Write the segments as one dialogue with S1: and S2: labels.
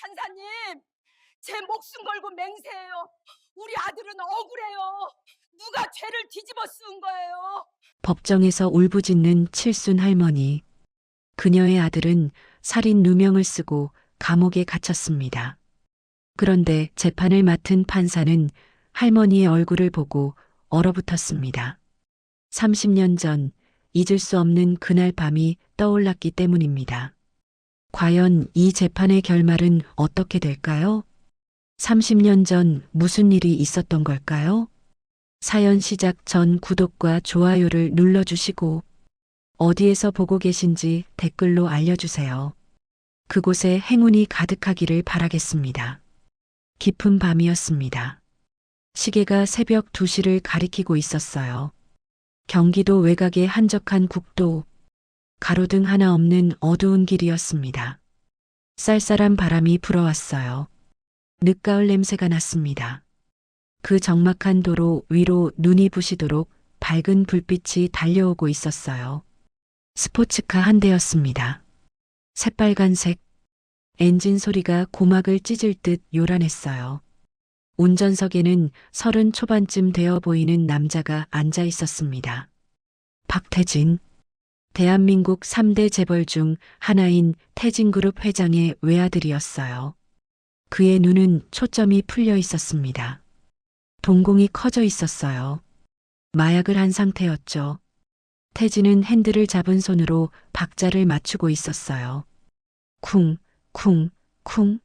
S1: 판사님, 제 목숨 걸고 맹세해요. 우리 아들은 억울해요. 누가 죄를 뒤집어 쓰은 거예요.
S2: 법정에서 울부짖는 칠순 할머니. 그녀의 아들은 살인 누명을 쓰고 감옥에 갇혔습니다. 그런데 재판을 맡은 판사는 할머니의 얼굴을 보고 얼어붙었습니다. 30년 전 잊을 수 없는 그날 밤이 떠올랐기 때문입니다. 과연 이 재판의 결말은 어떻게 될까요? 30년 전 무슨 일이 있었던 걸까요? 사연 시작 전 구독과 좋아요를 눌러주시고 어디에서 보고 계신지 댓글로 알려주세요. 그곳에 행운이 가득하기를 바라겠습니다. 깊은 밤이었습니다. 시계가 새벽 2시를 가리키고 있었어요. 경기도 외곽의 한적한 국도, 가로등 하나 없는 어두운 길이었습니다. 쌀쌀한 바람이 불어왔어요. 늦가을 냄새가 났습니다. 그 적막한 도로 위로 눈이 부시도록 밝은 불빛이 달려오고 있었어요. 스포츠카 한 대였습니다. 새빨간색, 엔진 소리가 고막을 찢을 듯 요란했어요. 운전석에는 30 초반쯤 되어 보이는 남자가 앉아 있었습니다. 박태진, 대한민국 3대 재벌 중 하나인 태진그룹 회장의 외아들이었어요. 그의 눈은 초점이 풀려 있었습니다. 동공이 커져 있었어요. 마약을 한 상태였죠. 태진은 핸들을 잡은 손으로 박자를 맞추고 있었어요. 쿵, 쿵, 쿵.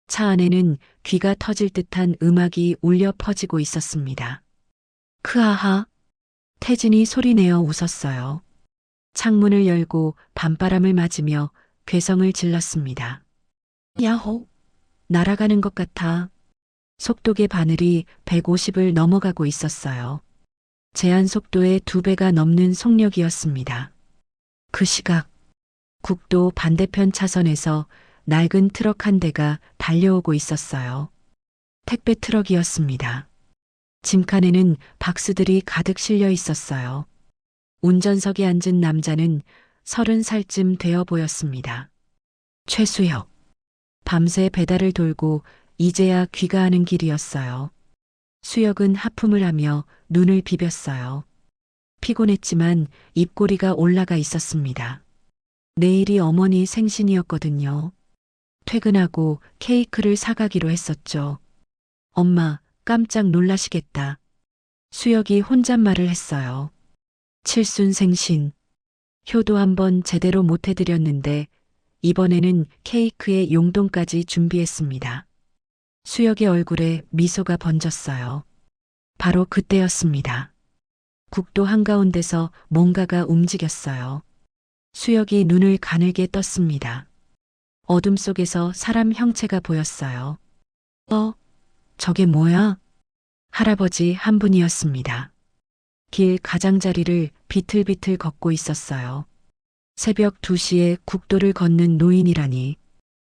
S2: 차 안에는 귀가 터질 듯한 음악이 울려 퍼지고 있었습니다. 크하하. 태진이 소리내어 웃었어요. 창문을 열고 밤바람을 맞으며 괴성을 질렀습니다. 야호! 날아가는 것 같아. 속도계 바늘이 150을 넘어가고 있었어요. 제한 속도의 2배가 넘는 속력이었습니다. 그 시각, 국도 반대편 차선에서 낡은 트럭 한 대가 달려오고 있었어요. 택배 트럭이었습니다. 짐칸에는 박스들이 가득 실려 있었어요. 운전석에 앉은 남자는 30살쯤 되어 보였습니다. 최수혁. 밤새 배달을 돌고 이제야 귀가하는 길이었어요. 수혁은 하품을 하며 눈을 비볐어요. 피곤했지만 입꼬리가 올라가 있었습니다. 내일이 어머니 생신이었거든요. 퇴근하고 케이크를 사가기로 했었죠. 엄마, 깜짝 놀라시겠다. 수혁이 혼잣말을 했어요. 칠순 생신. 효도 한번 제대로 못 해드렸는데 이번에는 케이크에 용돈까지 준비했습니다. 수혁의 얼굴에 미소가 번졌어요. 바로 그때였습니다. 국도 한가운데서 뭔가가 움직였어요. 수혁이 눈을 가늘게 떴습니다. 어둠 속에서 사람 형체가 보였어요. 저게 뭐야? 할아버지 한 분이었습니다. 길 가장자리를 비틀비틀 걷고 있었어요. 새벽 2시에 국도를 걷는 노인이라니.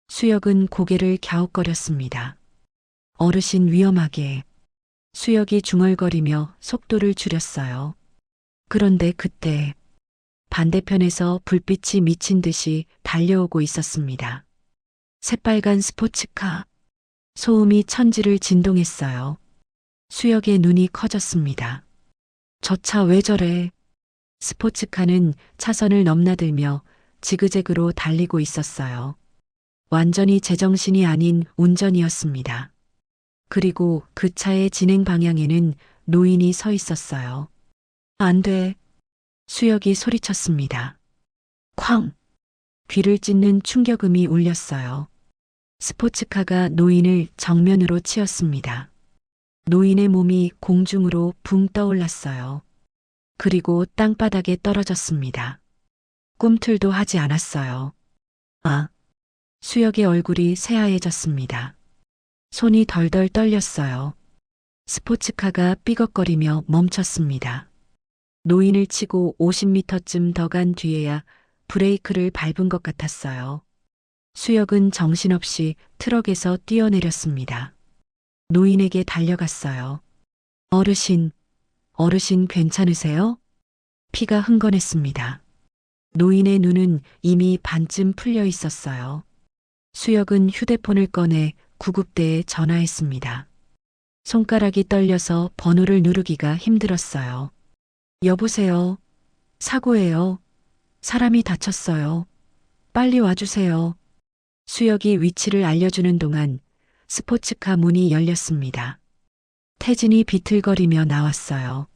S2: 수혁은 고개를 갸웃거렸습니다. 어르신 위험하게. 수혁이 중얼거리며 속도를 줄였어요. 그런데 그때 반대편에서 불빛이 미친 듯이 달려오고 있었습니다. 새빨간 스포츠카. 소음이 천지를 진동했어요. 수혁의 눈이 커졌습니다. 저 차 왜 저래? 스포츠카는 차선을 넘나들며 지그재그로 달리고 있었어요. 완전히 제정신이 아닌 운전이었습니다. 그리고 그 차의 진행 방향에는 노인이 서 있었어요. 안 돼. 수혁이 소리쳤습니다. 쾅! 귀를 찢는 충격음이 울렸어요. 스포츠카가 노인을 정면으로 치었습니다. 노인의 몸이 공중으로 붕 떠올랐어요. 그리고 땅바닥에 떨어졌습니다. 꿈틀도 하지 않았어요. 수혁의 얼굴이 새하얘졌습니다. 손이 덜덜 떨렸어요. 스포츠카가 삐걱거리며 멈췄습니다. 노인을 치고 50m쯤 더 간 뒤에야 브레이크를 밟은 것 같았어요. 수혁은 정신없이 트럭에서 뛰어내렸습니다. 노인에게 달려갔어요. 어르신 괜찮으세요? 피가 흥건했습니다. 노인의 눈은 이미 반쯤 풀려 있었어요. 수혁은 휴대폰을 꺼내 구급대에 전화했습니다. 손가락이 떨려서 번호를 누르기가 힘들었어요. 여보세요. 사고예요. 사람이 다쳤어요. 빨리 와주세요. 수혁이 위치를 알려주는 동안 스포츠카 문이 열렸습니다. 태진이 비틀거리며 나왔어요.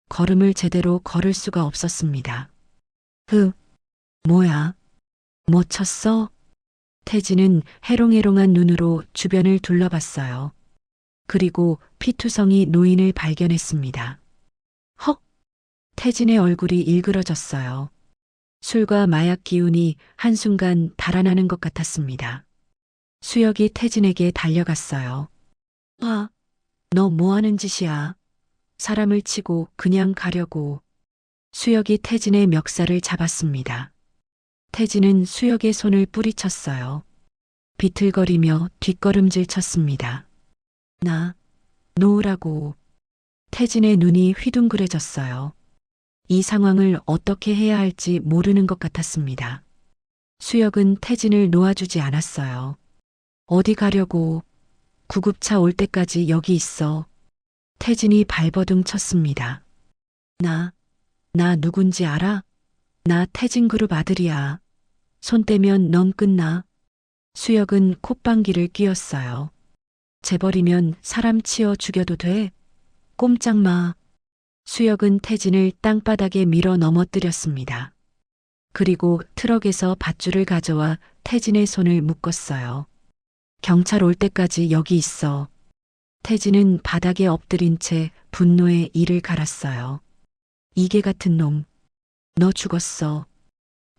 S2: 걸음을 제대로 걸을 수가 없었습니다. 뭐야? 뭐 쳤어? 태진은 해롱해롱한 눈으로 주변을 둘러봤어요. 그리고 피투성이 노인을 발견했습니다. 헉! 태진의 얼굴이 일그러졌어요. 술과 마약 기운이 한순간 달아나는 것 같았습니다. 수혁이 태진에게 달려갔어요. 너 뭐 하는 짓이야? 사람을 치고 그냥 가려고. 수혁이 태진의 멱살을 잡았습니다. 태진은 수혁의 손을 뿌리쳤어요. 비틀거리며 뒷걸음질 쳤습니다. 놓으라고. 태진의 눈이 휘둥그레졌어요. 이 상황을 어떻게 해야 할지 모르는 것 같았습니다. 수혁은 태진을 놓아주지 않았어요. 어디 가려고. 구급차 올 때까지 여기 있어. 태진이 발버둥 쳤습니다. 나 누군지 알아? 나 태진그룹 아들이야. 손 떼면 넌 끝나. 수혁은 콧방귀를 뀌었어요. 재벌이면 사람 치어 죽여도 돼? 꼼짝 마. 수혁은 태진을 땅바닥에 밀어 넘어뜨렸습니다. 그리고 트럭에서 밧줄을 가져와 태진의 손을 묶었어요. 경찰 올 때까지 여기 있어. 태진은 바닥에 엎드린 채 분노에 이를 갈았어요. 이개 같은 놈. 너 죽었어.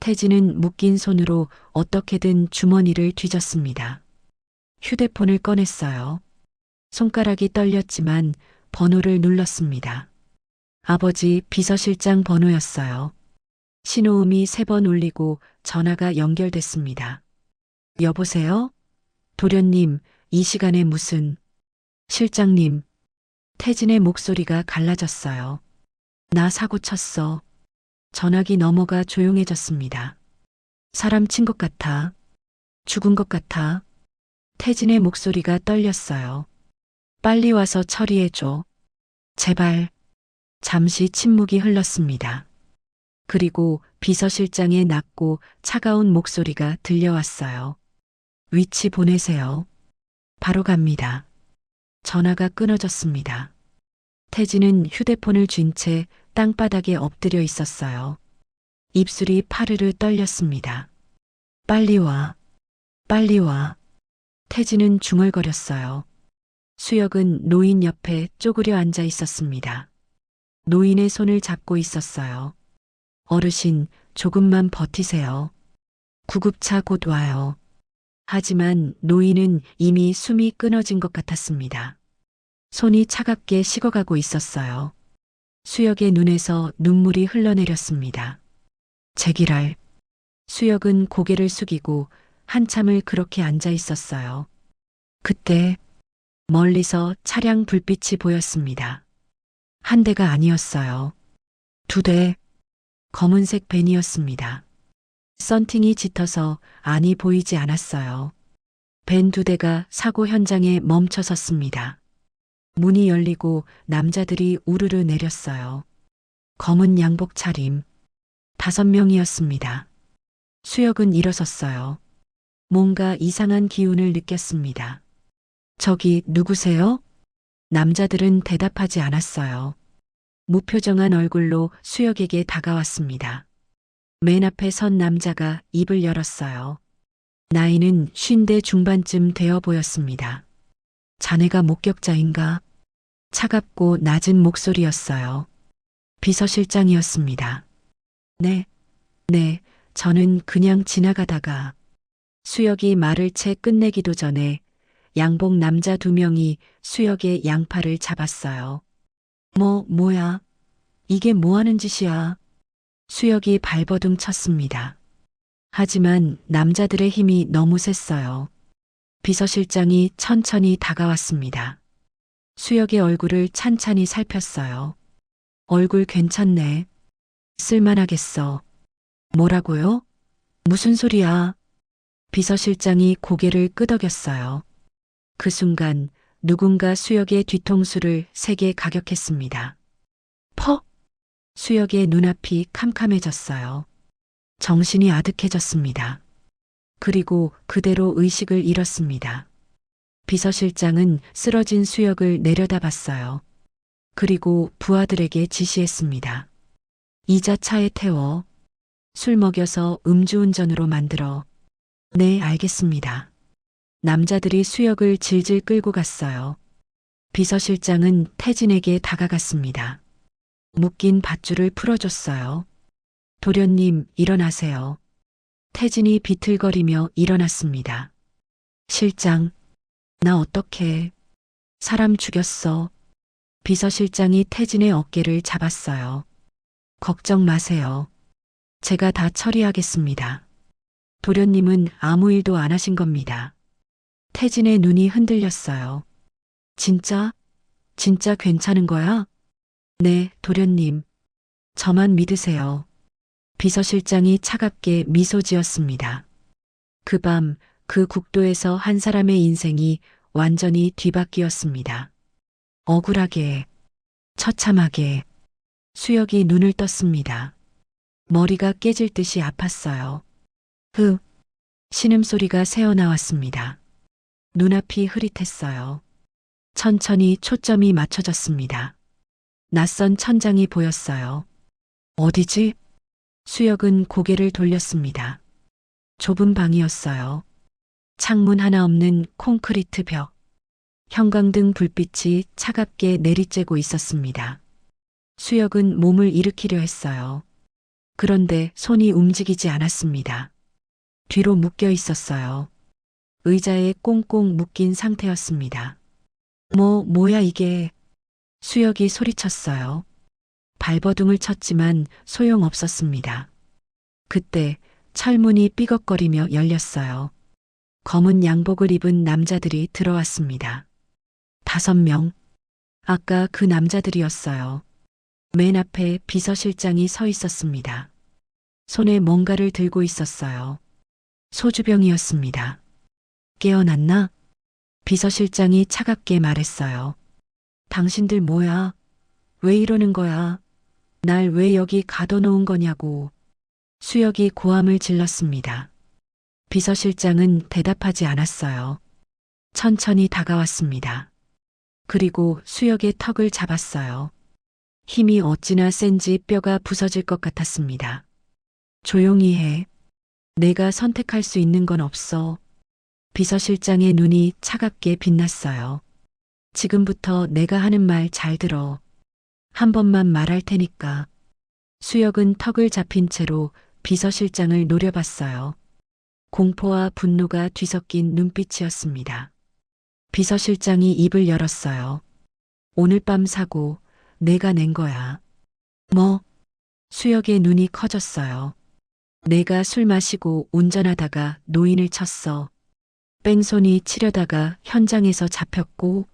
S2: 태진은 묶인 손으로 어떻게든 주머니를 뒤졌습니다. 휴대폰을 꺼냈어요. 손가락이 떨렸지만 번호를 눌렀습니다. 아버지 비서실장 번호였어요. 신호음이 3번 울리고 전화가 연결됐습니다. 여보세요? 도련님, 이 시간에 무슨... 실장님. 태진의 목소리가 갈라졌어요. 나 사고 쳤어. 전화기 너머가 조용해졌습니다. 사람 친 것 같아. 죽은 것 같아. 태진의 목소리가 떨렸어요. 빨리 와서 처리해줘. 제발. 잠시 침묵이 흘렀습니다. 그리고 비서실장의 낮고 차가운 목소리가 들려왔어요. 위치 보내세요. 바로 갑니다. 전화가 끊어졌습니다. 태진은 휴대폰을 쥔 채 땅바닥에 엎드려 있었어요. 입술이 파르르 떨렸습니다. 빨리 와. 빨리 와. 태진은 중얼거렸어요. 수혁은 노인 옆에 쪼그려 앉아 있었습니다. 노인의 손을 잡고 있었어요. 어르신, 조금만 버티세요. 구급차 곧 와요. 하지만 노인은 이미 숨이 끊어진 것 같았습니다. 손이 차갑게 식어가고 있었어요. 수혁의 눈에서 눈물이 흘러내렸습니다. 제기랄. 수혁은 고개를 숙이고 한참을 그렇게 앉아 있었어요. 그때 멀리서 차량 불빛이 보였습니다. 한 대가 아니었어요. 2대. 검은색 밴이었습니다. 썬팅이 짙어서 안이 보이지 않았어요. 밴 2대가 사고 현장에 멈춰 섰습니다. 문이 열리고 남자들이 우르르 내렸어요. 검은 양복 차림. 5명이었습니다. 수혁은 일어섰어요. 뭔가 이상한 기운을 느꼈습니다. 저기 누구세요? 남자들은 대답하지 않았어요. 무표정한 얼굴로 수혁에게 다가왔습니다. 맨 앞에 선 남자가 입을 열었어요. 나이는 50대 중반쯤 되어 보였습니다. 자네가 목격자인가? 차갑고 낮은 목소리였어요. 비서실장이었습니다. 네, 저는 그냥 지나가다가. 수혁이 말을 채 끝내기도 전에 양복 남자 2명이 수혁의 양팔을 잡았어요. 뭐야? 이게 뭐 하는 짓이야? 수혁이 발버둥 쳤습니다. 하지만 남자들의 힘이 너무 셌어요. 비서실장이 천천히 다가왔습니다. 수혁의 얼굴을 찬찬히 살폈어요. 얼굴 괜찮네. 쓸만하겠어. 뭐라고요? 무슨 소리야? 비서실장이 고개를 끄덕였어요. 그 순간 누군가 수혁의 뒤통수를 세게 가격했습니다. 퍽! 수혁의 눈앞이 캄캄해졌어요. 정신이 아득해졌습니다. 그리고 그대로 의식을 잃었습니다. 비서실장은 쓰러진 수혁을 내려다봤어요. 그리고 부하들에게 지시했습니다. 이자 차에 태워 술 먹여서 음주운전으로 만들어. 네, 알겠습니다. 남자들이 수혁을 질질 끌고 갔어요. 비서실장은 태진에게 다가갔습니다. 묶인 밧줄을 풀어줬어요. 도련님, 일어나세요. 태진이 비틀거리며 일어났습니다. 실장, 나 어떡해. 사람 죽였어. 비서실장이 태진의 어깨를 잡았어요. 걱정 마세요. 제가 다 처리하겠습니다. 도련님은 아무 일도 안 하신 겁니다. 태진의 눈이 흔들렸어요. 진짜? 진짜 괜찮은 거야? 네, 도련님. 저만 믿으세요. 비서실장이 차갑게 미소 지었습니다. 그 밤, 그 국도에서 한 사람의 인생이 완전히 뒤바뀌었습니다. 억울하게, 처참하게, 수혁이 눈을 떴습니다. 머리가 깨질 듯이 아팠어요. 신음소리가 새어나왔습니다. 눈앞이 흐릿했어요. 천천히 초점이 맞춰졌습니다. 낯선 천장이 보였어요. 어디지? 수혁은 고개를 돌렸습니다. 좁은 방이었어요. 창문 하나 없는 콘크리트 벽. 형광등 불빛이 차갑게 내리쬐고 있었습니다. 수혁은 몸을 일으키려 했어요. 그런데 손이 움직이지 않았습니다. 뒤로 묶여 있었어요. 의자에 꽁꽁 묶인 상태였습니다. 뭐야 이게. 수혁이 소리쳤어요. 발버둥을 쳤지만 소용없었습니다. 그때 철문이 삐걱거리며 열렸어요. 검은 양복을 입은 남자들이 들어왔습니다. 5명. 아까 그 남자들이었어요. 맨 앞에 비서실장이 서 있었습니다. 손에 뭔가를 들고 있었어요. 소주병이었습니다. 깨어났나? 비서실장이 차갑게 말했어요. 당신들 뭐야? 왜 이러는 거야? 날 왜 여기 가둬놓은 거냐고. 수혁이 고함을 질렀습니다. 비서실장은 대답하지 않았어요. 천천히 다가왔습니다. 그리고 수혁의 턱을 잡았어요. 힘이 어찌나 센지 뼈가 부서질 것 같았습니다. 조용히 해. 내가 선택할 수 있는 건 없어. 비서실장의 눈이 차갑게 빛났어요. 지금부터 내가 하는 말 잘 들어. 한 번만 말할 테니까. 수혁은 턱을 잡힌 채로 비서실장을 노려봤어요. 공포와 분노가 뒤섞인 눈빛이었습니다. 비서실장이 입을 열었어요. 오늘 밤 사고 내가 낸 거야. 뭐? 수혁의 눈이 커졌어요. 내가 술 마시고 운전하다가 노인을 쳤어. 뺑소니 치려다가 현장에서 잡혔고.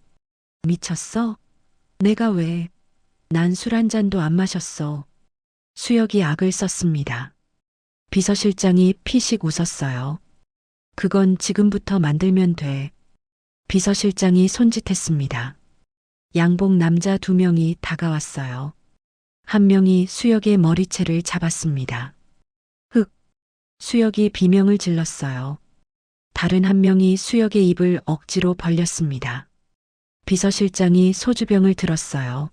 S2: 미쳤어? 내가 왜? 난 술 한 잔도 안 마셨어. 수혁이 악을 썼습니다. 비서실장이 피식 웃었어요. 그건 지금부터 만들면 돼. 비서실장이 손짓했습니다. 양복 남자 2명이 다가왔어요. 한 명이 수혁의 머리채를 잡았습니다. 수혁이 비명을 질렀어요. 다른 한 명이 수혁의 입을 억지로 벌렸습니다. 비서실장이 소주병을 들었어요.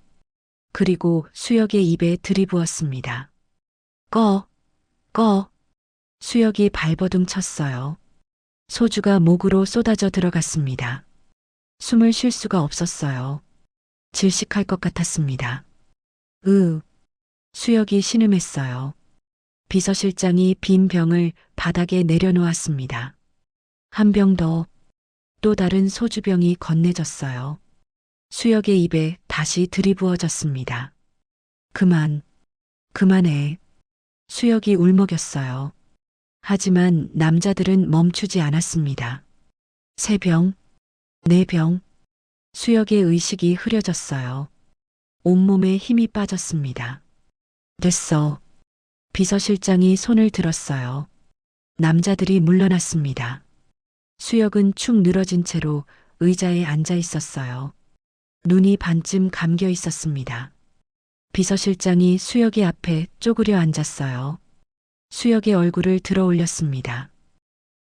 S2: 그리고 수혁의 입에 들이부었습니다. 꺼. 수혁이 발버둥 쳤어요. 소주가 목으로 쏟아져 들어갔습니다. 숨을 쉴 수가 없었어요. 질식할 것 같았습니다. 수혁이 신음했어요. 비서실장이 빈 병을 바닥에 내려놓았습니다. 한 병 더. 또 다른 소주병이 건네졌어요. 수혁의 입에 다시 들이부어졌습니다. 그만해. 수혁이 울먹였어요. 하지만 남자들은 멈추지 않았습니다. 3병, 4병. 수혁의 의식이 흐려졌어요. 온몸에 힘이 빠졌습니다. 됐어. 비서실장이 손을 들었어요. 남자들이 물러났습니다. 수혁은 축 늘어진 채로 의자에 앉아 있었어요. 눈이 반쯤 감겨 있었습니다. 비서실장이 수혁의 앞에 쪼그려 앉았어요. 수혁의 얼굴을 들어 올렸습니다.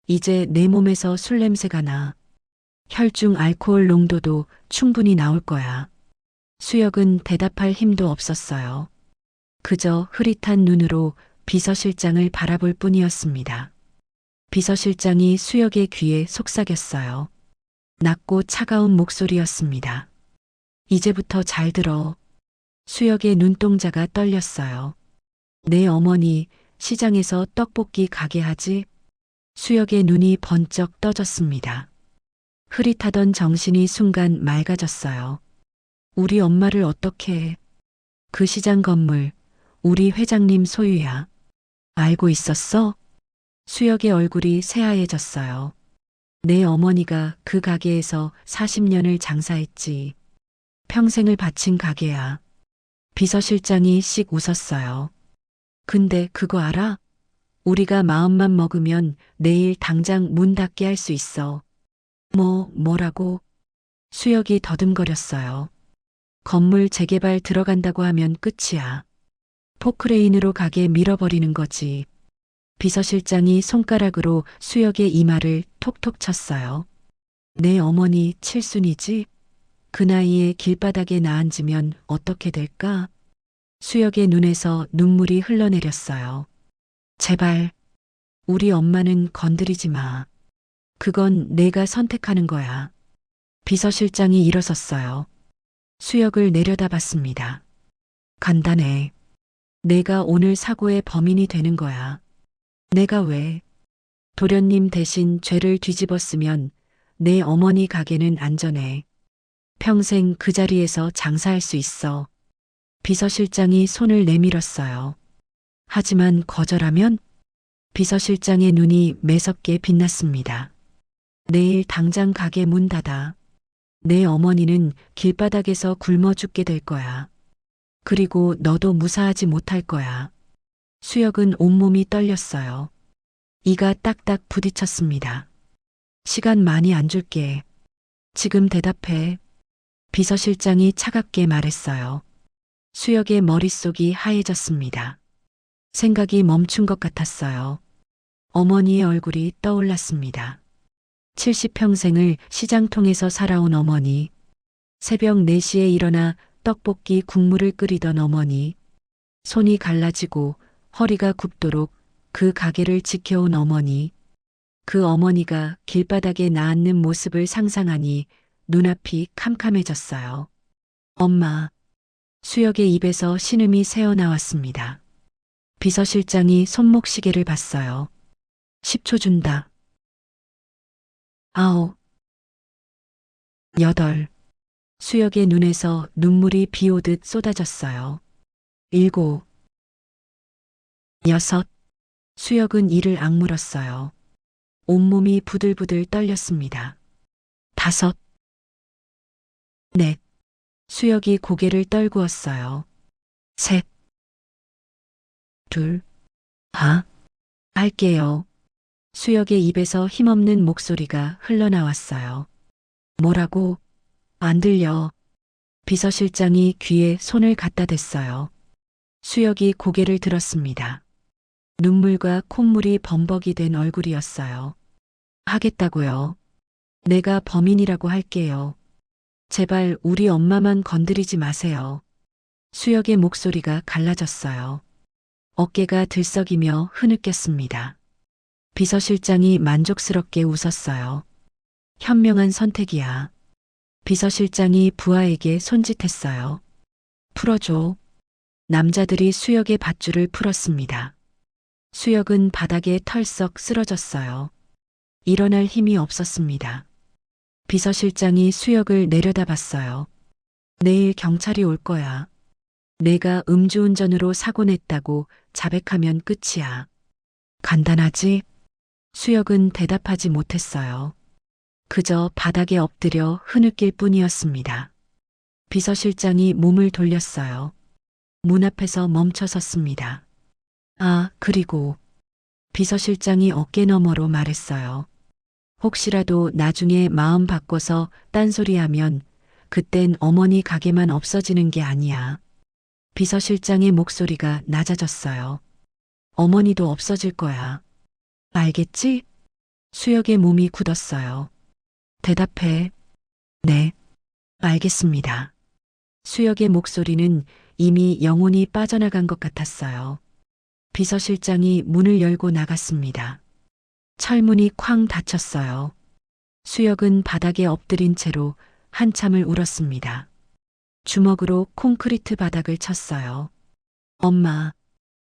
S2: 이제 내 몸에서 술 냄새가 나. 혈중 알코올 농도도 충분히 나올 거야. 수혁은 대답할 힘도 없었어요. 그저 흐릿한 눈으로 비서실장을 바라볼 뿐이었습니다. 비서실장이 수혁의 귀에 속삭였어요. 낮고 차가운 목소리였습니다. 이제부터 잘 들어. 수혁의 눈동자가 떨렸어요. 내 어머니 시장에서 떡볶이 가게 하지? 수혁의 눈이 번쩍 떠졌습니다. 흐릿하던 정신이 순간 맑아졌어요. 우리 엄마를 어떻게 해? 그 시장 건물 우리 회장님 소유야. 알고 있었어? 수혁의 얼굴이 새하얘졌어요. 내 어머니가 그 가게에서 40년을 장사했지. 평생을 바친 가게야. 비서실장이 씩 웃었어요. 근데 그거 알아? 우리가 마음만 먹으면 내일 당장 문 닫게 할 수 있어. 뭐라고? 수혁이 더듬거렸어요. 건물 재개발 들어간다고 하면 끝이야. 포크레인으로 가게 밀어버리는 거지. 비서실장이 손가락으로 수혁의 이마를 톡톡 쳤어요. 내 어머니 칠순이지? 그 나이에 길바닥에 나앉으면 어떻게 될까? 수혁의 눈에서 눈물이 흘러내렸어요. 제발, 우리 엄마는 건드리지 마. 그건 내가 선택하는 거야. 비서실장이 일어섰어요. 수혁을 내려다봤습니다. 간단해. 내가 오늘 사고의 범인이 되는 거야. 내가 왜? 도련님 대신 죄를 뒤집었으면 내 어머니 가게는 안전해. 평생 그 자리에서 장사할 수 있어. 비서실장이 손을 내밀었어요. 하지만 거절하면? 비서실장의 눈이 매섭게 빛났습니다. 내일 당장 가게 문 닫아. 내 어머니는 길바닥에서 굶어 죽게 될 거야. 그리고 너도 무사하지 못할 거야. 수혁은 온몸이 떨렸어요. 이가 딱딱 부딪혔습니다. 시간 많이 안 줄게. 지금 대답해. 비서실장이 차갑게 말했어요. 수혁의 머릿속이 하얘졌습니다. 생각이 멈춘 것 같았어요. 어머니의 얼굴이 떠올랐습니다. 70평생을 시장통에서 살아온 어머니. 새벽 4시에 일어나 떡볶이 국물을 끓이던 어머니. 손이 갈라지고 허리가 굽도록 그 가게를 지켜온 어머니. 그 어머니가 길바닥에 나앉는 모습을 상상하니 눈앞이 캄캄해졌어요. 엄마. 수혁의 입에서 신음이 새어나왔습니다. 비서실장이 손목시계를 봤어요. 10초 준다. 9, 8. 수혁의 눈에서 눈물이 비 오듯 쏟아졌어요. 7, 6. 수혁은 이를 악물었어요. 온몸이 부들부들 떨렸습니다. 5, 4. 수혁이 고개를 떨구었어요. 3, 2. 할게요. 수혁의 입에서 힘없는 목소리가 흘러나왔어요. 뭐라고? 안 들려. 비서실장이 귀에 손을 갖다 댔어요. 수혁이 고개를 들었습니다. 눈물과 콧물이 범벅이 된 얼굴이었어요. 하겠다고요. 내가 범인이라고 할게요. 제발 우리 엄마만 건드리지 마세요. 수혁의 목소리가 갈라졌어요. 어깨가 들썩이며 흐느꼈습니다. 비서실장이 만족스럽게 웃었어요. 현명한 선택이야. 비서실장이 부하에게 손짓했어요. 풀어줘. 남자들이 수혁의 밧줄을 풀었습니다. 수혁은 바닥에 털썩 쓰러졌어요. 일어날 힘이 없었습니다. 비서실장이 수혁을 내려다봤어요. 내일 경찰이 올 거야. 내가 음주운전으로 사고 냈다고 자백하면 끝이야. 간단하지? 수혁은 대답하지 못했어요. 그저 바닥에 엎드려 흐느낄 뿐이었습니다. 비서실장이 몸을 돌렸어요. 문 앞에서 멈춰 섰습니다. 그리고 비서실장이 어깨너머로 말했어요. 혹시라도 나중에 마음 바꿔서 딴소리하면 그땐 어머니 가게만 없어지는 게 아니야. 비서실장의 목소리가 낮아졌어요. 어머니도 없어질 거야. 알겠지? 수혁의 몸이 굳었어요. 대답해. 네, 알겠습니다. 수혁의 목소리는 이미 영혼이 빠져나간 것 같았어요. 비서실장이 문을 열고 나갔습니다. 철문이 쾅 닫혔어요. 수혁은 바닥에 엎드린 채로 한참을 울었습니다. 주먹으로 콘크리트 바닥을 쳤어요. 엄마,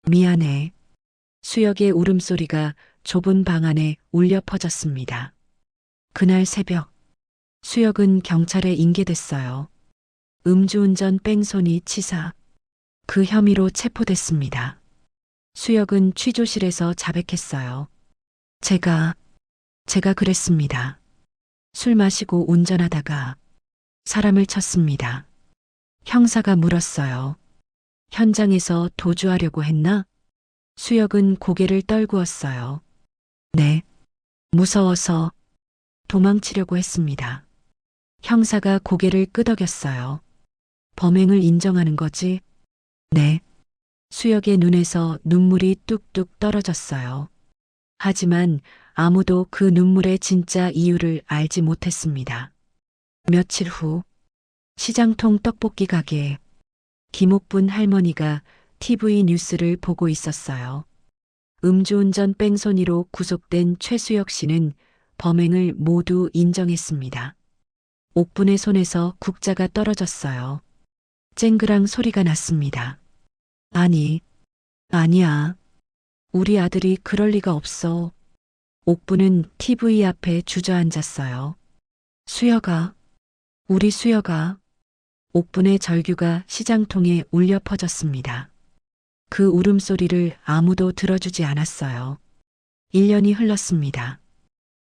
S2: 미안해. 수혁의 울음소리가 좁은 방 안에 울려 퍼졌습니다. 그날 새벽, 수혁은 경찰에 인계됐어요. 음주운전 뺑소니 치사. 그 혐의로 체포됐습니다. 수혁은 취조실에서 자백했어요. 제가 그랬습니다. 술 마시고 운전하다가 사람을 쳤습니다. 형사가 물었어요. 현장에서 도주하려고 했나? 수혁은 고개를 떨구었어요. 네. 무서워서 도망치려고 했습니다. 형사가 고개를 끄덕였어요. 범행을 인정하는 거지? 네. 수혁의 눈에서 눈물이 뚝뚝 떨어졌어요. 하지만 아무도 그 눈물의 진짜 이유를 알지 못했습니다. 며칠 후, 시장통 떡볶이 가게에 김옥분 할머니가 TV 뉴스를 보고 있었어요. 음주운전 뺑소니로 구속된 최수혁 씨는 범행을 모두 인정했습니다. 옥분의 손에서 국자가 떨어졌어요. 쨍그랑 소리가 났습니다. 아니야. 우리 아들이 그럴 리가 없어. 옥분은 TV 앞에 주저앉았어요. 수혁아, 우리 수혁아. 옥분의 절규가 시장통에 울려 퍼졌습니다. 그 울음소리를 아무도 들어주지 않았어요. 1년이 흘렀습니다.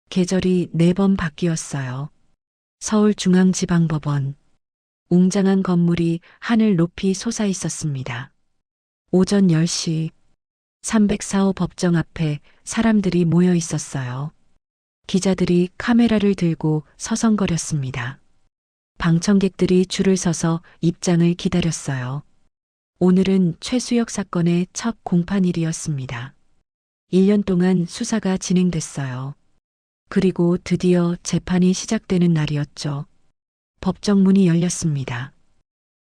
S2: 계절이 4번 바뀌었어요. 서울중앙지방법원. 웅장한 건물이 하늘 높이 솟아 있었습니다. 오전 10시 304호 법정 앞에 사람들이 모여 있었어요. 기자들이 카메라를 들고 서성거렸습니다. 방청객들이 줄을 서서 입장을 기다렸어요. 오늘은 최수혁 사건의 첫 공판일이었습니다. 1년 동안 수사가 진행됐어요. 그리고 드디어 재판이 시작되는 날이었죠. 법정 문이 열렸습니다.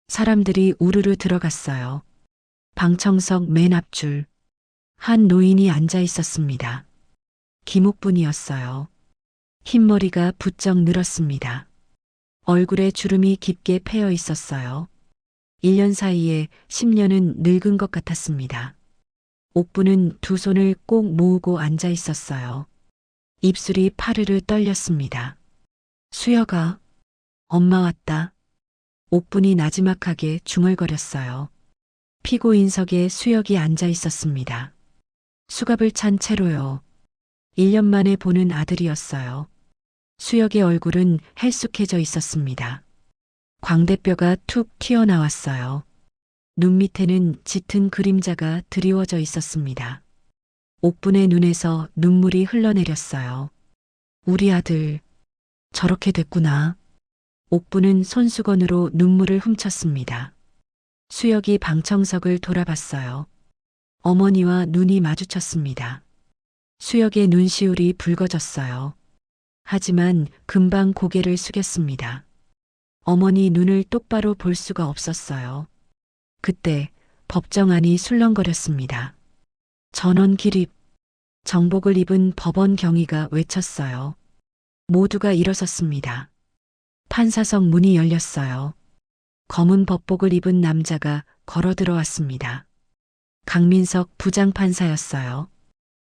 S2: 사람들이 우르르 들어갔어요. 방청석 맨 앞줄. 한 노인이 앉아 있었습니다. 김옥분이었어요. 흰머리가 부쩍 늘었습니다. 얼굴에 주름이 깊게 패여 있었어요. 1년 사이에 10년은 늙은 것 같았습니다. 옥분은 두 손을 꼭 모으고 앉아 있었어요. 입술이 파르르 떨렸습니다. 수혁아, 엄마 왔다. 옥분이 나지막하게 중얼거렸어요. 피고인석에 수혁이 앉아 있었습니다. 수갑을 찬 채로요. 1년 만에 보는 아들이었어요. 수혁의 얼굴은 헬쑥해져 있었습니다. 광대뼈가 툭 튀어나왔어요. 눈 밑에는 짙은 그림자가 드리워져 있었습니다. 옥분의 눈에서 눈물이 흘러내렸어요. 우리 아들, 저렇게 됐구나. 옥분은 손수건으로 눈물을 훔쳤습니다. 수혁이 방청석을 돌아봤어요. 어머니와 눈이 마주쳤습니다. 수혁의 눈시울이 붉어졌어요. 하지만 금방 고개를 숙였습니다. 어머니 눈을 똑바로 볼 수가 없었어요. 그때 법정 안이 술렁거렸습니다. 전원 기립, 정복을 입은 법원 경위가 외쳤어요. 모두가 일어섰습니다. 판사석 문이 열렸어요. 검은 법복을 입은 남자가 걸어 들어왔습니다. 강민석 부장판사였어요.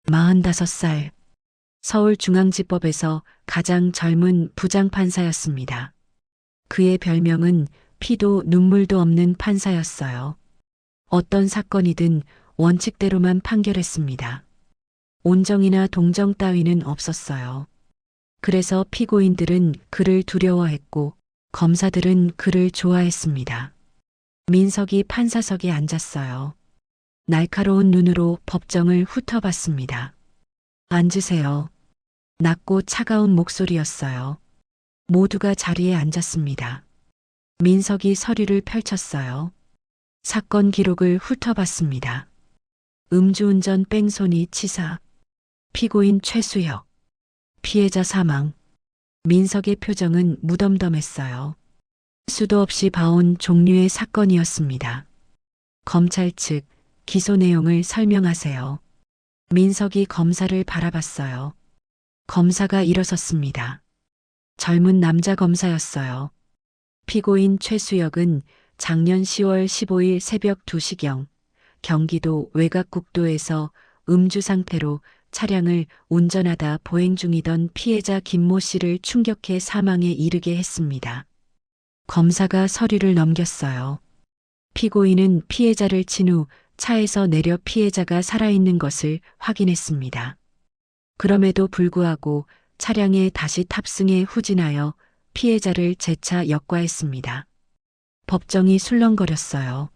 S2: 45살. 서울중앙지법에서 가장 젊은 부장판사였습니다. 그의 별명은 피도 눈물도 없는 판사였어요. 어떤 사건이든 원칙대로만 판결했습니다. 온정이나 동정 따위는 없었어요. 그래서 피고인들은 그를 두려워했고 검사들은 그를 좋아했습니다. 민석이 판사석에 앉았어요. 날카로운 눈으로 법정을 훑어봤습니다. 앉으세요. 낮고 차가운 목소리였어요. 모두가 자리에 앉았습니다. 민석이 서류를 펼쳤어요. 사건 기록을 훑어봤습니다. 음주운전 뺑소니 치사, 피고인 최수혁, 피해자 사망. 민석의 표정은 무덤덤했어요. 수도 없이 봐온 종류의 사건이었습니다. 검찰 측 기소 내용을 설명하세요. 민석이 검사를 바라봤어요. 검사가 일어섰습니다. 젊은 남자 검사였어요. 피고인 최수혁은 작년 10월 15일 새벽 2시경 경기도 외곽국도에서 음주 상태로 차량을 운전하다 보행 중이던 피해자 김모 씨를 충격해 사망에 이르게 했습니다. 검사가 서류를 넘겼어요. 피고인은 피해자를 친 후 차에서 내려 피해자가 살아있는 것을 확인했습니다. 그럼에도 불구하고 차량에 다시 탑승해 후진하여 피해자를 재차 역과했습니다. 법정이 술렁거렸어요.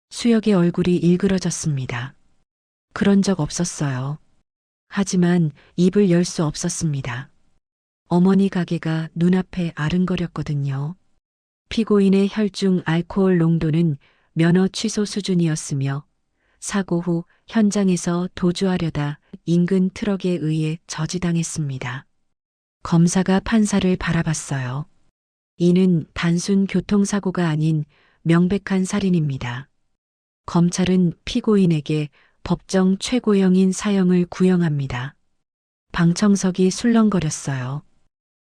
S2: 수혁의 얼굴이 일그러졌습니다. 그런 적 없었어요. 하지만 입을 열 수 없었습니다. 어머니 가게가 눈앞에 아른거렸거든요. 피고인의 혈중 알코올 농도는 면허 취소 수준이었으며 사고 후 현장에서 도주하려다 인근 트럭에 의해 저지당했습니다. 검사가 판사를 바라봤어요. 이는 단순 교통사고가 아닌 명백한 살인입니다. 검찰은 피고인에게 법정 최고형인 사형을 구형합니다. 방청석이 술렁거렸어요.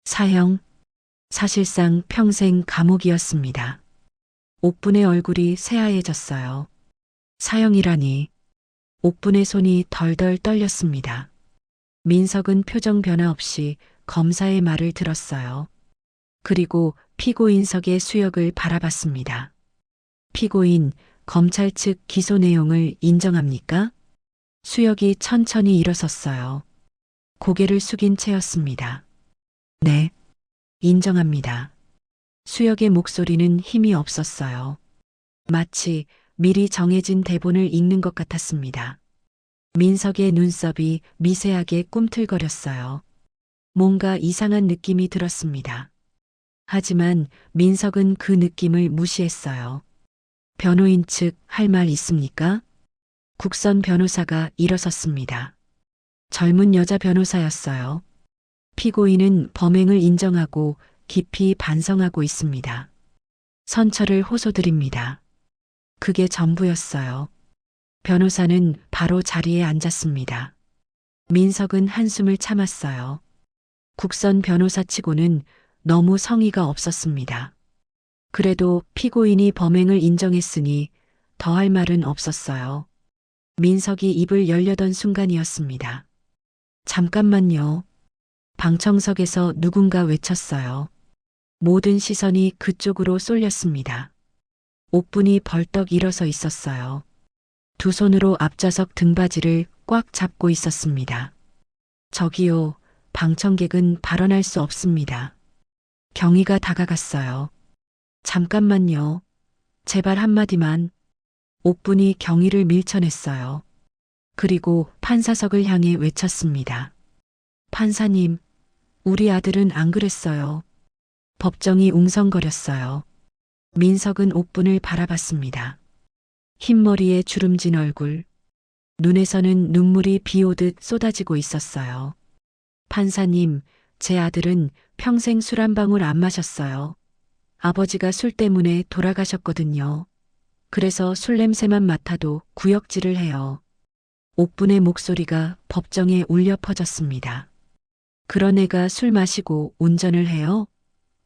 S2: 사형, 사실상 평생 감옥이었습니다. 옥분의 얼굴이 새하얘졌어요. 사형이라니. 옥분의 손이 덜덜 떨렸습니다. 민석은 표정 변화 없이 검사의 말을 들었어요. 그리고 피고인석의 수혁을 바라봤습니다. 피고인, 검찰 측 기소 내용을 인정합니까? 수혁이 천천히 일어섰어요. 고개를 숙인 채였습니다. 네, 인정합니다. 수혁의 목소리는 힘이 없었어요. 마치 미리 정해진 대본을 읽는 것 같았습니다. 민석의 눈썹이 미세하게 꿈틀거렸어요. 뭔가 이상한 느낌이 들었습니다. 하지만 민석은 그 느낌을 무시했어요. 변호인 측 할 말 있습니까? 국선 변호사가 일어섰습니다. 젊은 여자 변호사였어요. 피고인은 범행을 인정하고 깊이 반성하고 있습니다. 선처를 호소드립니다. 그게 전부였어요. 변호사는 바로 자리에 앉았습니다. 민석은 한숨을 참았어요. 국선 변호사치고는 너무 성의가 없었습니다. 그래도 피고인이 범행을 인정했으니 더할 말은 없었어요. 민석이 입을 열려던 순간이었습니다. 잠깐만요. 방청석에서 누군가 외쳤어요. 모든 시선이 그쪽으로 쏠렸습니다. 옥분이 벌떡 일어서 있었어요. 두 손으로 앞좌석 등받이를 꽉 잡고 있었습니다. 저기요, 방청객은 발언할 수 없습니다. 경위가 다가갔어요. 잠깐만요. 제발 한마디만. 옥분이 경위를 밀쳐냈어요. 그리고 판사석을 향해 외쳤습니다. 판사님, 우리 아들은 안 그랬어요. 법정이 웅성거렸어요. 민석은 옥분을 바라봤습니다. 흰머리에 주름진 얼굴, 눈에서는 눈물이 비오듯 쏟아지고 있었어요. 판사님, 제 아들은 평생 술 한 방울 안 마셨어요. 아버지가 술 때문에 돌아가셨거든요. 그래서 술 냄새만 맡아도 구역질을 해요. 옥분의 목소리가 법정에 울려 퍼졌습니다. 그런 애가 술 마시고 운전을 해요?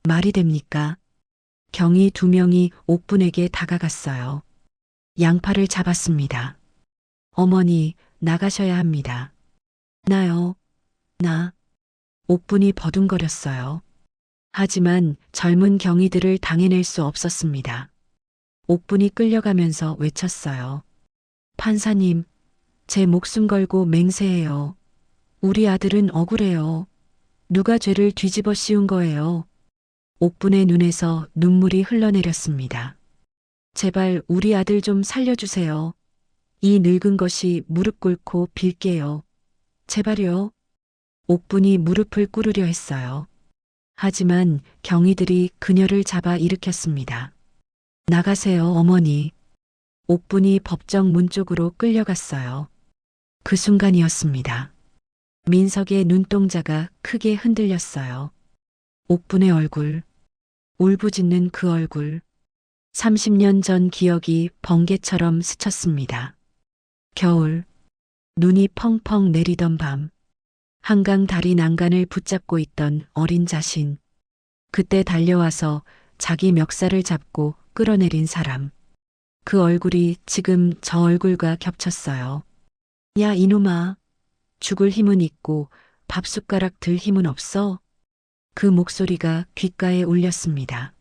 S2: 말이 됩니까? 경위 두 명이 옥분에게 다가갔어요. 양팔을 잡았습니다. 어머니, 나가셔야 합니다. 나요? 나? 옥분이 버둥거렸어요. 하지만 젊은 경위들을 당해낼 수 없었습니다. 옥분이 끌려가면서 외쳤어요. 판사님, 제 목숨 걸고 맹세해요. 우리 아들은 억울해요. 누가 죄를 뒤집어 씌운 거예요. 옥분의 눈에서 눈물이 흘러내렸습니다. 제발 우리 아들 좀 살려주세요. 이 늙은 것이 무릎 꿇고 빌게요. 제발요. 옥분이 무릎을 꿇으려 했어요. 하지만 경위들이 그녀를 잡아 일으켰습니다. 나가세요, 어머니. 옥분이 법정 문 쪽으로 끌려갔어요. 그 순간이었습니다. 민석의 눈동자가 크게 흔들렸어요. 옥분의 얼굴, 울부짖는 그 얼굴. 30년 전 기억이 번개처럼 스쳤습니다. 겨울, 눈이 펑펑 내리던 밤, 한강 다리 난간을 붙잡고 있던 어린 자신. 그때 달려와서 자기 멱살을 잡고 끌어내린 사람. 그 얼굴이 지금 저 얼굴과 겹쳤어요. 야, 이놈아. 죽을 힘은 있고 밥숟가락 들 힘은 없어? 그 목소리가 귓가에 울렸습니다.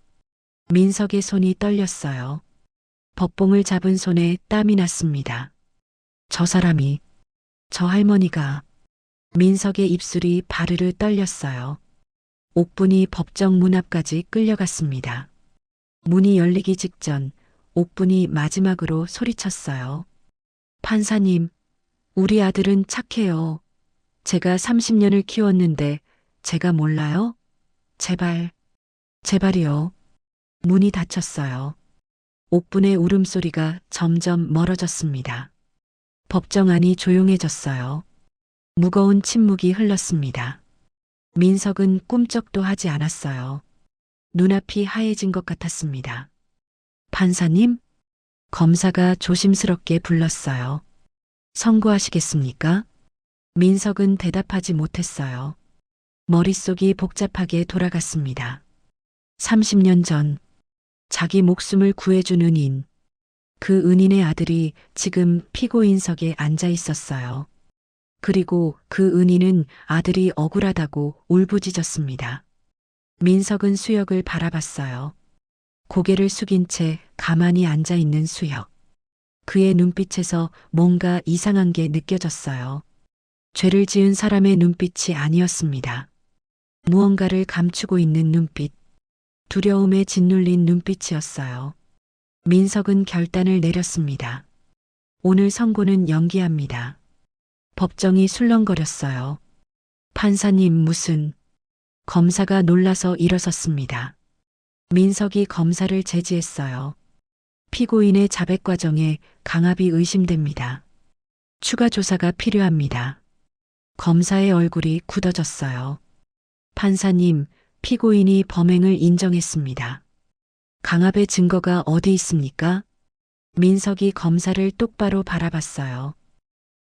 S2: 민석의 손이 떨렸어요. 법봉을 잡은 손에 땀이 났습니다. 저 사람이, 저 할머니가. 민석의 입술이 바르르 떨렸어요. 옥분이 법정 문 앞까지 끌려갔습니다. 문이 열리기 직전 옥분이 마지막으로 소리쳤어요. 판사님, 우리 아들은 착해요. 제가 30년을 키웠는데 제가 몰라요? 제발, 제발이요. 문이 닫혔어요. 옥분의 울음소리가 점점 멀어졌습니다. 법정 안이 조용해졌어요. 무거운 침묵이 흘렀습니다. 민석은 꿈쩍도 하지 않았어요. 눈앞이 하얘진 것 같았습니다. 판사님? 검사가 조심스럽게 불렀어요. 선고하시겠습니까? 민석은 대답하지 못했어요. 머릿속이 복잡하게 돌아갔습니다. 30년 전 자기 목숨을 구해준 은인. 그 은인의 아들이 지금 피고인석에 앉아 있었어요. 그리고 그 은인은 아들이 억울하다고 울부짖었습니다. 민석은 수혁을 바라봤어요. 고개를 숙인 채 가만히 앉아 있는 수혁. 그의 눈빛에서 뭔가 이상한 게 느껴졌어요. 죄를 지은 사람의 눈빛이 아니었습니다. 무언가를 감추고 있는 눈빛. 두려움에 짓눌린 눈빛이었어요. 민석은 결단을 내렸습니다. 오늘 선고는 연기합니다. 법정이 술렁거렸어요. 판사님 무슨... 검사가 놀라서 일어섰습니다. 민석이 검사를 제지했어요. 피고인의 자백 과정에 강압이 의심됩니다. 추가 조사가 필요합니다. 검사의 얼굴이 굳어졌어요. 판사님, 피고인이 범행을 인정했습니다. 강압의 증거가 어디 있습니까? 민석이 검사를 똑바로 바라봤어요.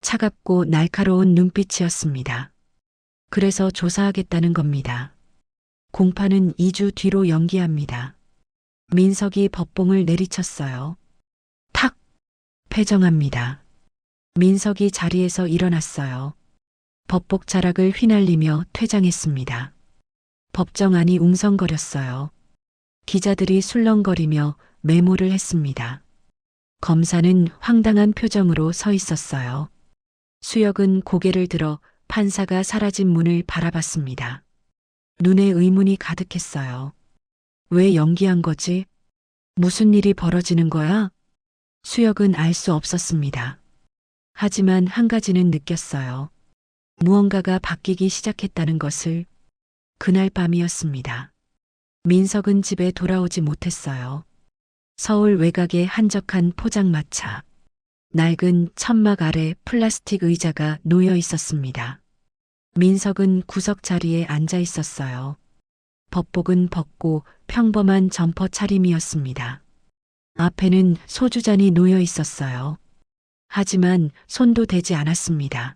S2: 차갑고 날카로운 눈빛이었습니다. 그래서 조사하겠다는 겁니다. 공판은 2주 뒤로 연기합니다. 민석이 법봉을 내리쳤어요. 탁! 패정합니다. 민석이 자리에서 일어났어요. 법복 자락을 휘날리며 퇴장했습니다. 법정 안이 웅성거렸어요. 기자들이 술렁거리며 메모를 했습니다. 검사는 황당한 표정으로 서 있었어요. 수혁은 고개를 들어 판사가 사라진 문을 바라봤습니다. 눈에 의문이 가득했어요. 왜 연기한 거지? 무슨 일이 벌어지는 거야? 수혁은 알 수 없었습니다. 하지만 한 가지는 느꼈어요. 무언가가 바뀌기 시작했다는 것을. 그날 밤이었습니다. 민석은 집에 돌아오지 못했어요. 서울 외곽의 한적한 포장마차. 낡은 천막 아래 플라스틱 의자가 놓여 있었습니다. 민석은 구석 자리에 앉아 있었어요. 법복은 벗고 평범한 점퍼 차림이었습니다. 앞에는 소주잔이 놓여 있었어요. 하지만 손도 대지 않았습니다.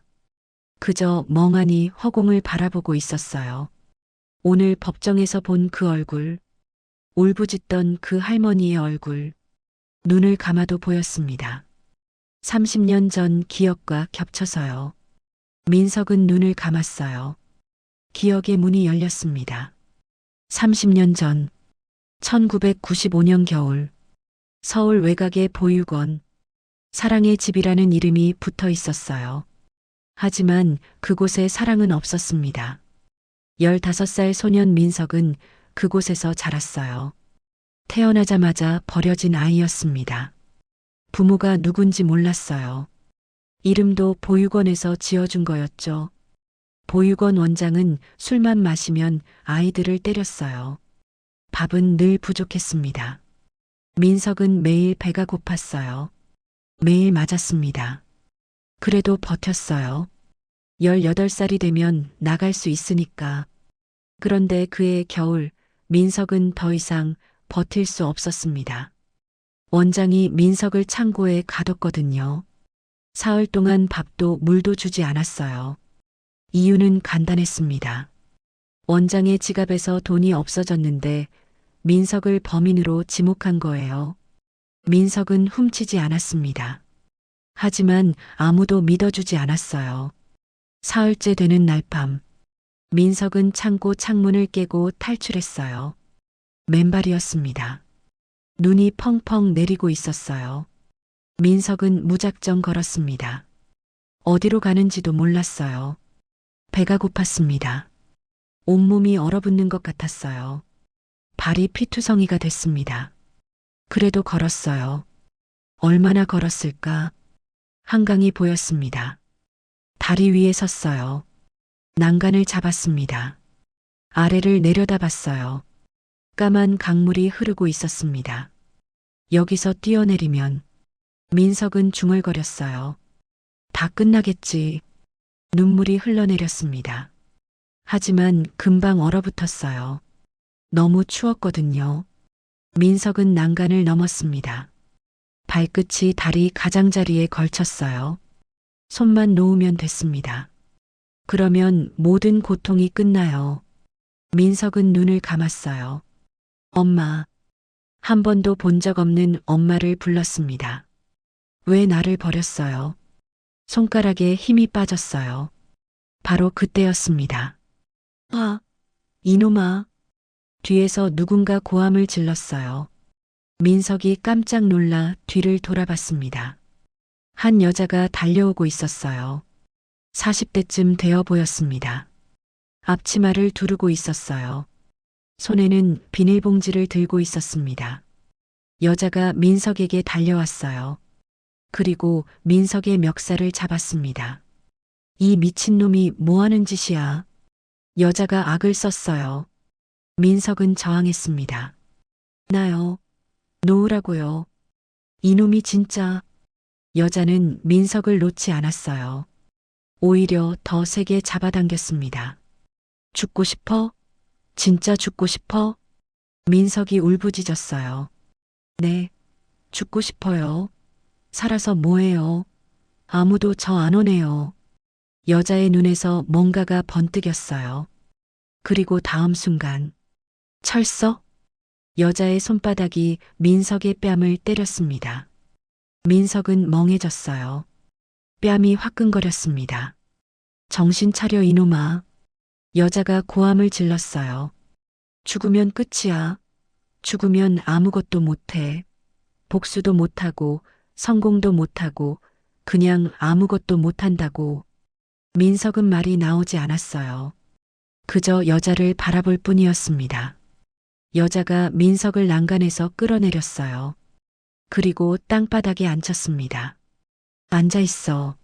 S2: 그저 멍하니 허공을 바라보고 있었어요. 오늘 법정에서 본 그 얼굴, 울부짖던 그 할머니의 얼굴, 눈을 감아도 보였습니다. 30년 전 기억과 겹쳐서요. 민석은 눈을 감았어요. 기억의 문이 열렸습니다. 30년 전, 1995년 겨울, 서울 외곽의 보육원, 사랑의 집이라는 이름이 붙어 있었어요. 하지만 그곳에 사랑은 없었습니다. 15살 소년 민석은 그곳에서 자랐어요. 태어나자마자 버려진 아이였습니다. 부모가 누군지 몰랐어요. 이름도 보육원에서 지어준 거였죠. 보육원 원장은 술만 마시면 아이들을 때렸어요. 밥은 늘 부족했습니다. 민석은 매일 배가 고팠어요. 매일 맞았습니다. 그래도 버텼어요. 18살이 되면 나갈 수 있으니까. 그런데 그해 겨울, 민석은 더 이상 버틸 수 없었습니다. 원장이 민석을 창고에 가뒀거든요. 사흘 동안 밥도 물도 주지 않았어요. 이유는 간단했습니다. 원장의 지갑에서 돈이 없어졌는데 민석을 범인으로 지목한 거예요. 민석은 훔치지 않았습니다. 하지만 아무도 믿어주지 않았어요. 사흘째 되는 날 밤, 민석은 창고 창문을 깨고 탈출했어요. 맨발이었습니다. 눈이 펑펑 내리고 있었어요. 민석은 무작정 걸었습니다. 어디로 가는지도 몰랐어요. 배가 고팠습니다. 온몸이 얼어붙는 것 같았어요. 발이 피투성이가 됐습니다. 그래도 걸었어요. 얼마나 걸었을까? 한강이 보였습니다. 다리 위에 섰어요. 난간을 잡았습니다. 아래를 내려다봤어요. 까만 강물이 흐르고 있었습니다. 여기서 뛰어내리면 민석은 중얼거렸어요. 다 끝나겠지. 눈물이 흘러내렸습니다. 하지만 금방 얼어붙었어요. 너무 추웠거든요. 민석은 난간을 넘었습니다. 발끝이 다리 가장자리에 걸쳤어요. 손만 놓으면 됐습니다. 그러면 모든 고통이 끝나요. 민석은 눈을 감았어요. 엄마. 한 번도 본 적 없는 엄마를 불렀습니다. 왜 나를 버렸어요? 손가락에 힘이 빠졌어요. 바로 그때였습니다. 이놈아. 뒤에서 누군가 고함을 질렀어요. 민석이 깜짝 놀라 뒤를 돌아봤습니다. 한 여자가 달려오고 있었어요. 40대쯤 되어 보였습니다. 앞치마를 두르고 있었어요. 손에는 비닐봉지를 들고 있었습니다. 여자가 민석에게 달려왔어요. 그리고 민석의 멱살을 잡았습니다. 이 미친놈이 뭐하는 짓이야? 여자가 악을 썼어요. 민석은 저항했습니다. 나요. 놓으라고요. 이놈이 진짜. 여자는 민석을 놓지 않았어요. 오히려 더 세게 잡아당겼습니다. 죽고 싶어? 진짜 죽고 싶어? 민석이 울부짖었어요. 네, 죽고 싶어요. 살아서 뭐해요? 아무도 저 안 오네요. 여자의 눈에서 뭔가가 번뜩였어요. 그리고 다음 순간, 철서? 여자의 손바닥이 민석의 뺨을 때렸습니다. 민석은 멍해졌어요. 뺨이 화끈거렸습니다. 정신 차려 이놈아. 여자가 고함을 질렀어요. 죽으면 끝이야. 죽으면 아무것도 못해. 복수도 못하고 성공도 못하고 그냥 아무것도 못한다고. 민석은 말이 나오지 않았어요. 그저 여자를 바라볼 뿐이었습니다. 여자가 민석을 난간에서 끌어내렸어요. 그리고 땅바닥에 앉혔습니다. 앉아 있어.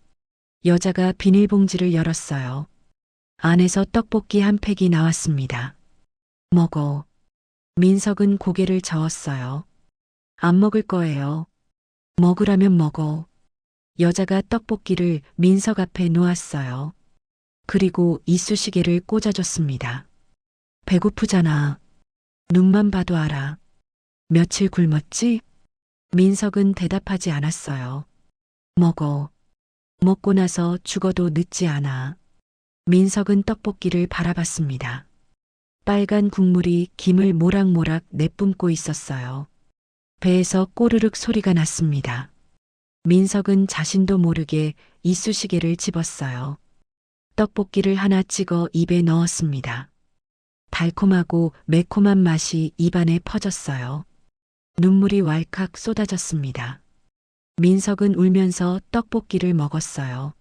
S2: 여자가 비닐봉지를 열었어요. 안에서 떡볶이 한 팩이 나왔습니다. 먹어. 민석은 고개를 저었어요. 안 먹을 거예요. 먹으라면 먹어. 여자가 떡볶이를 민석 앞에 놓았어요. 그리고 이쑤시개를 꽂아줬습니다. 배고프잖아. 눈만 봐도 알아. 며칠 굶었지? 민석은 대답하지 않았어요. 먹어. 먹고 나서 죽어도 늦지 않아. 민석은 떡볶이를 바라봤습니다. 빨간 국물이 김을 모락모락 내뿜고 있었어요. 배에서 꼬르륵 소리가 났습니다. 민석은 자신도 모르게 이쑤시개를 집었어요. 떡볶이를 하나 찍어 입에 넣었습니다. 달콤하고 매콤한 맛이 입안에 퍼졌어요. 눈물이 왈칵 쏟아졌습니다. 민석은 울면서 떡볶이를 먹었어요.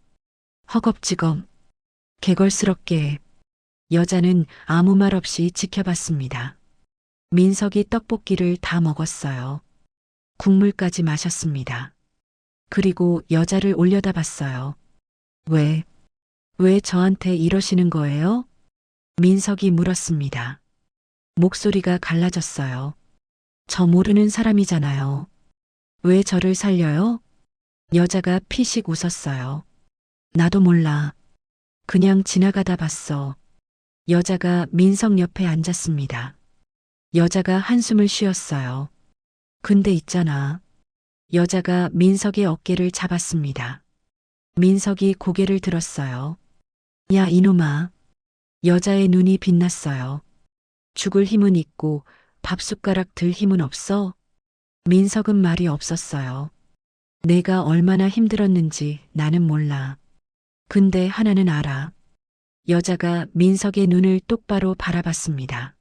S2: 허겁지겁, 개걸스럽게. 여자는 아무 말 없이 지켜봤습니다. 민석이 떡볶이를 다 먹었어요. 국물까지 마셨습니다. 그리고 여자를 올려다봤어요. 왜? 왜 저한테 이러시는 거예요? 민석이 물었습니다. 목소리가 갈라졌어요. 저 모르는 사람이잖아요. 왜 저를 살려요? 여자가 피식 웃었어요. 나도 몰라. 그냥 지나가다 봤어. 여자가 민석 옆에 앉았습니다. 여자가 한숨을 쉬었어요. 근데 있잖아. 여자가 민석의 어깨를 잡았습니다. 민석이 고개를 들었어요. 야, 이놈아. 여자의 눈이 빛났어요. 죽을 힘은 있고 밥숟가락 들 힘은 없어? 민석은 말이 없었어요. 내가 얼마나 힘들었는지 나는 몰라. 근데 하나는 알아. 여자가 민석의 눈을 똑바로 바라봤습니다.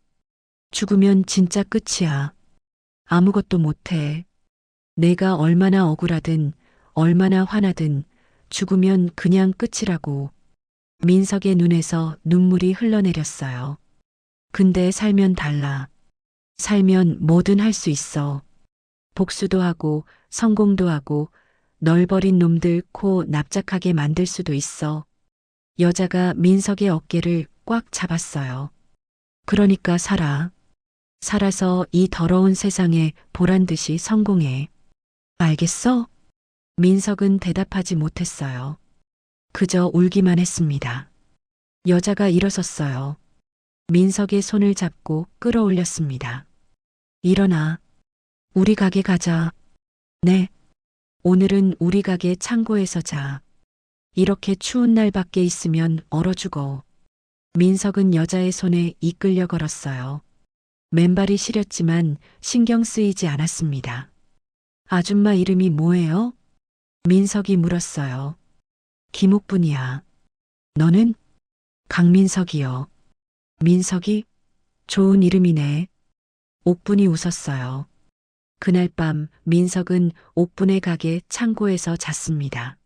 S2: 죽으면 진짜 끝이야. 아무것도 못해. 내가 얼마나 억울하든 얼마나 화나든 죽으면 그냥 끝이라고. 민석의 눈에서 눈물이 흘러내렸어요. 근데 살면 달라. 살면 뭐든 할 수 있어. 복수도 하고 성공도 하고 널 버린 놈들 코 납작하게 만들 수도 있어. 여자가 민석의 어깨를 꽉 잡았어요. 그러니까 살아. 살아서 이 더러운 세상에 보란 듯이 성공해. 알겠어? 민석은 대답하지 못했어요. 그저 울기만 했습니다. 여자가 일어섰어요. 민석의 손을 잡고 끌어올렸습니다. 일어나. 우리 가게 가자. 네. 오늘은 우리 가게 창고에서 자. 이렇게 추운 날 밖에 있으면 얼어 죽어. 민석은 여자의 손에 이끌려 걸었어요. 맨발이 시렸지만 신경 쓰이지 않았습니다. 아줌마 이름이 뭐예요? 민석이 물었어요. 김옥분이야. 너는? 강민석이요. 민석이? 좋은 이름이네. 옥분이 웃었어요. 그날 밤 민석은 옥분의 가게 창고에서 잤습니다.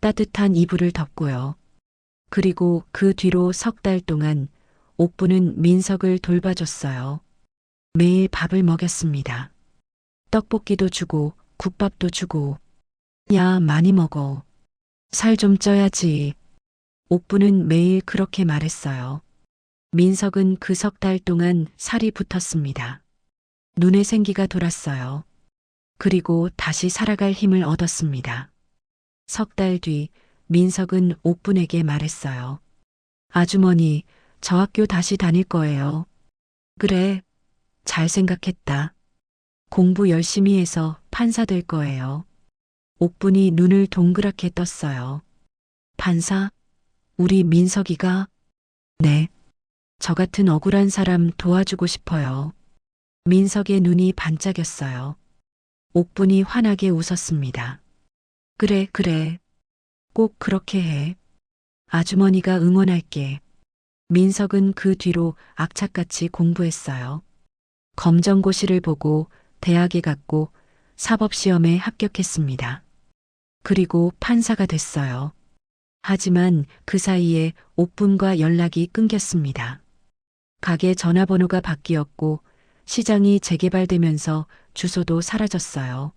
S2: 따뜻한 이불을 덮고요. 그리고 그 뒤로 석 달 동안 옥분은 민석을 돌봐줬어요. 매일 밥을 먹였습니다. 떡볶이도 주고 국밥도 주고. 야, 많이 먹어. 살 좀 쪄야지. 옥분은 매일 그렇게 말했어요. 민석은 그 석 달 동안 살이 붙었습니다. 눈에 생기가 돌았어요. 그리고 다시 살아갈 힘을 얻었습니다. 석 달 뒤 민석은 옥분에게 말했어요. 아주머니, 저 학교 다시 다닐 거예요. 그래, 잘 생각했다. 공부 열심히 해서 판사 될 거예요. 옥분이 눈을 동그랗게 떴어요. 판사? 우리 민석이가? 네. 저 같은 억울한 사람 도와주고 싶어요. 민석의 눈이 반짝였어요. 옥분이 환하게 웃었습니다. 그래, 그래. 꼭 그렇게 해. 아주머니가 응원할게. 민석은 그 뒤로 악착같이 공부했어요. 검정고시를 보고 대학에 갔고 사법시험에 합격했습니다. 그리고 판사가 됐어요. 하지만 그 사이에 옥분과 연락이 끊겼습니다. 가게 전화번호가 바뀌었고 시장이 재개발되면서 주소도 사라졌어요.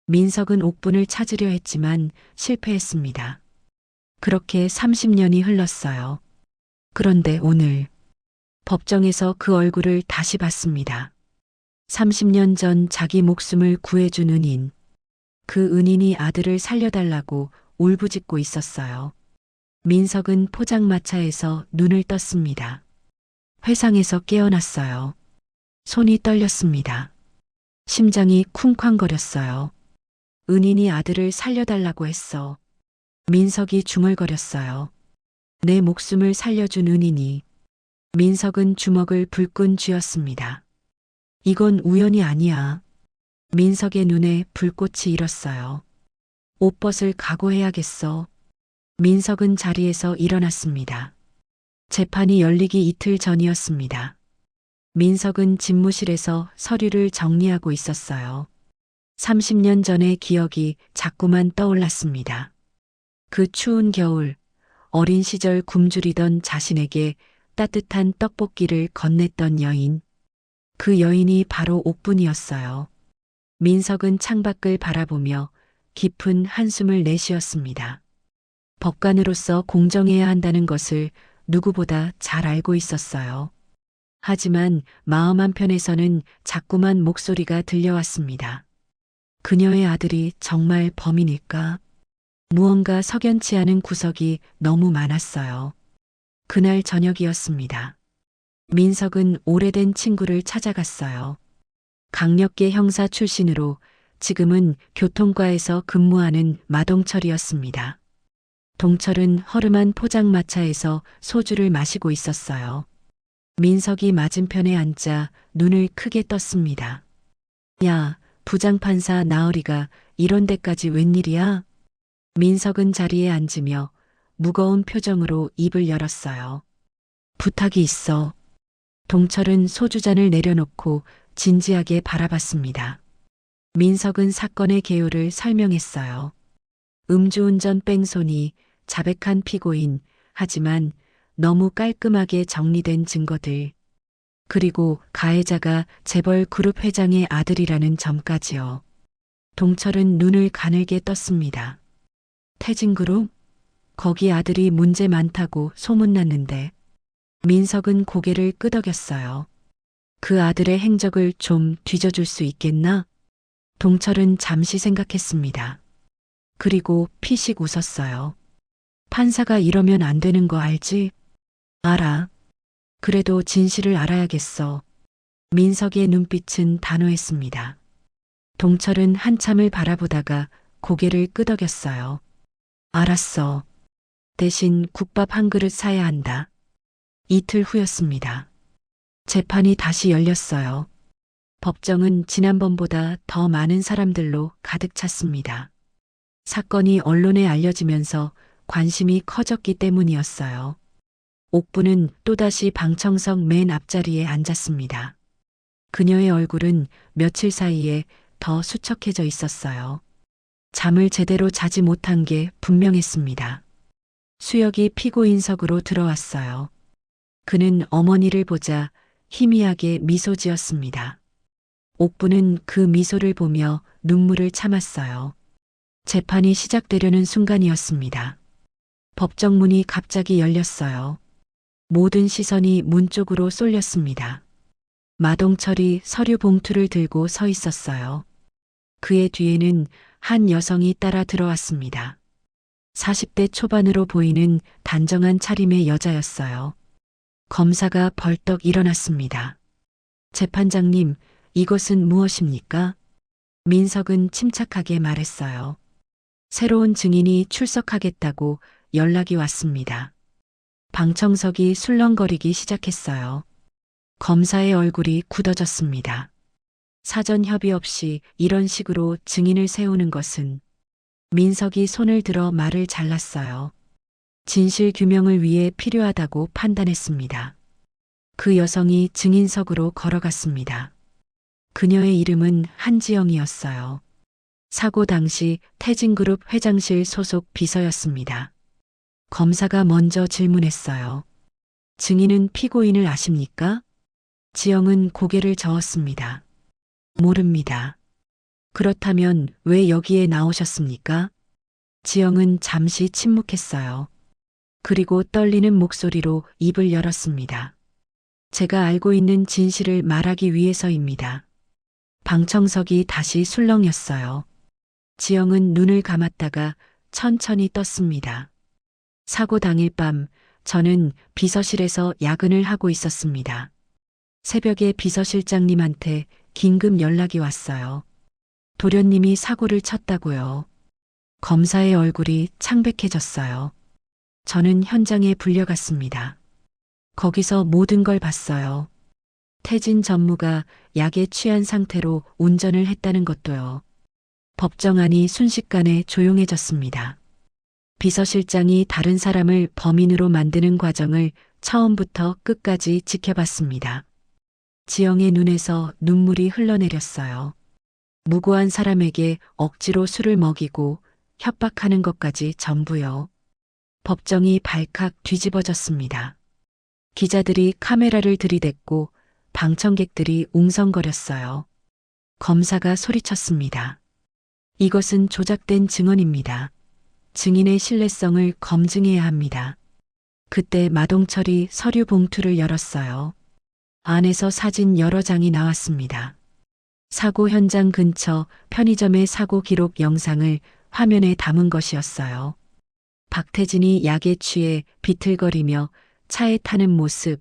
S2: 민석은 옥분을 찾으려 했지만 실패했습니다. 그렇게 30년이 흘렀어요. 그런데 오늘 법정에서 그 얼굴을 다시 봤습니다. 30년 전 자기 목숨을 구해준 은인. 그 은인이 아들을 살려달라고 울부짖고 있었어요. 민석은 포장마차에서 눈을 떴습니다. 회상에서 깨어났어요. 손이 떨렸습니다. 심장이 쿵쾅거렸어요. 은인이 아들을 살려달라고 했어. 민석이 중얼거렸어요. 내 목숨을 살려준 은인이. 민석은 주먹을 불끈 쥐었습니다. 이건 우연이 아니야. 민석의 눈에 불꽃이 일었어요. 옷벗을 각오해야겠어. 민석은 자리에서 일어났습니다. 재판이 열리기 이틀 전이었습니다. 민석은 집무실에서 서류를 정리하고 있었어요. 30년 전의 기억이 자꾸만 떠올랐습니다. 그 추운 겨울, 어린 시절 굶주리던 자신에게 따뜻한 떡볶이를 건넸던 여인. 그 여인이 바로 옥분이었어요. 민석은 창밖을 바라보며 깊은 한숨을 내쉬었습니다. 법관으로서 공정해야 한다는 것을 누구보다 잘 알고 있었어요. 하지만 마음 한편에서는 자꾸만 목소리가 들려왔습니다. 그녀의 아들이 정말 범인일까? 무언가 석연치 않은 구석이 너무 많았어요. 그날 저녁이었습니다. 민석은 오래된 친구를 찾아갔어요. 강력계 형사 출신으로 지금은 교통과에서 근무하는 마동철이었습니다. 동철은 허름한 포장마차에서 소주를 마시고 있었어요. 민석이 맞은편에 앉아 눈을 크게 떴습니다. 야, 부장판사 나으리가 이런 데까지 웬일이야? 민석은 자리에 앉으며 무거운 표정으로 입을 열었어요. 부탁이 있어. 동철은 소주잔을 내려놓고 진지하게 바라봤습니다. 민석은 사건의 개요를 설명했어요. 음주운전 뺑소니, 자백한 피고인, 하지만 너무 깔끔하게 정리된 증거들. 그리고 가해자가 재벌 그룹 회장의 아들이라는 점까지요. 동철은 눈을 가늘게 떴습니다. 태진그룹? 거기 아들이 문제 많다고 소문났는데. 민석은 고개를 끄덕였어요. 그 아들의 행적을 좀 뒤져줄 수 있겠나? 동철은 잠시 생각했습니다. 그리고 피식 웃었어요. 판사가 이러면 안 되는 거 알지? 알아. 그래도 진실을 알아야겠어. 민석의 눈빛은 단호했습니다. 동철은 한참을 바라보다가 고개를 끄덕였어요. 알았어. 대신 국밥 한 그릇 사야 한다. 이틀 후였습니다. 재판이 다시 열렸어요. 법정은 지난번보다 더 많은 사람들로 가득 찼습니다. 사건이 언론에 알려지면서 관심이 커졌기 때문이었어요. 옥부는 또다시 방청석 맨 앞자리에 앉았습니다. 그녀의 얼굴은 며칠 사이에 더 수척해져 있었어요. 잠을 제대로 자지 못한 게 분명했습니다. 수혁이 피고인석으로 들어왔어요. 그는 어머니를 보자 희미하게 미소 지었습니다. 옥부는 그 미소를 보며 눈물을 참았어요. 재판이 시작되려는 순간이었습니다. 법정 문이 갑자기 열렸어요. 모든 시선이 문 쪽으로 쏠렸습니다. 마동철이 서류 봉투를 들고 서 있었어요. 그의 뒤에는 한 여성이 따라 들어왔습니다. 40대 초반으로 보이는 단정한 차림의 여자였어요. 검사가 벌떡 일어났습니다. 재판장님, 이것은 무엇입니까? 민석은 침착하게 말했어요. 새로운 증인이 출석하겠다고 연락이 왔습니다. 방청석이 술렁거리기 시작했어요. 검사의 얼굴이 굳어졌습니다. 사전 협의 없이 이런 식으로 증인을 세우는 것은. 민석이 손을 들어 말을 잘랐어요. 진실 규명을 위해 필요하다고 판단했습니다. 그 여성이 증인석으로 걸어갔습니다. 그녀의 이름은 한지영이었어요. 사고 당시 태진그룹 회장실 소속 비서였습니다. 검사가 먼저 질문했어요. 증인은 피고인을 아십니까? 지영은 고개를 저었습니다. 모릅니다. 그렇다면 왜 여기에 나오셨습니까? 지영은 잠시 침묵했어요. 그리고 떨리는 목소리로 입을 열었습니다. 제가 알고 있는 진실을 말하기 위해서입니다. 방청석이 다시 술렁였어요. 지영은 눈을 감았다가 천천히 떴습니다. 사고 당일 밤 저는 비서실에서 야근을 하고 있었습니다. 새벽에 비서실장님한테 긴급 연락이 왔어요. 도련님이 사고를 쳤다고요. 검사의 얼굴이 창백해졌어요. 저는 현장에 불려갔습니다. 거기서 모든 걸 봤어요. 태진 전무가 약에 취한 상태로 운전을 했다는 것도요. 법정 안이 순식간에 조용해졌습니다. 비서실장이 다른 사람을 범인으로 만드는 과정을 처음부터 끝까지 지켜봤습니다. 지영의 눈에서 눈물이 흘러내렸어요. 무고한 사람에게 억지로 술을 먹이고 협박하는 것까지 전부요. 법정이 발칵 뒤집어졌습니다. 기자들이 카메라를 들이댔고 방청객들이 웅성거렸어요. 검사가 소리쳤습니다. 이것은 조작된 증언입니다. 증인의 신뢰성을 검증해야 합니다. 그때 마동철이 서류 봉투를 열었어요. 안에서 사진 여러 장이 나왔습니다. 사고 현장 근처 편의점의 사고 기록 영상을 화면에 담은 것이었어요. 박태진이 약에 취해 비틀거리며 차에 타는 모습,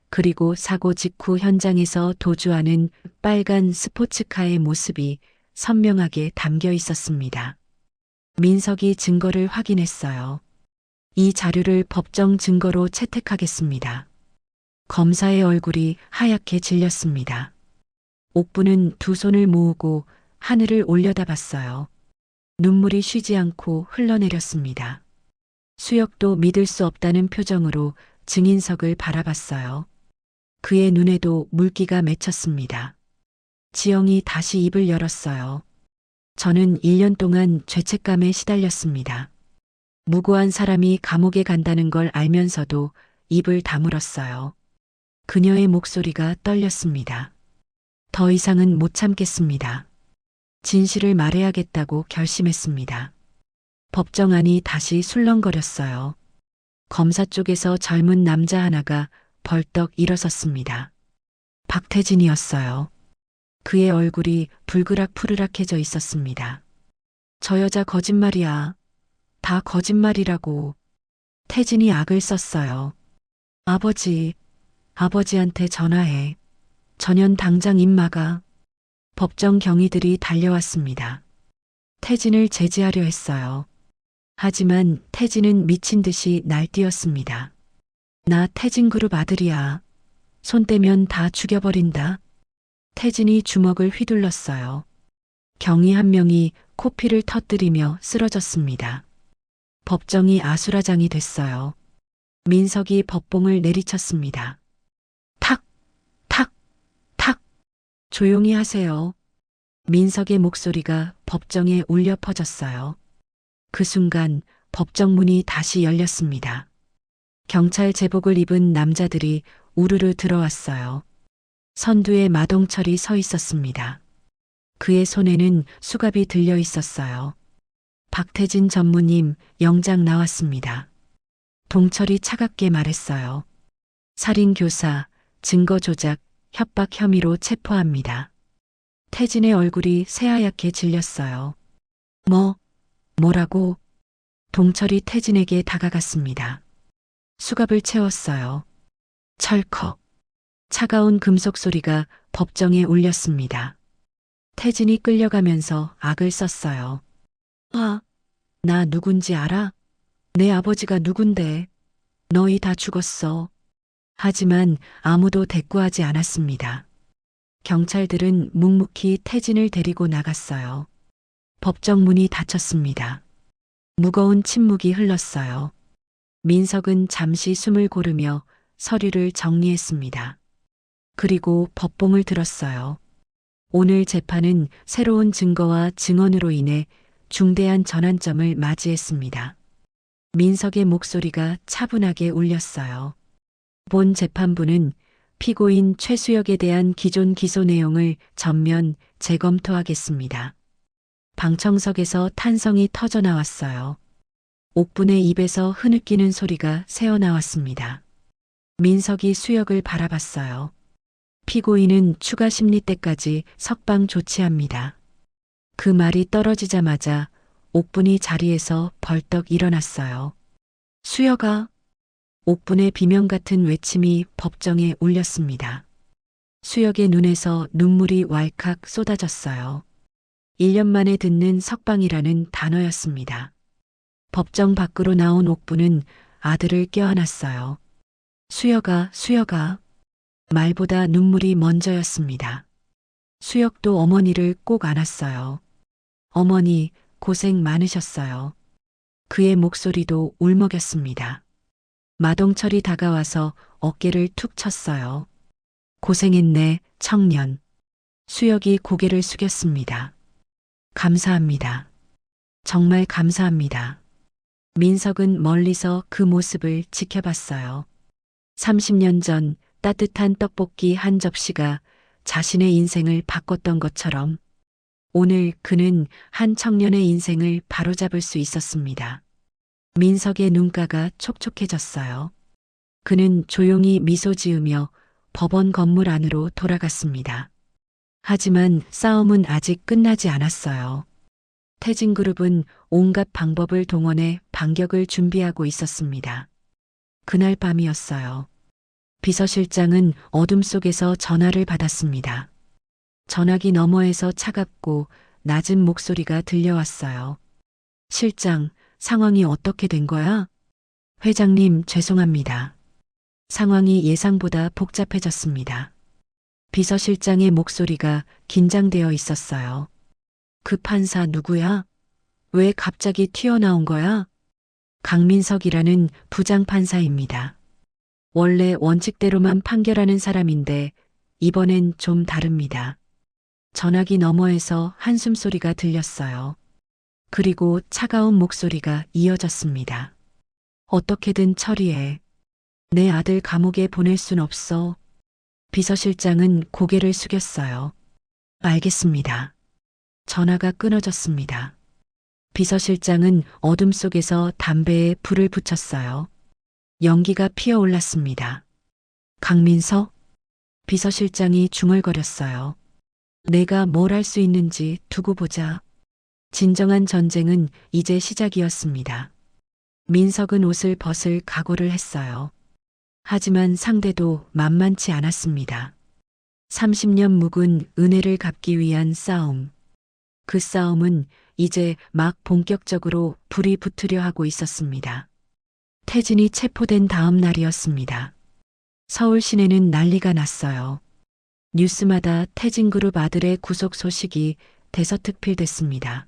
S2: 그리고 사고 직후 현장에서 도주하는 빨간 스포츠카의 모습이 선명하게 담겨 있었습니다. 민석이 증거를 확인했어요. 이 자료를 법정 증거로 채택하겠습니다. 검사의 얼굴이 하얗게 질렸습니다. 옥부는 두 손을 모으고 하늘을 올려다봤어요. 눈물이 쉬지 않고 흘러내렸습니다. 수혁도 믿을 수 없다는 표정으로 증인석을 바라봤어요. 그의 눈에도 물기가 맺혔습니다. 지영이 다시 입을 열었어요. 저는 1년 동안 죄책감에 시달렸습니다. 무고한 사람이 감옥에 간다는 걸 알면서도 입을 다물었어요. 그녀의 목소리가 떨렸습니다. 더 이상은 못 참겠습니다. 진실을 말해야겠다고 결심했습니다. 법정 안이 다시 술렁거렸어요. 검사 쪽에서 젊은 남자 하나가 벌떡 일어섰습니다. 박태진이었어요. 그의 얼굴이 불그락푸르락해져 있었습니다. 저 여자 거짓말이야. 다 거짓말이라고. 태진이 악을 썼어요. 아버지한테 전화해. 전현 당장 입 막아. 법정 경위들이 달려왔습니다. 태진을 제지하려 했어요. 하지만 태진은 미친 듯이 날뛰었습니다. 나 태진그룹 아들이야. 손 떼면 다 죽여버린다. 태진이 주먹을 휘둘렀어요. 경위 한 명이 코피를 터뜨리며 쓰러졌습니다. 법정이 아수라장이 됐어요. 민석이 법봉을 내리쳤습니다. 탁, 탁, 탁. 조용히 하세요. 민석의 목소리가 법정에 울려 퍼졌어요. 그 순간 법정 문이 다시 열렸습니다. 경찰 제복을 입은 남자들이 우르르 들어왔어요. 선두에 마동철이 서 있었습니다. 그의 손에는 수갑이 들려 있었어요. 박태진 전무님, 영장 나왔습니다. 동철이 차갑게 말했어요. 살인교사, 증거조작, 협박 혐의로 체포합니다. 태진의 얼굴이 새하얗게 질렸어요. 뭐라고? 동철이 태진에게 다가갔습니다. 수갑을 채웠어요. 철컥. 차가운 금속 소리가 법정에 울렸습니다. 태진이 끌려가면서 악을 썼어요. 나 누군지 알아? 내 아버지가 누군데? 너희 다 죽었어. 하지만 아무도 대꾸하지 않았습니다. 경찰들은 묵묵히 태진을 데리고 나갔어요. 법정 문이 닫혔습니다. 무거운 침묵이 흘렀어요. 민석은 잠시 숨을 고르며 서류를 정리했습니다. 그리고 법봉을 들었어요. 오늘 재판은 새로운 증거와 증언으로 인해 중대한 전환점을 맞이했습니다. 민석의 목소리가 차분하게 울렸어요. 본 재판부는 피고인 최수혁에 대한 기존 기소 내용을 전면 재검토하겠습니다. 방청석에서 탄성이 터져 나왔어요. 옥분의 입에서 흐느끼는 소리가 새어나왔습니다. 민석이 수혁을 바라봤어요. 피고인은 추가 심리 때까지 석방 조치합니다. 그 말이 떨어지자마자 옥분이 자리에서 벌떡 일어났어요. 수혁아. 옥분의 비명 같은 외침이 법정에 울렸습니다. 수혁의 눈에서 눈물이 왈칵 쏟아졌어요. 1년 만에 듣는 석방이라는 단어였습니다. 법정 밖으로 나온 옥분은 아들을 껴안았어요. 수혁아. 말보다 눈물이 먼저였습니다. 수혁도 어머니를 꼭 안았어요. 어머니, 고생 많으셨어요. 그의 목소리도 울먹였습니다. 마동철이 다가와서 어깨를 툭 쳤어요. 고생했네, 청년. 수혁이 고개를 숙였습니다. 감사합니다. 정말 감사합니다. 민석은 멀리서 그 모습을 지켜봤어요. 30년 전 따뜻한 떡볶이 한 접시가 자신의 인생을 바꿨던 것처럼 오늘 그는 한 청년의 인생을 바로잡을 수 있었습니다. 민석의 눈가가 촉촉해졌어요. 그는 조용히 미소 지으며 법원 건물 안으로 돌아갔습니다. 하지만 싸움은 아직 끝나지 않았어요. 태진그룹은 온갖 방법을 동원해 반격을 준비하고 있었습니다. 그날 밤이었어요. 비서실장은 어둠 속에서 전화를 받았습니다. 전화기 너머에서 차갑고 낮은 목소리가 들려왔어요. 실장, 상황이 어떻게 된 거야? 회장님, 죄송합니다. 상황이 예상보다 복잡해졌습니다. 비서실장의 목소리가 긴장되어 있었어요. 그 판사 누구야? 왜 갑자기 튀어나온 거야? 강민석이라는 부장판사입니다. 원래 원칙대로만 판결하는 사람인데 이번엔 좀 다릅니다. 전화기 너머에서 한숨소리가 들렸어요. 그리고 차가운 목소리가 이어졌습니다. 어떻게든 처리해. 내 아들 감옥에 보낼 순 없어. 비서실장은 고개를 숙였어요. 알겠습니다. 전화가 끊어졌습니다. 비서실장은 어둠 속에서 담배에 불을 붙였어요. 연기가 피어올랐습니다. 강민석? 비서실장이 중얼거렸어요. 내가 뭘 할 수 있는지 두고 보자. 진정한 전쟁은 이제 시작이었습니다. 민석은 옷을 벗을 각오를 했어요. 하지만 상대도 만만치 않았습니다. 30년 묵은 은혜를 갚기 위한 싸움. 그 싸움은 이제 막 본격적으로 불이 붙으려 하고 있었습니다. 태진이 체포된 다음 날이었습니다. 서울 시내는 난리가 났어요. 뉴스마다 태진그룹 아들의 구속 소식이 대서특필됐습니다.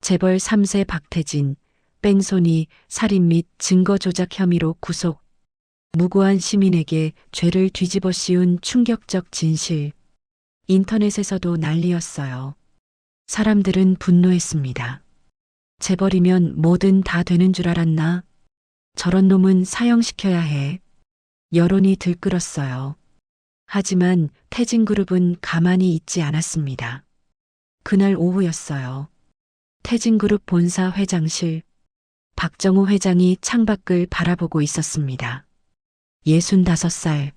S2: 재벌 3세 박태진, 뺑소니, 살인 및 증거 조작 혐의로 구속. 무고한 시민에게 죄를 뒤집어 씌운 충격적 진실. 인터넷에서도 난리였어요. 사람들은 분노했습니다. 재벌이면 뭐든 다 되는 줄 알았나? 저런 놈은 사형시켜야 해. 여론이 들끓었어요. 하지만 태진그룹은 가만히 있지 않았습니다. 그날 오후였어요. 태진그룹 본사 회장실. 박정호 회장이 창밖을 바라보고 있었습니다. 65살.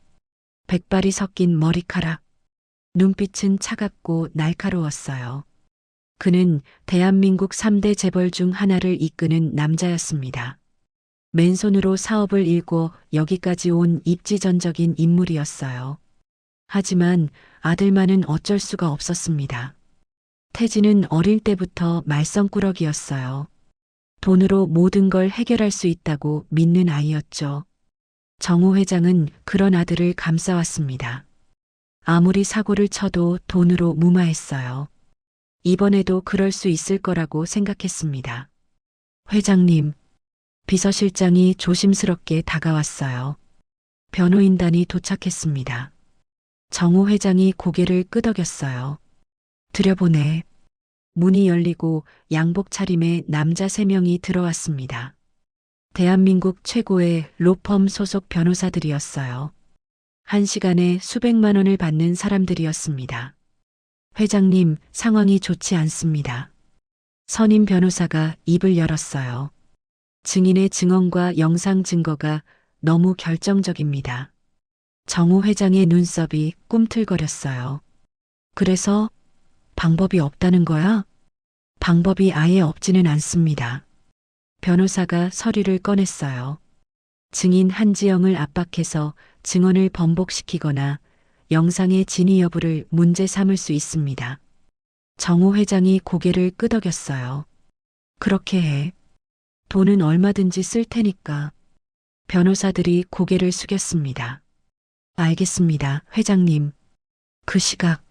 S2: 백발이 섞인 머리카락. 눈빛은 차갑고 날카로웠어요. 그는 대한민국 3대 재벌 중 하나를 이끄는 남자였습니다. 맨손으로 사업을 일궈 여기까지 온 입지전적인 인물이었어요. 하지만 아들만은 어쩔 수가 없었습니다. 태진은 어릴 때부터 말썽꾸러기였어요. 돈으로 모든 걸 해결할 수 있다고 믿는 아이였죠. 정호 회장은 그런 아들을 감싸왔습니다. 아무리 사고를 쳐도 돈으로 무마했어요. 이번에도 그럴 수 있을 거라고 생각했습니다. 회장님, 비서실장이 조심스럽게 다가왔어요. 변호인단이 도착했습니다. 정호 회장이 고개를 끄덕였어요. 들여보내. 문이 열리고 양복 차림의 남자 3명이 들어왔습니다. 대한민국 최고의 로펌 소속 변호사들이었어요. 한 시간에 수백만 원을 받는 사람들이었습니다. 회장님, 상황이 좋지 않습니다. 선임 변호사가 입을 열었어요. 증인의 증언과 영상 증거가 너무 결정적입니다. 정호 회장의 눈썹이 꿈틀거렸어요. 그래서 방법이 없다는 거야? 방법이 아예 없지는 않습니다. 변호사가 서류를 꺼냈어요. 증인 한지영을 압박해서 증언을 번복시키거나 영상의 진위 여부를 문제 삼을 수 있습니다. 정호 회장이 고개를 끄덕였어요. 그렇게 해. 돈은 얼마든지 쓸 테니까. 변호사들이 고개를 숙였습니다. 알겠습니다, 회장님. 그 시각,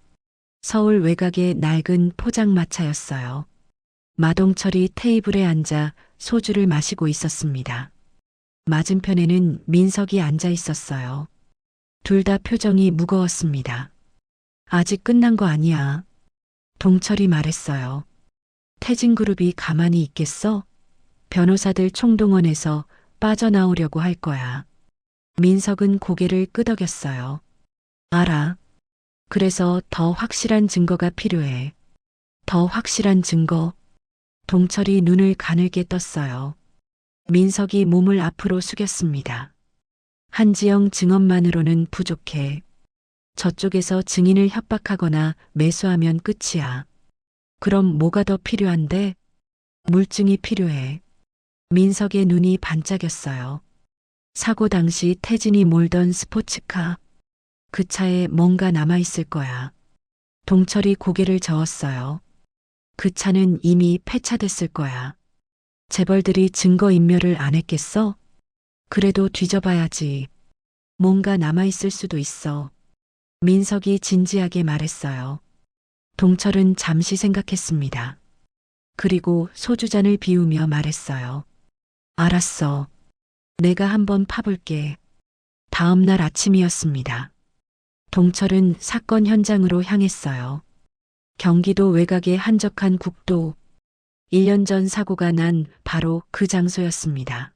S2: 서울 외곽의 낡은 포장마차였어요. 마동철이 테이블에 앉아 소주를 마시고 있었습니다. 맞은편에는 민석이 앉아 있었어요. 둘 다 표정이 무거웠습니다. 아직 끝난 거 아니야. 동철이 말했어요. 태진그룹이 가만히 있겠어? 변호사들 총동원해서 빠져나오려고 할 거야. 민석은 고개를 끄덕였어요. 알아. 그래서 더 확실한 증거가 필요해. 더 확실한 증거. 동철이 눈을 가늘게 떴어요. 민석이 몸을 앞으로 숙였습니다. 한지영 증언만으로는 부족해. 저쪽에서 증인을 협박하거나 매수하면 끝이야. 그럼 뭐가 더 필요한데? 물증이 필요해. 민석의 눈이 반짝였어요. 사고 당시 태진이 몰던 스포츠카. 그 차에 뭔가 남아있을 거야. 동철이 고개를 저었어요. 그 차는 이미 폐차됐을 거야. 재벌들이 증거인멸을 안 했겠어? 그래도 뒤져봐야지. 뭔가 남아있을 수도 있어. 민석이 진지하게 말했어요. 동철은 잠시 생각했습니다. 그리고 소주잔을 비우며 말했어요. 알았어. 내가 한번 파볼게. 다음 날 아침이었습니다. 동철은 사건 현장으로 향했어요. 경기도 외곽의 한적한 국도. 1년 전 사고가 난 바로 그 장소였습니다.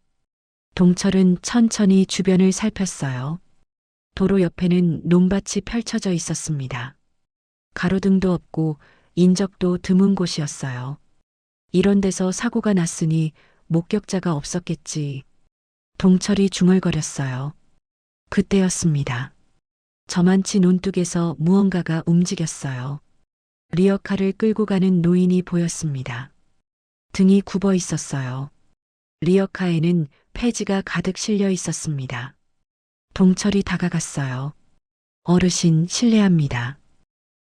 S2: 동철은 천천히 주변을 살폈어요. 도로 옆에는 논밭이 펼쳐져 있었습니다. 가로등도 없고 인적도 드문 곳이었어요. 이런 데서 사고가 났으니 목격자가 없었겠지. 동철이 중얼거렸어요. 그때였습니다. 저만치 논둑에서 무언가가 움직였어요. 리어카를 끌고 가는 노인이 보였습니다. 등이 굽어 있었어요. 리어카에는 폐지가 가득 실려 있었습니다. 동철이 다가갔어요. 어르신 실례합니다.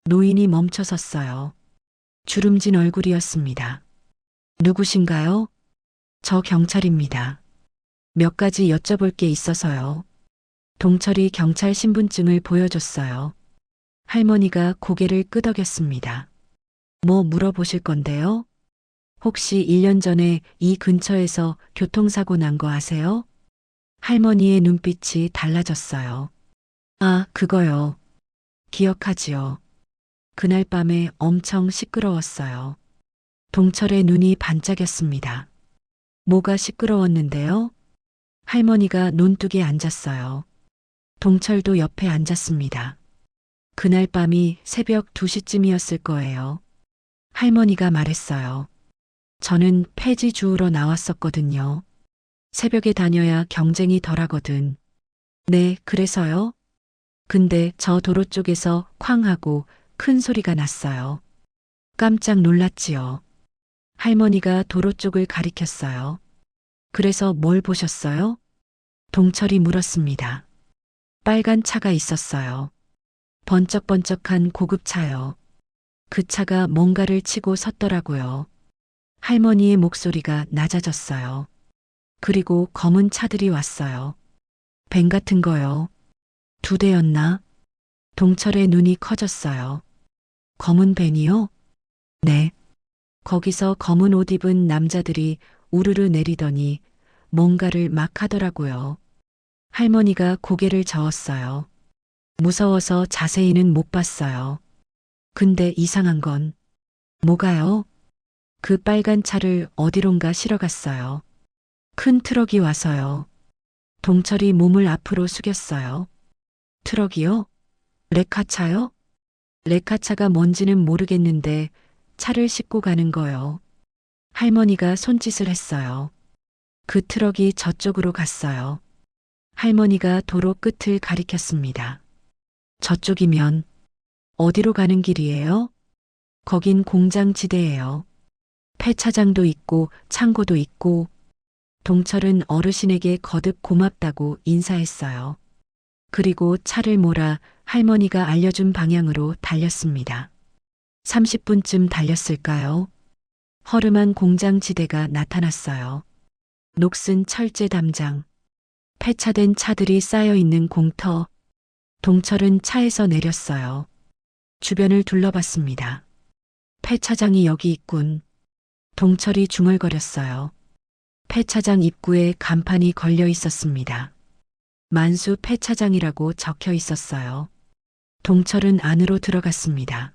S2: 노인이 멈춰 섰어요. 주름진 얼굴이었습니다. 누구신가요? 저 경찰입니다. 몇 가지 여쭤볼 게 있어서요. 동철이 경찰 신분증을 보여줬어요. 할머니가 고개를 끄덕였습니다. 뭐 물어보실 건데요? 혹시 1년 전에 이 근처에서 교통사고 난 거 아세요? 할머니의 눈빛이 달라졌어요. 아, 그거요. 기억하지요. 그날 밤에 엄청 시끄러웠어요. 동철의 눈이 반짝였습니다. 뭐가 시끄러웠는데요? 할머니가 논둑에 앉았어요. 동철도 옆에 앉았습니다. 그날 밤이 새벽 2시쯤이었을 거예요. 할머니가 말했어요. 저는 폐지 주우러 나왔었거든요. 새벽에 다녀야 경쟁이 덜하거든. 네, 그래서요? 근데 저 도로 쪽에서 쾅 하고 큰 소리가 났어요. 깜짝 놀랐지요. 할머니가 도로 쪽을 가리켰어요. 그래서 뭘 보셨어요? 동철이 물었습니다. 빨간 차가 있었어요. 번쩍번쩍한 고급차요. 그 차가 뭔가를 치고 섰더라고요. 할머니의 목소리가 낮아졌어요. 그리고 검은 차들이 왔어요. 밴 같은 거요. 2대였나? 동철의 눈이 커졌어요. 검은 밴이요? 네. 거기서 검은 옷 입은 남자들이 우르르 내리더니 뭔가를 막 하더라고요. 할머니가 고개를 저었어요. 무서워서 자세히는 못 봤어요. 근데 이상한 건 뭐가요? 그 빨간 차를 어디론가 실어 갔어요. 큰 트럭이 와서요. 동철이 몸을 앞으로 숙였어요. 트럭이요? 레카차요? 레카차가 뭔지는 모르겠는데 차를 싣고 가는 거요. 할머니가 손짓을 했어요. 그 트럭이 저쪽으로 갔어요. 할머니가 도로 끝을 가리켰습니다. 저쪽이면 어디로 가는 길이에요? 거긴 공장지대예요. 폐차장도 있고 창고도 있고. 동철은 어르신에게 거듭 고맙다고 인사했어요. 그리고 차를 몰아 할머니가 알려준 방향으로 달렸습니다. 30분쯤 달렸을까요? 허름한 공장지대가 나타났어요. 녹슨 철제 담장, 폐차된 차들이 쌓여 있는 공터. 동철은 차에서 내렸어요. 주변을 둘러봤습니다. 폐차장이 여기 있군. 동철이 중얼거렸어요. 폐차장 입구에 간판이 걸려 있었습니다. 만수 폐차장이라고 적혀 있었어요. 동철은 안으로 들어갔습니다.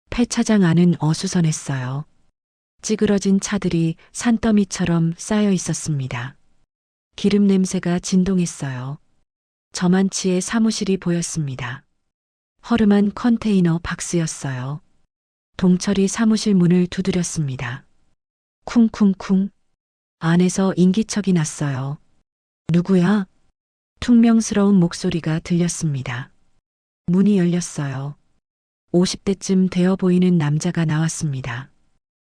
S2: 폐차장 안은 어수선했어요. 찌그러진 차들이 산더미처럼 쌓여 있었습니다. 기름 냄새가 진동했어요. 저만치의 사무실이 보였습니다. 허름한 컨테이너 박스였어요. 동철이 사무실 문을 두드렸습니다. 쿵쿵쿵. 안에서 인기척이 났어요. 누구야? 퉁명스러운 목소리가 들렸습니다. 문이 열렸어요. 50대쯤 되어 보이는 남자가 나왔습니다.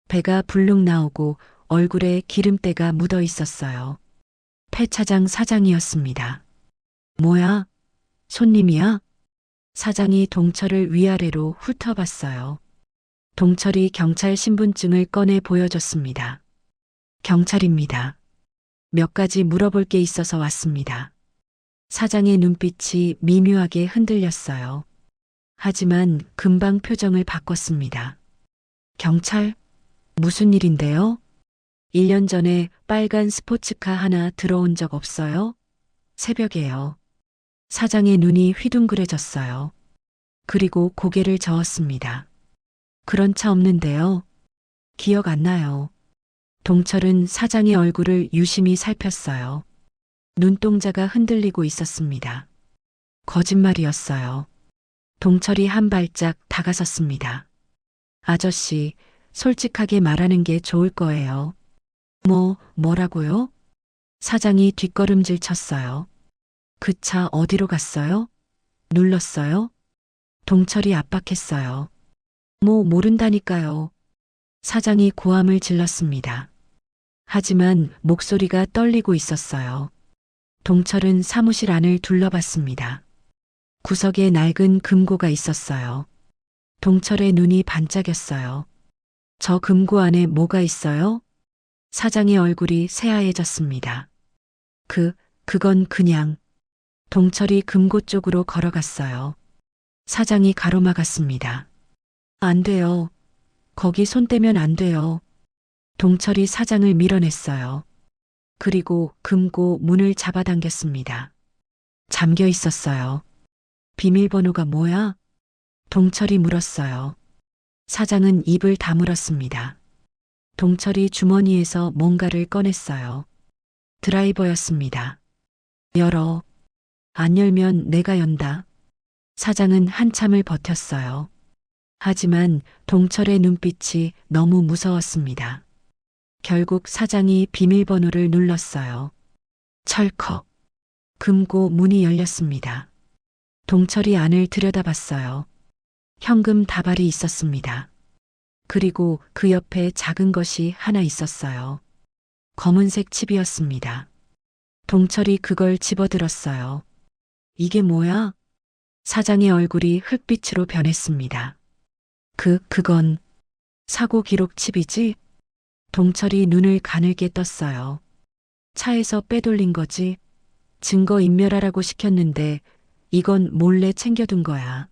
S2: 배가 불룩 나오고 얼굴에 기름때가 묻어 있었어요. 폐차장 사장이었습니다. 뭐야? 손님이야? 사장이 동철을 위아래로 훑어봤어요. 동철이 경찰 신분증을 꺼내 보여줬습니다. 경찰입니다. 몇 가지 물어볼 게 있어서 왔습니다. 사장의 눈빛이 미묘하게 흔들렸어요. 하지만 금방 표정을 바꿨습니다. 경찰? 무슨 일인데요? 1년 전에 빨간 스포츠카 하나 들어온 적 없어요? 새벽에요. 사장의 눈이 휘둥그레졌어요. 그리고 고개를 저었습니다. 그런 차 없는데요. 기억 안 나요. 동철은 사장의 얼굴을 유심히 살폈어요. 눈동자가 흔들리고 있었습니다. 거짓말이었어요. 동철이 한 발짝 다가섰습니다. 아저씨, 솔직하게 말하는 게 좋을 거예요. 뭐라고요? 사장이 뒷걸음질 쳤어요. 그 차 어디로 갔어요? 눌렀어요? 동철이 압박했어요. 모른다니까요. 사장이 고함을 질렀습니다. 하지만 목소리가 떨리고 있었어요. 동철은 사무실 안을 둘러봤습니다. 구석에 낡은 금고가 있었어요. 동철의 눈이 반짝였어요. 저 금고 안에 뭐가 있어요? 사장의 얼굴이 새하얘졌습니다. 그건 그냥. 동철이 금고 쪽으로 걸어갔어요. 사장이 가로막았습니다. 안 돼요. 거기 손 떼면 안 돼요. 동철이 사장을 밀어냈어요. 그리고 금고 문을 잡아당겼습니다. 잠겨 있었어요. 비밀번호가 뭐야? 동철이 물었어요. 사장은 입을 다물었습니다. 동철이 주머니에서 뭔가를 꺼냈어요. 드라이버였습니다. 열어. 안 열면 내가 연다. 사장은 한참을 버텼어요. 하지만 동철의 눈빛이 너무 무서웠습니다. 결국 사장이 비밀번호를 눌렀어요. 철컥. 금고 문이 열렸습니다. 동철이 안을 들여다봤어요. 현금 다발이 있었습니다. 그리고 그 옆에 작은 것이 하나 있었어요. 검은색 칩이었습니다. 동철이 그걸 집어들었어요. 이게 뭐야? 사장의 얼굴이 흙빛으로 변했습니다. 그건 사고 기록 칩이지? 동철이 눈을 가늘게 떴어요. 차에서 빼돌린 거지. 증거 인멸하라고 시켰는데 이건 몰래 챙겨둔 거야.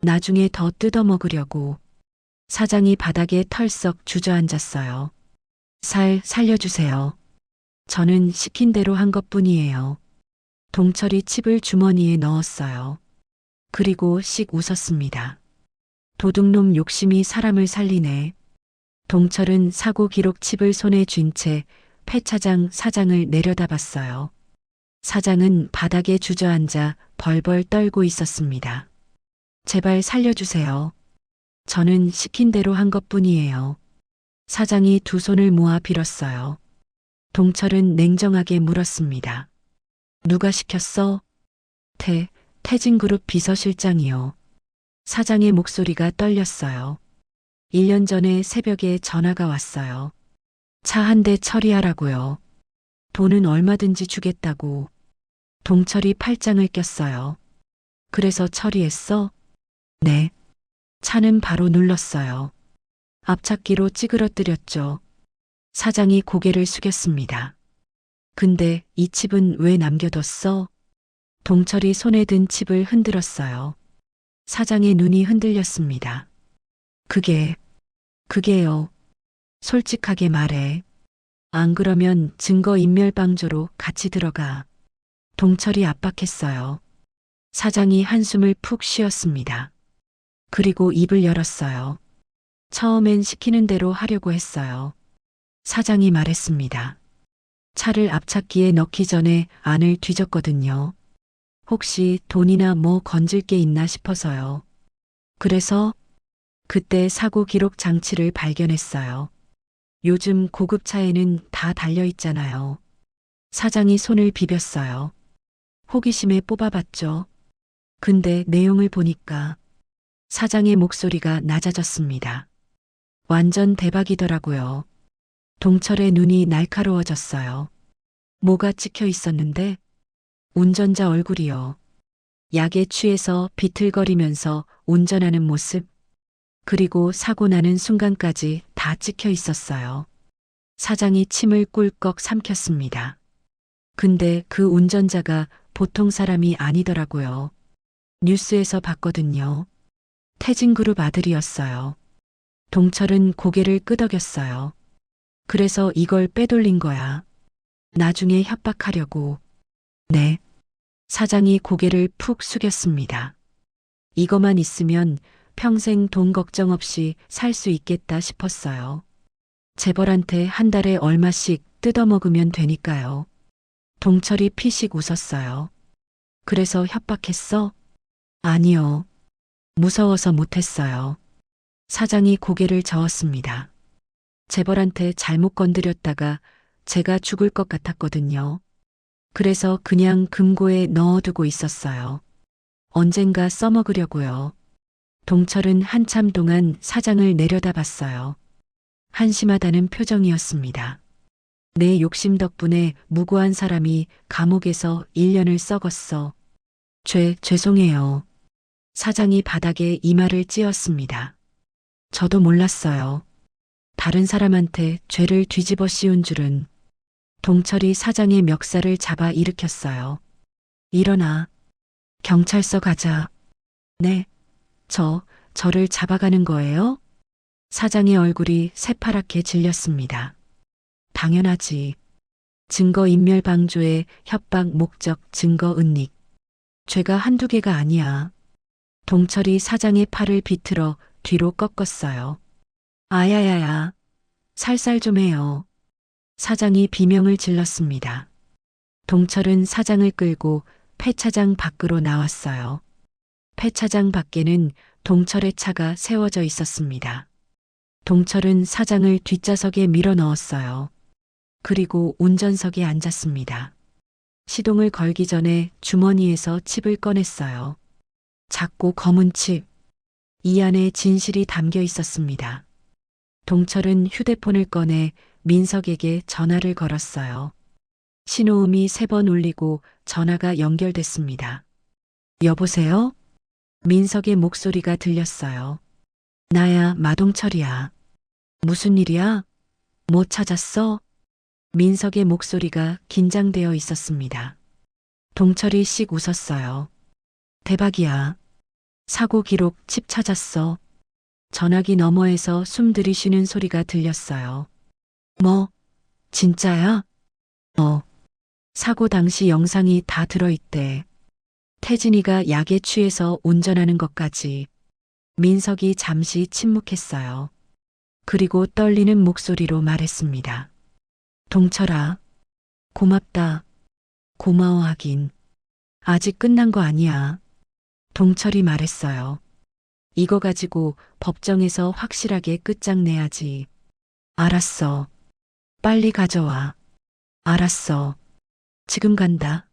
S2: 나중에 더 뜯어먹으려고. 사장이 바닥에 털썩 주저앉았어요. 살려주세요. 저는 시킨 대로 한 것뿐이에요. 동철이 칩을 주머니에 넣었어요. 그리고 씩 웃었습니다. 도둑놈 욕심이 사람을 살리네. 동철은 사고 기록 칩을 손에 쥔 채 폐차장 사장을 내려다봤어요. 사장은 바닥에 주저앉아 벌벌 떨고 있었습니다. 제발 살려주세요. 저는 시킨 대로 한 것뿐이에요. 사장이 두 손을 모아 빌었어요. 동철은 냉정하게 물었습니다. 누가 시켰어? 태진그룹 비서실장이요. 사장의 목소리가 떨렸어요. 1년 전에 새벽에 전화가 왔어요. 차 한 대 처리하라고요. 돈은 얼마든지 주겠다고. 동철이 팔짱을 꼈어요. 그래서 처리했어? 네. 차는 바로 눌렀어요. 앞차기로 찌그러뜨렸죠. 사장이 고개를 숙였습니다. 근데 이 칩은 왜 남겨뒀어? 동철이 손에 든 칩을 흔들었어요. 사장의 눈이 흔들렸습니다. 그게요. 솔직하게 말해. 안 그러면 증거인멸방조로 같이 들어가. 동철이 압박했어요. 사장이 한숨을 푹 쉬었습니다. 그리고 입을 열었어요. 처음엔 시키는 대로 하려고 했어요. 사장이 말했습니다. 차를 앞차기에 넣기 전에 안을 뒤졌거든요. 혹시 돈이나 뭐 건질 게 있나 싶어서요. 그래서 그때 사고 기록 장치를 발견했어요. 요즘 고급차에는 다 달려있잖아요. 사장이 손을 비볐어요. 호기심에 뽑아봤죠. 근데 내용을 보니까 사장의 목소리가 낮아졌습니다. 완전 대박이더라고요. 동철의 눈이 날카로워졌어요. 뭐가 찍혀 있었는데 운전자 얼굴이요. 약에 취해서 비틀거리면서 운전하는 모습, 그리고 사고 나는 순간까지 다 찍혀 있었어요. 사장이 침을 꿀꺽 삼켰습니다. 근데 그 운전자가 보통 사람이 아니더라고요. 뉴스에서 봤거든요. 태진그룹 아들이었어요. 동철은 고개를 끄덕였어요. 그래서 이걸 빼돌린 거야. 나중에 협박하려고. 네. 사장이 고개를 푹 숙였습니다. 이거만 있으면 평생 돈 걱정 없이 살 수 있겠다 싶었어요. 재벌한테 한 달에 얼마씩 뜯어먹으면 되니까요. 동철이 피식 웃었어요. 그래서 협박했어? 아니요. 무서워서 못했어요. 사장이 고개를 저었습니다. 재벌한테 잘못 건드렸다가 제가 죽을 것 같았거든요. 그래서 그냥 금고에 넣어두고 있었어요. 언젠가 써먹으려고요. 동철은 한참 동안 사장을 내려다봤어요. 한심하다는 표정이었습니다. 내 욕심 덕분에 무고한 사람이 감옥에서 1년을 썩었어. 죄송해요. 사장이 바닥에 이마를 찧었습니다. 저도 몰랐어요. 다른 사람한테 죄를 뒤집어 씌운 줄은. 동철이 사장의 멱살을 잡아 일으켰어요. 일어나. 경찰서 가자. 네. 저를 잡아가는 거예요? 사장의 얼굴이 새파랗게 질렸습니다. 당연하지. 증거인멸방조의 협박 목적 증거 은닉. 죄가 한두 개가 아니야. 동철이 사장의 팔을 비틀어 뒤로 꺾었어요. 아야야야. 살살 좀 해요. 사장이 비명을 질렀습니다. 동철은 사장을 끌고 폐차장 밖으로 나왔어요. 폐차장 밖에는 동철의 차가 세워져 있었습니다. 동철은 사장을 뒷좌석에 밀어 넣었어요. 그리고 운전석에 앉았습니다. 시동을 걸기 전에 주머니에서 칩을 꺼냈어요. 작고 검은 칩. 이 안에 진실이 담겨 있었습니다. 동철은 휴대폰을 꺼내 민석에게 전화를 걸었어요. 신호음이 3번 울리고 전화가 연결됐습니다. 여보세요? 민석의 목소리가 들렸어요. 나야, 마동철이야. 무슨 일이야? 뭐 찾았어? 민석의 목소리가 긴장되어 있었습니다. 동철이 씩 웃었어요. 대박이야. 사고 기록 칩 찾았어. 전화기 너머에서 숨 들이쉬는 소리가 들렸어요. 뭐? 진짜야? 사고 당시 영상이 다 들어있대. 태진이가 약에 취해서 운전하는 것까지. 민석이 잠시 침묵했어요. 그리고 떨리는 목소리로 말했습니다. 동철아, 고맙다. 고마워하긴. 아직 끝난 거 아니야. 동철이 말했어요. 이거 가지고 법정에서 확실하게 끝장내야지. 알았어. 빨리 가져와. 알았어. 지금 간다.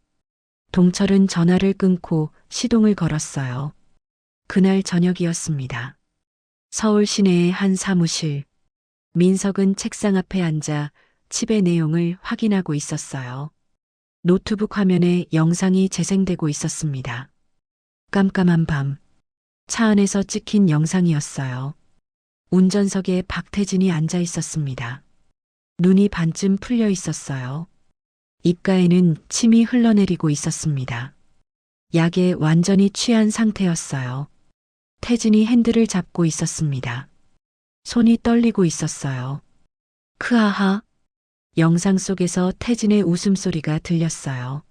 S2: 동철은 전화를 끊고 시동을 걸었어요. 그날 저녁이었습니다. 서울 시내의 한 사무실. 민석은 책상 앞에 앉아 칩의 내용을 확인하고 있었어요. 노트북 화면에 영상이 재생되고 있었습니다. 깜깜한 밤. 차 안에서 찍힌 영상이었어요. 운전석에 박태진이 앉아 있었습니다. 눈이 반쯤 풀려 있었어요. 입가에는 침이 흘러내리고 있었습니다. 약에 완전히 취한 상태였어요. 태진이 핸들을 잡고 있었습니다. 손이 떨리고 있었어요. 크하하. 영상 속에서 태진의 웃음소리가 들렸어요.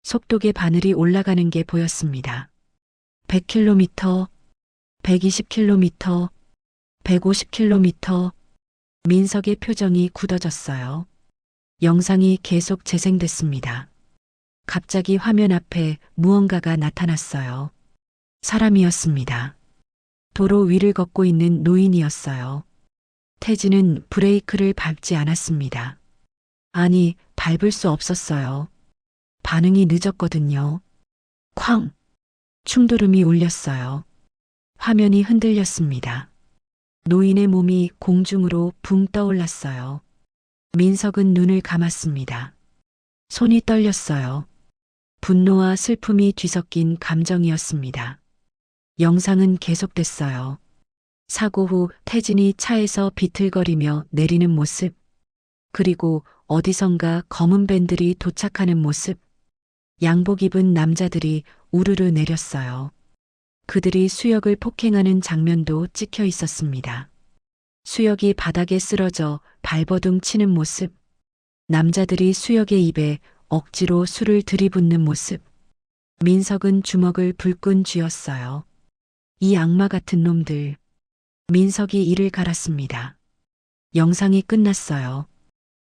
S2: 속도계 바늘이 올라가는 게 보였습니다. 100km, 120km, 150km. 민석의 표정이 굳어졌어요. 영상이 계속 재생됐습니다. 갑자기 화면 앞에 무언가가 나타났어요. 사람이었습니다. 도로 위를 걷고 있는 노인이었어요. 태진은 브레이크를 밟지 않았습니다. 아니, 밟을 수 없었어요. 반응이 늦었거든요. 쾅! 충돌음이 울렸어요. 화면이 흔들렸습니다. 노인의 몸이 공중으로 붕 떠올랐어요. 민석은 눈을 감았습니다. 손이 떨렸어요. 분노와 슬픔이 뒤섞인 감정이었습니다. 영상은 계속됐어요. 사고 후 태진이 차에서 비틀거리며 내리는 모습, 그리고 어디선가 검은 밴들이 도착하는 모습, 양복 입은 남자들이 우르르 내렸어요. 그들이 수역을 폭행하는 장면도 찍혀 있었습니다. 수역이 바닥에 쓰러져 발버둥 치는 모습, 남자들이 수역의 입에 억지로 술을 들이붓는 모습, 민석은 주먹을 불끈 쥐었어요. 이 악마 같은 놈들. 민석이 이를 갈았습니다. 영상이 끝났어요.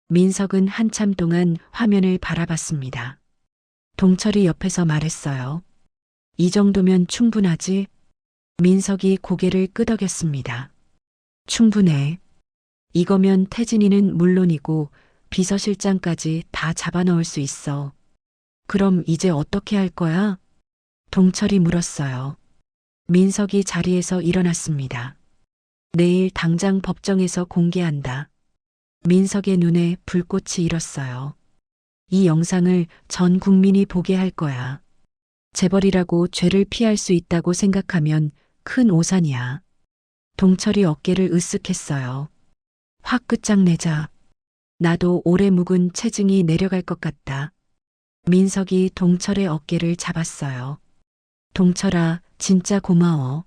S2: 민석은 한참 동안 화면을 바라봤습니다. 동철이 옆에서 말했어요. 이 정도면 충분하지? 민석이 고개를 끄덕였습니다. 충분해. 이거면 태진이는 물론이고 비서실장까지 다 잡아넣을 수 있어. 그럼 이제 어떻게 할 거야? 동철이 물었어요. 민석이 자리에서 일어났습니다. 내일 당장 법정에서 공개한다. 민석의 눈에 불꽃이 일었어요. 이 영상을 전 국민이 보게 할 거야. 재벌이라고 죄를 피할 수 있다고 생각하면 큰 오산이야. 동철이 어깨를 으쓱했어요. 확 끝장내자. 나도 오래 묵은 체증이 내려갈 것 같다. 민석이 동철의 어깨를 잡았어요. 동철아, 진짜 고마워.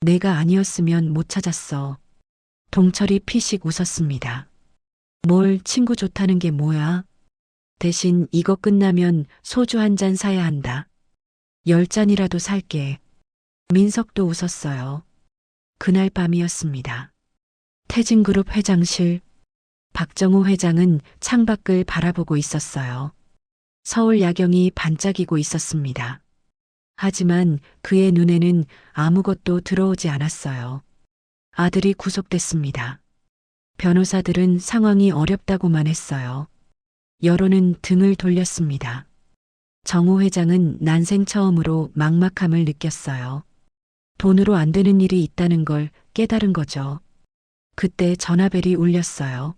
S2: 내가 아니었으면 못 찾았어. 동철이 피식 웃었습니다. 뭘 친구 좋다는 게 뭐야? 대신 이거 끝나면 소주 한 잔 사야 한다. 10잔이라도 살게. 민석도 웃었어요. 그날 밤이었습니다. 태진그룹 회장실. 박정호 회장은 창밖을 바라보고 있었어요. 서울 야경이 반짝이고 있었습니다. 하지만 그의 눈에는 아무것도 들어오지 않았어요. 아들이 구속됐습니다. 변호사들은 상황이 어렵다고만 했어요. 여론은 등을 돌렸습니다. 정호 회장은 난생 처음으로 막막함을 느꼈어요. 돈으로 안 되는 일이 있다는 걸 깨달은 거죠. 그때 전화벨이 울렸어요.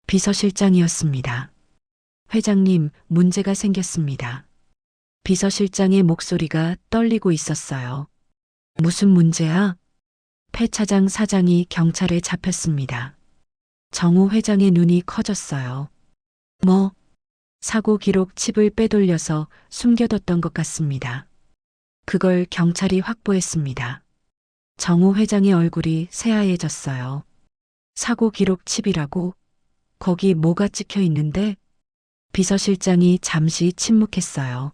S2: 비서실장이었습니다. 회장님, 문제가 생겼습니다. 비서실장의 목소리가 떨리고 있었어요. 무슨 문제야? 폐 차장 사장이 경찰에 잡혔습니다. 정호 회장의 눈이 커졌어요. 뭐? 사고 기록 칩을 빼돌려서 숨겨뒀던 것 같습니다. 그걸 경찰이 확보했습니다. 정호 회장의 얼굴이 새하얘졌어요. 사고 기록 칩이라고? 거기 뭐가 찍혀 있는데? 비서실장이 잠시 침묵했어요.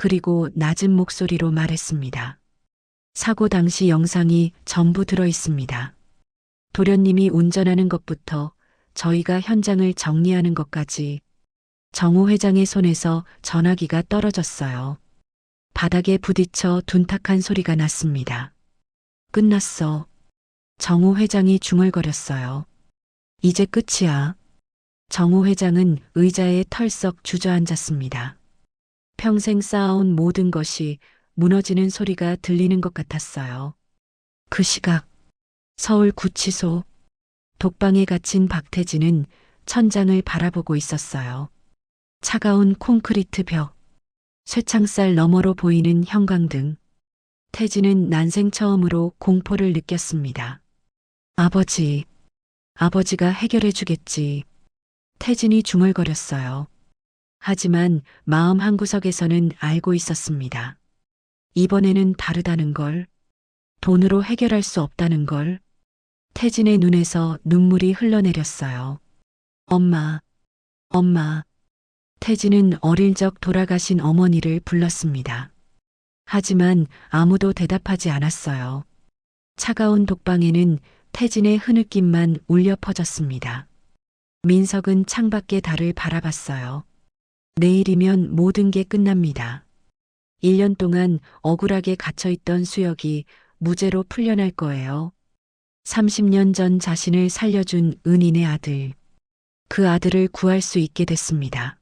S2: 그리고 낮은 목소리로 말했습니다. 사고 당시 영상이 전부 들어 있습니다. 도련님이 운전하는 것부터 저희가 현장을 정리하는 것까지. 정호 회장의 손에서 전화기가 떨어졌어요. 바닥에 부딪혀 둔탁한 소리가 났습니다. 끝났어. 정호 회장이 중얼거렸어요. 이제 끝이야. 정호 회장은 의자에 털썩 주저앉았습니다. 평생 쌓아온 모든 것이 무너지는 소리가 들리는 것 같았어요. 그 시각, 서울 구치소, 독방에 갇힌 박태진은 천장을 바라보고 있었어요. 차가운 콘크리트 벽, 쇠창살 너머로 보이는 형광등. 태진은 난생 처음으로 공포를 느꼈습니다. 아버지가 해결해 주겠지. 태진이 중얼거렸어요. 하지만 마음 한구석에서는 알고 있었습니다. 이번에는 다르다는 걸, 돈으로 해결할 수 없다는 걸. 태진의 눈에서 눈물이 흘러내렸어요. 엄마. 태진은 어릴 적 돌아가신 어머니를 불렀습니다. 하지만 아무도 대답하지 않았어요. 차가운 독방에는 태진의 흐느낌만 울려 퍼졌습니다. 민석은 창밖의 달을 바라봤어요. 내일이면 모든 게 끝납니다. 1년 동안 억울하게 갇혀있던 수역이 무죄로 풀려날 거예요. 30년 전 자신을 살려준 은인의 아들. 그 아들을 구할 수 있게 됐습니다.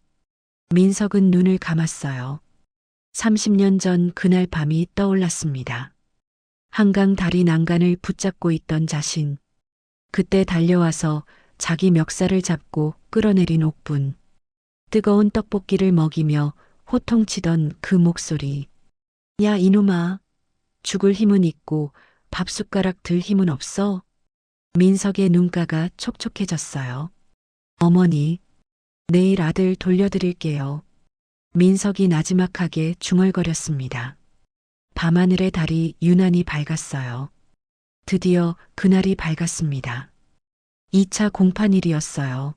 S2: 민석은 눈을 감았어요. 30년 전 그날 밤이 떠올랐습니다. 한강 다리 난간을 붙잡고 있던 자신. 그때 달려와서 자기 멱살을 잡고 끌어내린 옥분. 뜨거운 떡볶이를 먹이며 호통치던 그 목소리. 야, 이놈아. 죽을 힘은 있고 밥숟가락 들 힘은 없어. 민석의 눈가가 촉촉해졌어요. 어머니, 내일 아들 돌려드릴게요. 민석이 나지막하게 중얼거렸습니다. 밤하늘의 달이 유난히 밝았어요. 드디어 그날이 밝았습니다. 2차 공판일이었어요.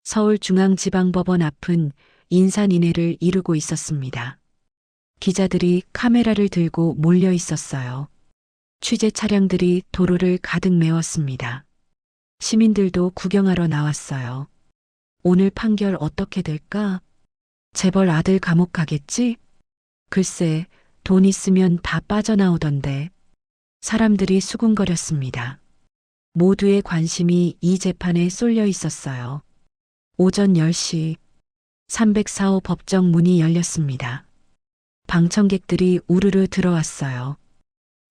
S2: 서울중앙지방법원 앞은 인산인해를 이루고 있었습니다. 기자들이 카메라를 들고 몰려 있었어요. 취재 차량들이 도로를 가득 메웠습니다. 시민들도 구경하러 나왔어요. 오늘 판결 어떻게 될까? 재벌 아들 감옥 가겠지? 글쎄, 돈 있으면 다 빠져나오던데. 사람들이 수군거렸습니다. 모두의 관심이 이 재판에 쏠려 있었어요. 오전 10시 304호 법정 문이 열렸습니다. 방청객들이 우르르 들어왔어요.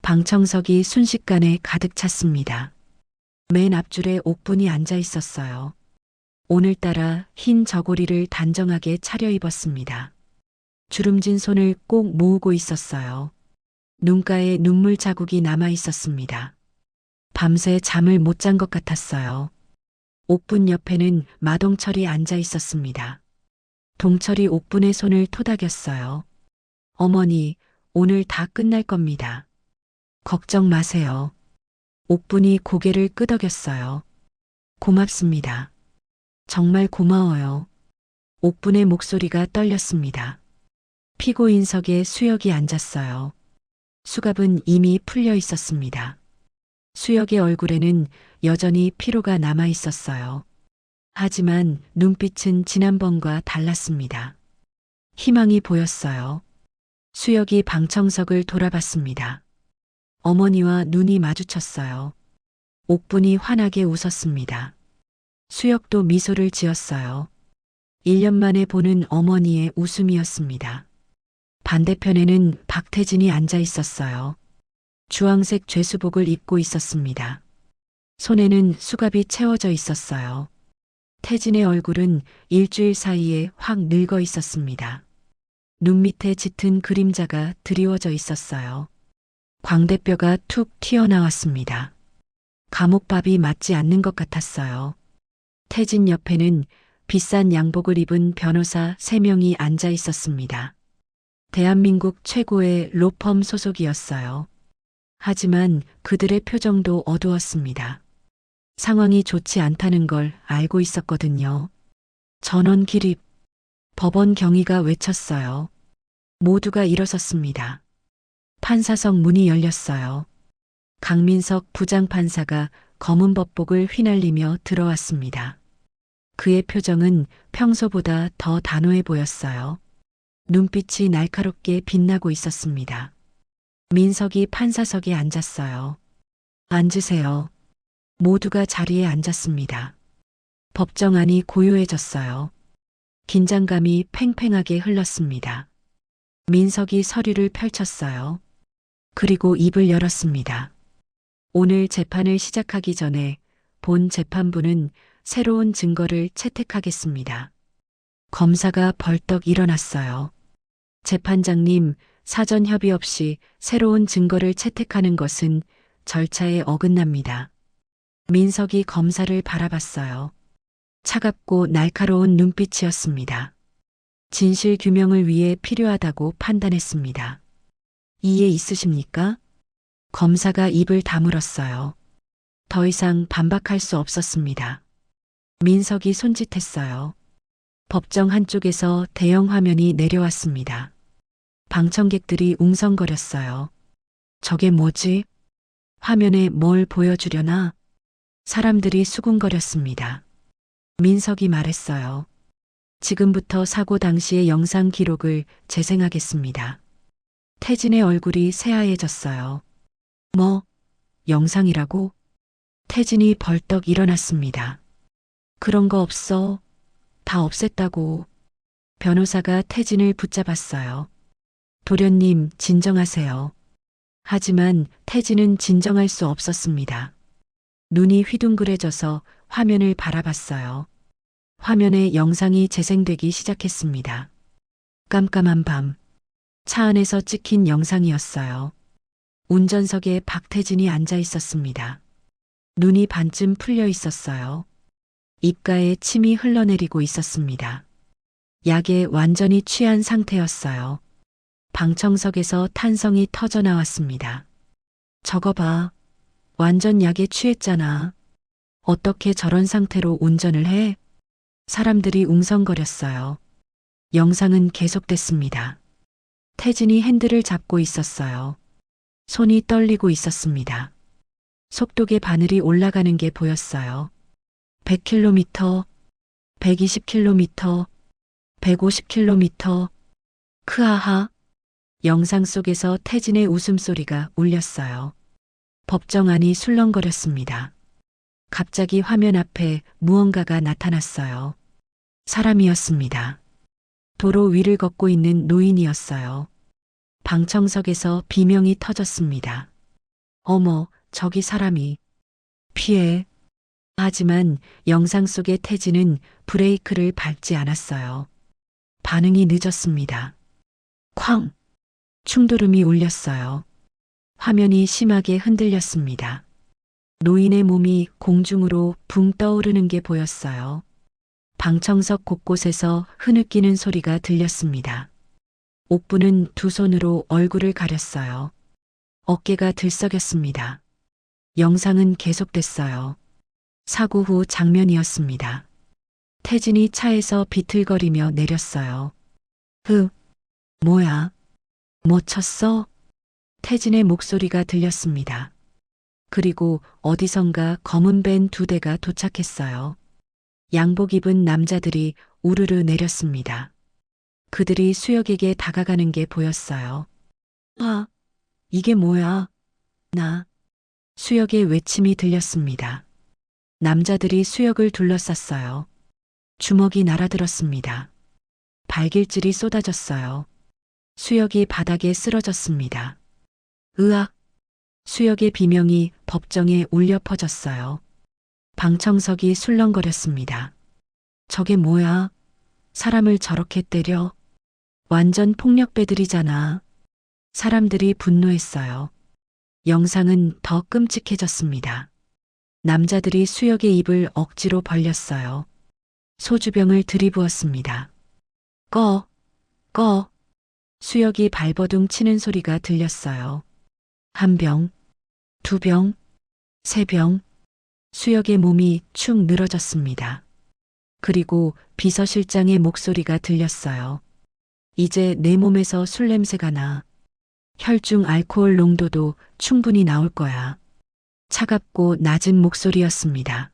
S2: 방청석이 순식간에 가득 찼습니다. 맨 앞줄에 옥분이 앉아 있었어요. 오늘따라 흰 저고리를 단정하게 차려입었습니다. 주름진 손을 꼭 모으고 있었어요. 눈가에 눈물 자국이 남아 있었습니다. 밤새 잠을 못 잔 것 같았어요. 옥분 옆에는 마동철이 앉아 있었습니다. 동철이 옥분의 손을 토닥였어요. 어머니, 오늘 다 끝날 겁니다. 걱정 마세요. 옥분이 고개를 끄덕였어요. 고맙습니다. 정말 고마워요. 옥분의 목소리가 떨렸습니다. 피고인석에 수혁이 앉았어요. 수갑은 이미 풀려 있었습니다. 수혁의 얼굴에는 여전히 피로가 남아 있었어요. 하지만 눈빛은 지난번과 달랐습니다. 희망이 보였어요. 수혁이 방청석을 돌아봤습니다. 어머니와 눈이 마주쳤어요. 옥분이 환하게 웃었습니다. 수혁도 미소를 지었어요. 1년 만에 보는 어머니의 웃음이었습니다. 반대편에는 박태진이 앉아 있었어요. 주황색 죄수복을 입고 있었습니다. 손에는 수갑이 채워져 있었어요. 태진의 얼굴은 일주일 사이에 확 늙어 있었습니다. 눈 밑에 짙은 그림자가 드리워져 있었어요. 광대뼈가 툭 튀어나왔습니다. 감옥밥이 맞지 않는 것 같았어요. 태진 옆에는 비싼 양복을 입은 변호사 3명이 앉아 있었습니다. 대한민국 최고의 로펌 소속이었어요. 하지만 그들의 표정도 어두웠습니다. 상황이 좋지 않다는 걸 알고 있었거든요. 전원 기립. 법원 경위가 외쳤어요. 모두가 일어섰습니다. 판사석 문이 열렸어요. 강민석 부장판사가 검은 법복을 휘날리며 들어왔습니다. 그의 표정은 평소보다 더 단호해 보였어요. 눈빛이 날카롭게 빛나고 있었습니다. 민석이 판사석에 앉았어요. 앉으세요. 모두가 자리에 앉았습니다. 법정 안이 고요해졌어요. 긴장감이 팽팽하게 흘렀습니다. 민석이 서류를 펼쳤어요. 그리고 입을 열었습니다. 오늘 재판을 시작하기 전에 본 재판부는 새로운 증거를 채택하겠습니다. 검사가 벌떡 일어났어요. 재판장님, 사전 협의 없이 새로운 증거를 채택하는 것은 절차에 어긋납니다. 민석이 검사를 바라봤어요. 차갑고 날카로운 눈빛이었습니다. 진실 규명을 위해 필요하다고 판단했습니다. 이해 있으십니까? 검사가 입을 다물었어요. 더 이상 반박할 수 없었습니다. 민석이 손짓했어요. 법정 한쪽에서 대형 화면이 내려왔습니다. 방청객들이 웅성거렸어요. 저게 뭐지? 화면에 뭘 보여주려나? 사람들이 수군거렸습니다. 민석이 말했어요. 지금부터 사고 당시의 영상 기록을 재생하겠습니다. 태진의 얼굴이 새하얘졌어요. 뭐, 영상이라고? 태진이 벌떡 일어났습니다. 그런 거 없어. 다 없앴다고. 변호사가 태진을 붙잡았어요. 도련님, 진정하세요. 하지만 태진은 진정할 수 없었습니다. 눈이 휘둥그레져서 화면을 바라봤어요. 화면에 영상이 재생되기 시작했습니다. 깜깜한 밤, 차 안에서 찍힌 영상이었어요. 운전석에 박태진이 앉아 있었습니다. 눈이 반쯤 풀려 있었어요. 입가에 침이 흘러내리고 있었습니다. 약에 완전히 취한 상태였어요. 방청석에서 탄성이 터져 나왔습니다. 저거 봐. 완전 약에 취했잖아. 어떻게 저런 상태로 운전을 해? 사람들이 웅성거렸어요. 영상은 계속됐습니다. 태진이 핸들을 잡고 있었어요. 손이 떨리고 있었습니다. 속도계 바늘이 올라가는 게 보였어요. 100km, 120km, 150km. 크하하. 영상 속에서 태진의 웃음소리가 울렸어요. 법정 안이 술렁거렸습니다. 갑자기 화면 앞에 무언가가 나타났어요. 사람이었습니다. 도로 위를 걷고 있는 노인이었어요. 방청석에서 비명이 터졌습니다. 어머, 저기 사람이. 피해. 하지만 영상 속의 태진은 브레이크를 밟지 않았어요. 반응이 늦었습니다. 쾅! 충돌음이 울렸어요. 화면이 심하게 흔들렸습니다. 노인의 몸이 공중으로 붕 떠오르는 게 보였어요. 방청석 곳곳에서 흐느끼는 소리가 들렸습니다. 옥부는 두 손으로 얼굴을 가렸어요. 어깨가 들썩였습니다. 영상은 계속됐어요. 사고 후 장면이었습니다. 태진이 차에서 비틀거리며 내렸어요. 뭐야? 뭐 쳤어? 태진의 목소리가 들렸습니다. 그리고 어디선가 검은 밴 2대가 도착했어요. 양복 입은 남자들이 우르르 내렸습니다. 그들이 수혁에게 다가가는 게 보였어요. 아, 이게 뭐야? 나. 수혁의 외침이 들렸습니다. 남자들이 수혁을 둘러쌌어요. 주먹이 날아들었습니다. 발길질이 쏟아졌어요. 수혁이 바닥에 쓰러졌습니다. 으악! 수혁의 비명이 법정에 울려 퍼졌어요. 방청석이 술렁거렸습니다. 저게 뭐야? 사람을 저렇게 때려? 완전 폭력배들이잖아. 사람들이 분노했어요. 영상은 더 끔찍해졌습니다. 남자들이 수혁의 입을 억지로 벌렸어요. 소주병을 들이부었습니다. 꺼! 수혁이 발버둥 치는 소리가 들렸어요. 1병, 2병, 3병. 수혁의 몸이 축 늘어졌습니다. 그리고 비서실장의 목소리가 들렸어요. 이제 내 몸에서 술 냄새가 나. 혈중 알코올 농도도 충분히 나올 거야. 차갑고 낮은 목소리였습니다.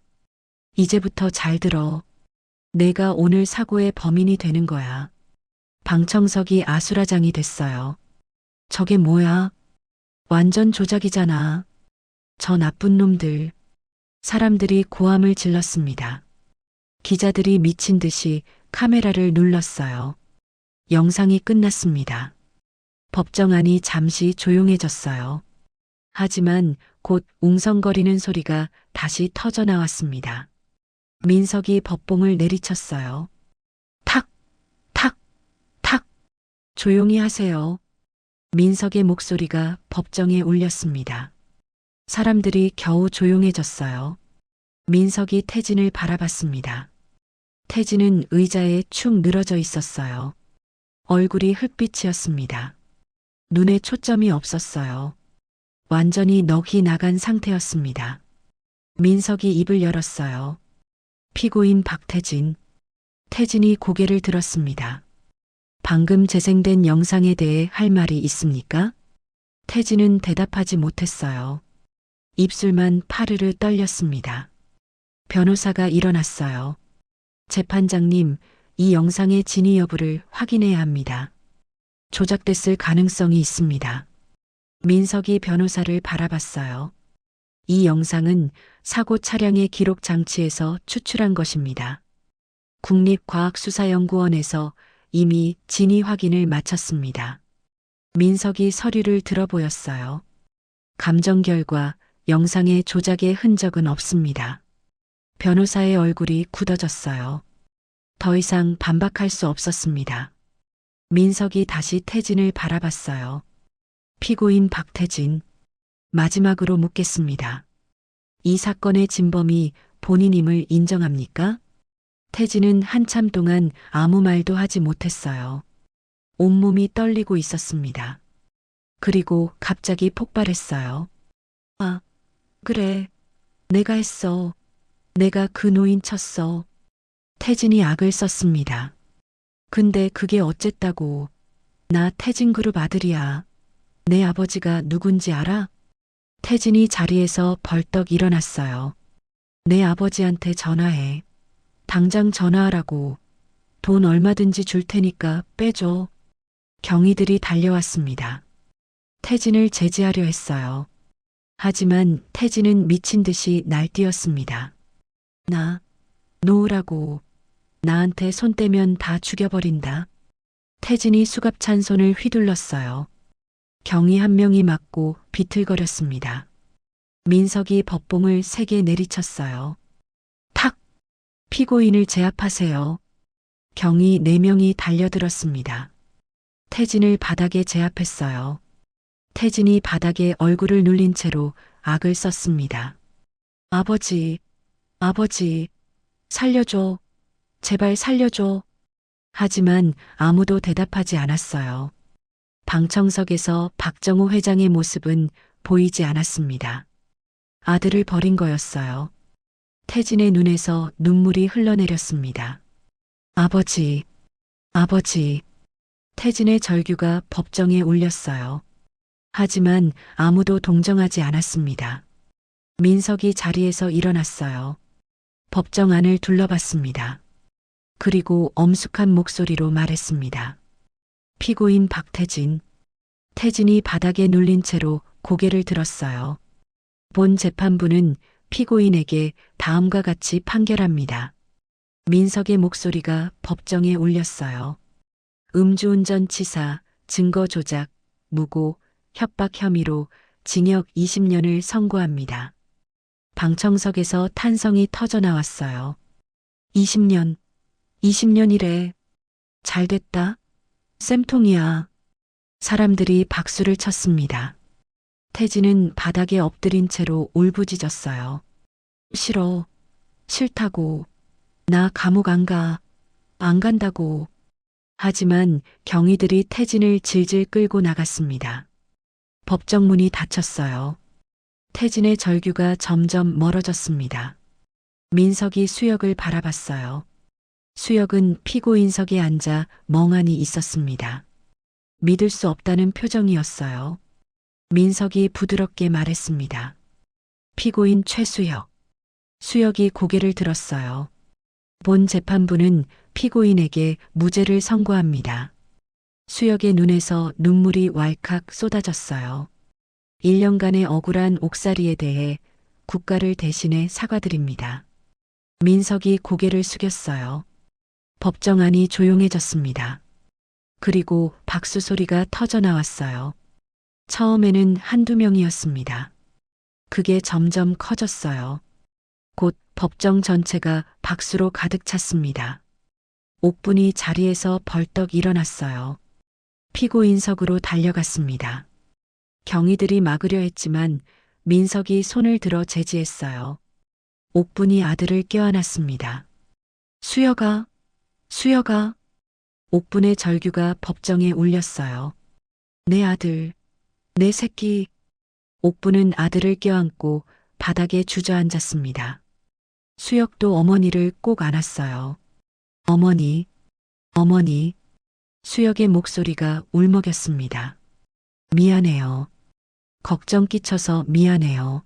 S2: 이제부터 잘 들어. 내가 오늘 사고의 범인이 되는 거야. 방청석이 아수라장이 됐어요. 저게 뭐야? 완전 조작이잖아. 저 나쁜 놈들. 사람들이 고함을 질렀습니다. 기자들이 미친 듯이 카메라를 눌렀어요. 영상이 끝났습니다. 법정 안이 잠시 조용해졌어요. 하지만 곧 웅성거리는 소리가 다시 터져 나왔습니다. 민석이 법봉을 내리쳤어요. 탁! 탁! 탁! 조용히 하세요. 민석의 목소리가 법정에 울렸습니다. 사람들이 겨우 조용해졌어요. 민석이 태진을 바라봤습니다. 태진은 의자에 축 늘어져 있었어요. 얼굴이 흙빛이었습니다. 눈에 초점이 없었어요. 완전히 넋이 나간 상태였습니다. 민석이 입을 열었어요. 피고인 박태진. 태진이 고개를 들었습니다. 방금 재생된 영상에 대해 할 말이 있습니까? 태진은 대답하지 못했어요. 입술만 파르르 떨렸습니다. 변호사가 일어났어요. 재판장님, 이 영상의 진위 여부를 확인해야 합니다. 조작됐을 가능성이 있습니다. 민석이 변호사를 바라봤어요. 이 영상은 사고 차량의 기록 장치에서 추출한 것입니다. 국립과학수사연구원에서 이미 진위 확인을 마쳤습니다. 민석이 서류를 들어보였어요. 감정 결과 영상의 조작의 흔적은 없습니다. 변호사의 얼굴이 굳어졌어요. 더 이상 반박할 수 없었습니다. 민석이 다시 태진을 바라봤어요. 피고인 박태진, 마지막으로 묻겠습니다. 이 사건의 진범이 본인임을 인정합니까? 태진은 한참 동안 아무 말도 하지 못했어요. 온몸이 떨리고 있었습니다. 그리고 갑자기 폭발했어요. 아, 그래. 내가 했어. 내가 그 노인 쳤어. 태진이 악을 썼습니다. 근데 그게 어쨌다고. 나 태진 그룹 아들이야. 내 아버지가 누군지 알아? 태진이 자리에서 벌떡 일어났어요. 내 아버지한테 전화해. 당장 전화하라고. 돈 얼마든지 줄 테니까 빼줘. 경위들이 달려왔습니다. 태진을 제지하려 했어요. 하지만 태진은 미친 듯이 날뛰었습니다. 나, 놓으라고. 나한테 손 떼면 다 죽여버린다. 태진이 수갑찬 손을 휘둘렀어요. 경위 한 명이 맞고 비틀거렸습니다. 민석이 법봉을 세게 내리쳤어요. 탁! 피고인을 제압하세요. 경위 4명이 달려들었습니다. 태진을 바닥에 제압했어요. 태진이 바닥에 얼굴을 눌린 채로 악을 썼습니다. 아버지, 아버지, 살려줘. 제발 살려줘. 하지만 아무도 대답하지 않았어요. 방청석에서 박정호 회장의 모습은 보이지 않았습니다. 아들을 버린 거였어요. 태진의 눈에서 눈물이 흘러내렸습니다. 아버지, 아버지. 태진의 절규가 법정에 울렸어요. 하지만 아무도 동정하지 않았습니다. 민석이 자리에서 일어났어요. 법정 안을 둘러봤습니다. 그리고 엄숙한 목소리로 말했습니다. 피고인 박태진. 태진이 바닥에 눌린 채로 고개를 들었어요. 본 재판부는 피고인에게 다음과 같이 판결합니다. 민석의 목소리가 법정에 울렸어요. 음주운전 치사, 증거 조작, 무고, 협박 혐의로 징역 20년을 선고합니다. 방청석에서 탄성이 터져 나왔어요. 20년, 20년이래. 잘됐다. 쌤통이야. 사람들이 박수를 쳤습니다. 태진은 바닥에 엎드린 채로 울부짖었어요. 싫어. 싫다고. 나 감옥 안 가. 안 간다고. 하지만 경위들이 태진을 질질 끌고 나갔습니다. 법정 문이 닫혔어요. 태진의 절규가 점점 멀어졌습니다. 민석이 수역을 바라봤어요. 수역은 피고인석에 앉아 멍하니 있었습니다. 믿을 수 없다는 표정이었어요. 민석이 부드럽게 말했습니다. 피고인 최수역. 수역이 고개를 들었어요. 본 재판부는 피고인에게 무죄를 선고합니다. 수역의 눈에서 눈물이 왈칵 쏟아졌어요. 1년간의 억울한 옥살이에 대해 국가를 대신해 사과드립니다. 민석이 고개를 숙였어요. 법정 안이 조용해졌습니다. 그리고 박수 소리가 터져 나왔어요. 처음에는 한두 명이었습니다. 그게 점점 커졌어요. 곧 법정 전체가 박수로 가득 찼습니다. 옥분이 자리에서 벌떡 일어났어요. 피고인석으로 달려갔습니다. 경위들이 막으려 했지만 민석이 손을 들어 제지했어요. 옥분이 아들을 껴안았습니다. 수여가, 수여가. 옥분의 절규가 법정에 울렸어요. 내 아들, 내 새끼. 옥분은 아들을 껴안고 바닥에 주저앉았습니다. 수역도 어머니를 꼭 안았어요. 어머니, 어머니. 수역의 목소리가 울먹였습니다. 미안해요. 걱정 끼쳐서 미안해요.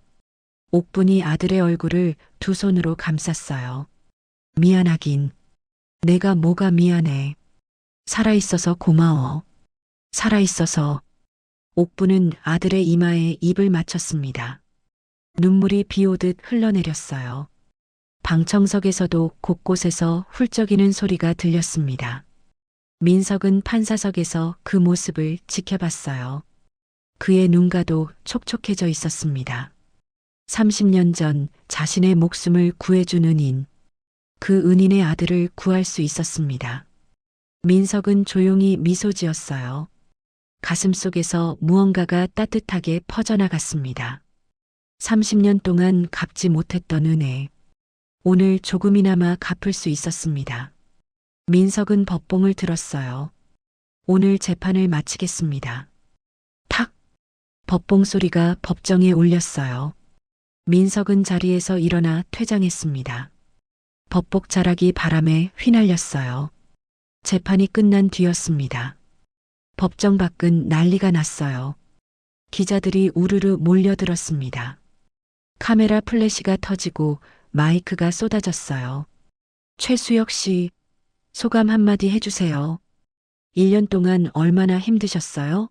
S2: 옥분이 아들의 얼굴을 두 손으로 감쌌어요. 미안하긴. 내가 뭐가 미안해. 살아있어서 고마워. 살아있어서. 옥분은 아들의 이마에 입을 맞췄습니다. 눈물이 비 오듯 흘러내렸어요. 방청석에서도 곳곳에서 훌쩍이는 소리가 들렸습니다. 민석은 판사석에서 그 모습을 지켜봤어요. 그의 눈가도 촉촉해져 있었습니다. 30년 전 자신의 목숨을 구해준 은인. 그 은인의 아들을 구할 수 있었습니다. 민석은 조용히 미소 지었어요. 가슴속에서 무언가가 따뜻하게 퍼져나갔습니다. 30년 동안 갚지 못했던 은혜. 오늘 조금이나마 갚을 수 있었습니다. 민석은 법봉을 들었어요. 오늘 재판을 마치겠습니다. 탁! 법봉 소리가 법정에 울렸어요. 민석은 자리에서 일어나 퇴장했습니다. 법복 자락이 바람에 휘날렸어요. 재판이 끝난 뒤였습니다. 법정 밖은 난리가 났어요. 기자들이 우르르 몰려들었습니다. 카메라 플래시가 터지고 마이크가 쏟아졌어요. 최수혁 씨, 소감 한마디 해주세요. 1년 동안 얼마나 힘드셨어요?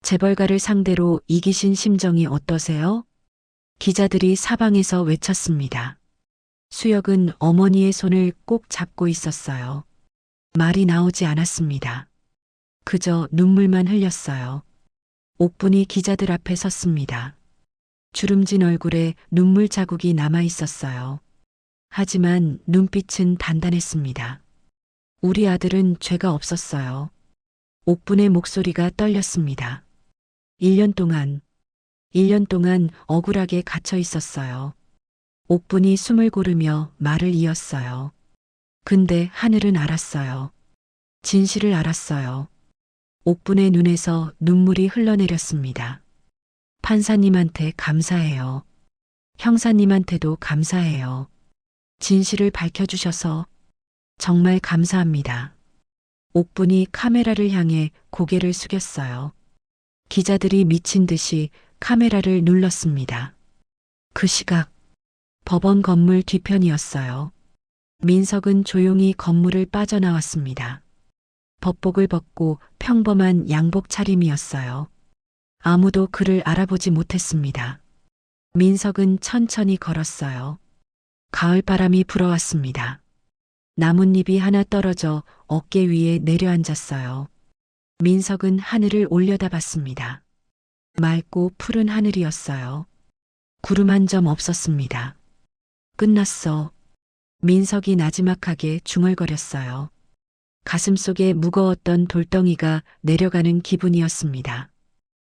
S2: 재벌가를 상대로 이기신 심정이 어떠세요? 기자들이 사방에서 외쳤습니다. 수혁은 어머니의 손을 꼭 잡고 있었어요. 말이 나오지 않았습니다. 그저 눈물만 흘렸어요. 옥분이 기자들 앞에 섰습니다. 주름진 얼굴에 눈물 자국이 남아 있었어요. 하지만 눈빛은 단단했습니다. 우리 아들은 죄가 없었어요. 옥분의 목소리가 떨렸습니다. 1년 동안 억울하게 갇혀 있었어요. 옥분이 숨을 고르며 말을 이었어요. 근데 하늘은 알았어요. 진실을 알았어요. 옥분의 눈에서 눈물이 흘러내렸습니다. 판사님한테 감사해요. 형사님한테도 감사해요. 진실을 밝혀주셔서 정말 감사합니다. 옥분이 카메라를 향해 고개를 숙였어요. 기자들이 미친 듯이 카메라를 눌렀습니다. 그 시각 법원 건물 뒤편이었어요. 민석은 조용히 건물을 빠져나왔습니다. 법복을 벗고 평범한 양복 차림이었어요. 아무도 그를 알아보지 못했습니다. 민석은 천천히 걸었어요. 가을바람이 불어왔습니다. 나뭇잎이 하나 떨어져 어깨 위에 내려앉았어요. 민석은 하늘을 올려다봤습니다. 맑고 푸른 하늘이었어요. 구름 한 점 없었습니다. 끝났어. 민석이 나지막하게 중얼거렸어요. 가슴속에 무거웠던 돌덩이가 내려가는 기분이었습니다.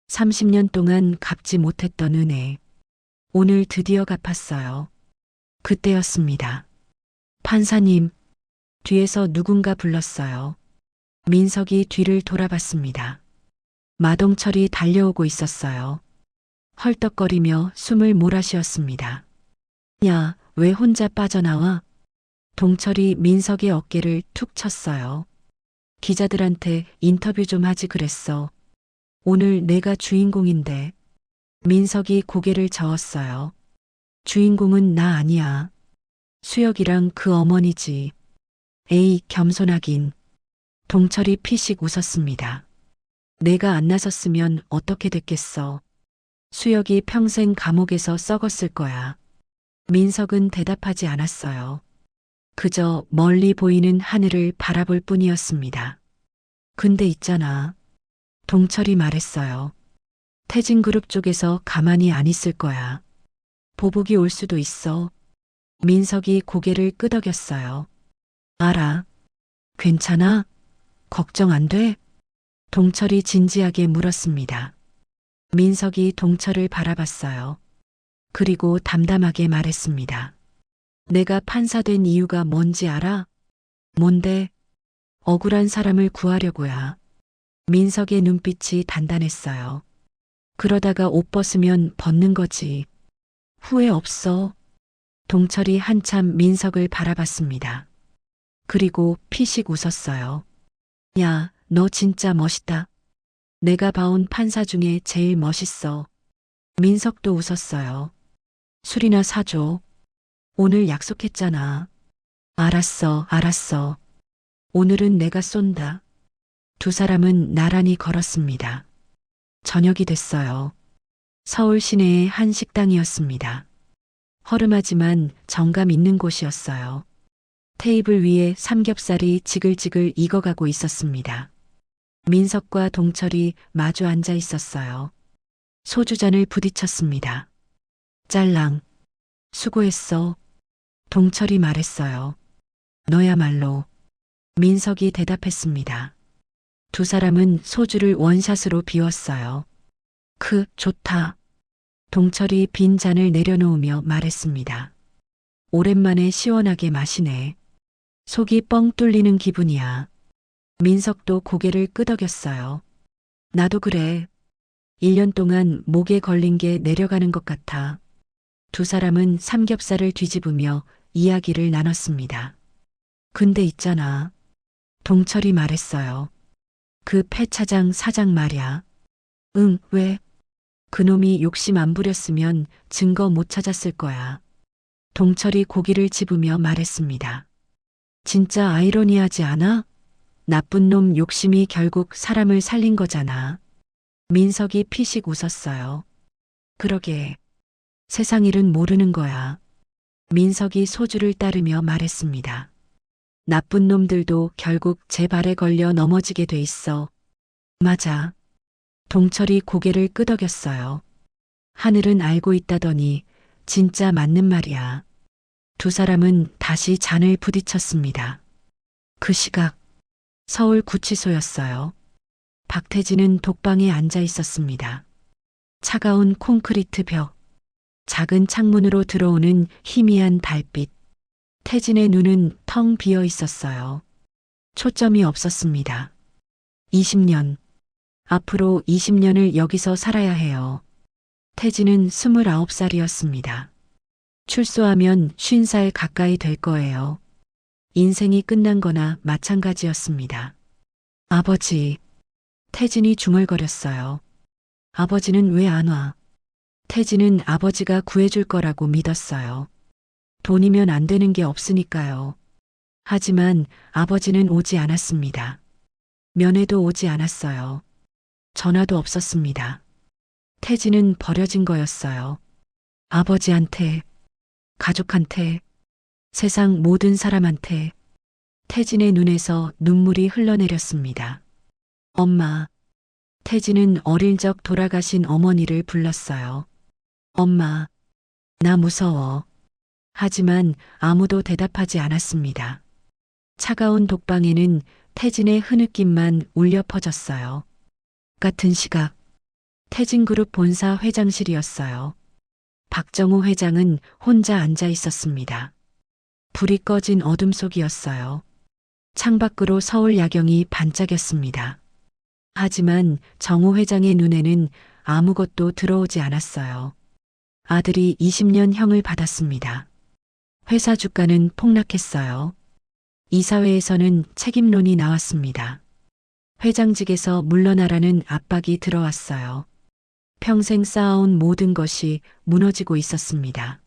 S2: 30년 동안 갚지 못했던 은혜. 오늘 드디어 갚았어요. 그때였습니다. 판사님, 뒤에서 누군가 불렀어요. 민석이 뒤를 돌아봤습니다. 마동철이 달려오고 있었어요. 헐떡거리며 숨을 몰아쉬었습니다. 야, 왜 혼자 빠져나와? 동철이 민석의 어깨를 툭 쳤어요. 기자들한테 인터뷰 좀 하지 그랬어. 오늘 내가 주인공인데. 민석이 고개를 저었어요. 주인공은 나 아니야. 수혁이랑 그 어머니지. 에이, 겸손하긴. 동철이 피식 웃었습니다. 내가 안 나섰으면 어떻게 됐겠어. 수혁이 평생 감옥에서 썩었을 거야. 민석은 대답하지 않았어요. 그저 멀리 보이는 하늘을 바라볼 뿐이었습니다. 근데 있잖아. 동철이 말했어요. 태진그룹 쪽에서 가만히 안 있을 거야. 보복이 올 수도 있어. 민석이 고개를 끄덕였어요. 알아. 괜찮아? 걱정 안 돼? 동철이 진지하게 물었습니다. 민석이 동철을 바라봤어요. 그리고 담담하게 말했습니다. 내가 판사 된 이유가 뭔지 알아? 뭔데? 억울한 사람을 구하려고야. 민석의 눈빛이 단단했어요. 그러다가 옷 벗으면 벗는 거지. 후회 없어. 동철이 한참 민석을 바라봤습니다. 그리고 피식 웃었어요. 야, 너 진짜 멋있다. 내가 봐온 판사 중에 제일 멋있어. 민석도 웃었어요. 술이나 사줘. 오늘 약속했잖아. 알았어. 오늘은 내가 쏜다. 두 사람은 나란히 걸었습니다. 저녁이 됐어요. 서울 시내의 한 식당이었습니다. 허름하지만 정감 있는 곳이었어요. 테이블 위에 삼겹살이 지글지글 익어가고 있었습니다. 민석과 동철이 마주 앉아 있었어요. 소주잔을 부딪혔습니다. 짤랑, 수고했어. 동철이 말했어요. 너야말로. 민석이 대답했습니다. 두 사람은 소주를 원샷으로 비웠어요. 좋다. 동철이 빈 잔을 내려놓으며 말했습니다. 오랜만에 시원하게 마시네. 속이 뻥 뚫리는 기분이야. 민석도 고개를 끄덕였어요. 나도 그래. 1년 동안 목에 걸린 게 내려가는 것 같아. 두 사람은 삼겹살을 뒤집으며 이야기를 나눴습니다. 근데 있잖아. 동철이 말했어요. 그 폐차장 사장 말야. 응, 왜? 그놈이 욕심 안 부렸으면 증거 못 찾았을 거야. 동철이 고기를 집으며 말했습니다. 진짜 아이러니하지 않아? 나쁜 놈 욕심이 결국 사람을 살린 거잖아. 민석이 피식 웃었어요. 그러게. 세상 일은 모르는 거야. 민석이 소주를 따르며 말했습니다. 나쁜 놈들도 결국 제 발에 걸려 넘어지게 돼 있어. 맞아. 동철이 고개를 끄덕였어요. 하늘은 알고 있다더니 진짜 맞는 말이야. 두 사람은 다시 잔을 부딪혔습니다. 그 시각 서울 구치소였어요. 박태진은 독방에 앉아 있었습니다. 차가운 콘크리트 벽, 작은 창문으로 들어오는 희미한 달빛. 태진의 눈은 텅 비어 있었어요. 초점이 없었습니다. 20년. 앞으로 20년을 여기서 살아야 해요. 태진은 29살이었습니다. 출소하면 50살 가까이 될 거예요. 인생이 끝난 거나 마찬가지였습니다. 아버지. 태진이 중얼거렸어요. 아버지는 왜 안 와? 태진은 아버지가 구해줄 거라고 믿었어요. 돈이면 안 되는 게 없으니까요. 하지만 아버지는 오지 않았습니다. 면회도 오지 않았어요. 전화도 없었습니다. 태진은 버려진 거였어요. 아버지한테, 가족한테, 세상 모든 사람한테. 태진의 눈에서 눈물이 흘러내렸습니다. 엄마. 태진은 어릴 적 돌아가신 어머니를 불렀어요. 엄마, 나 무서워. 하지만 아무도 대답하지 않았습니다. 차가운 독방에는 태진의 흐느낌만 울려 퍼졌어요. 같은 시각, 태진그룹 본사 회장실이었어요. 박정우 회장은 혼자 앉아 있었습니다. 불이 꺼진 어둠 속이었어요. 창밖으로 서울 야경이 반짝였습니다. 하지만 정우 회장의 눈에는 아무것도 들어오지 않았어요. 아들이 20년 형을 받았습니다. 회사 주가는 폭락했어요. 이사회에서는 책임론이 나왔습니다. 회장직에서 물러나라는 압박이 들어왔어요. 평생 쌓아온 모든 것이 무너지고 있었습니다.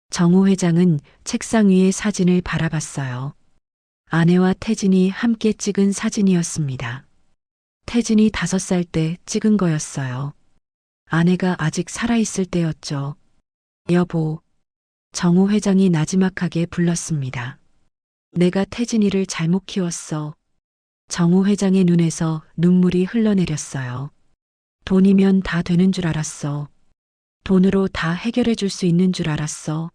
S2: 정우 회장은 책상 위의 사진을 바라봤어요. 아내와 태진이 함께 찍은 사진이었습니다. 태진이 5살 때 찍은 거였어요. 아내가 아직 살아있을 때였죠. 여보, 정우 회장이 나지막하게 불렀습니다. 내가 태진이를 잘못 키웠어. 정우 회장의 눈에서 눈물이 흘러내렸어요. 돈이면 다 되는 줄 알았어. 돈으로 다 해결해 줄 수 있는 줄 알았어.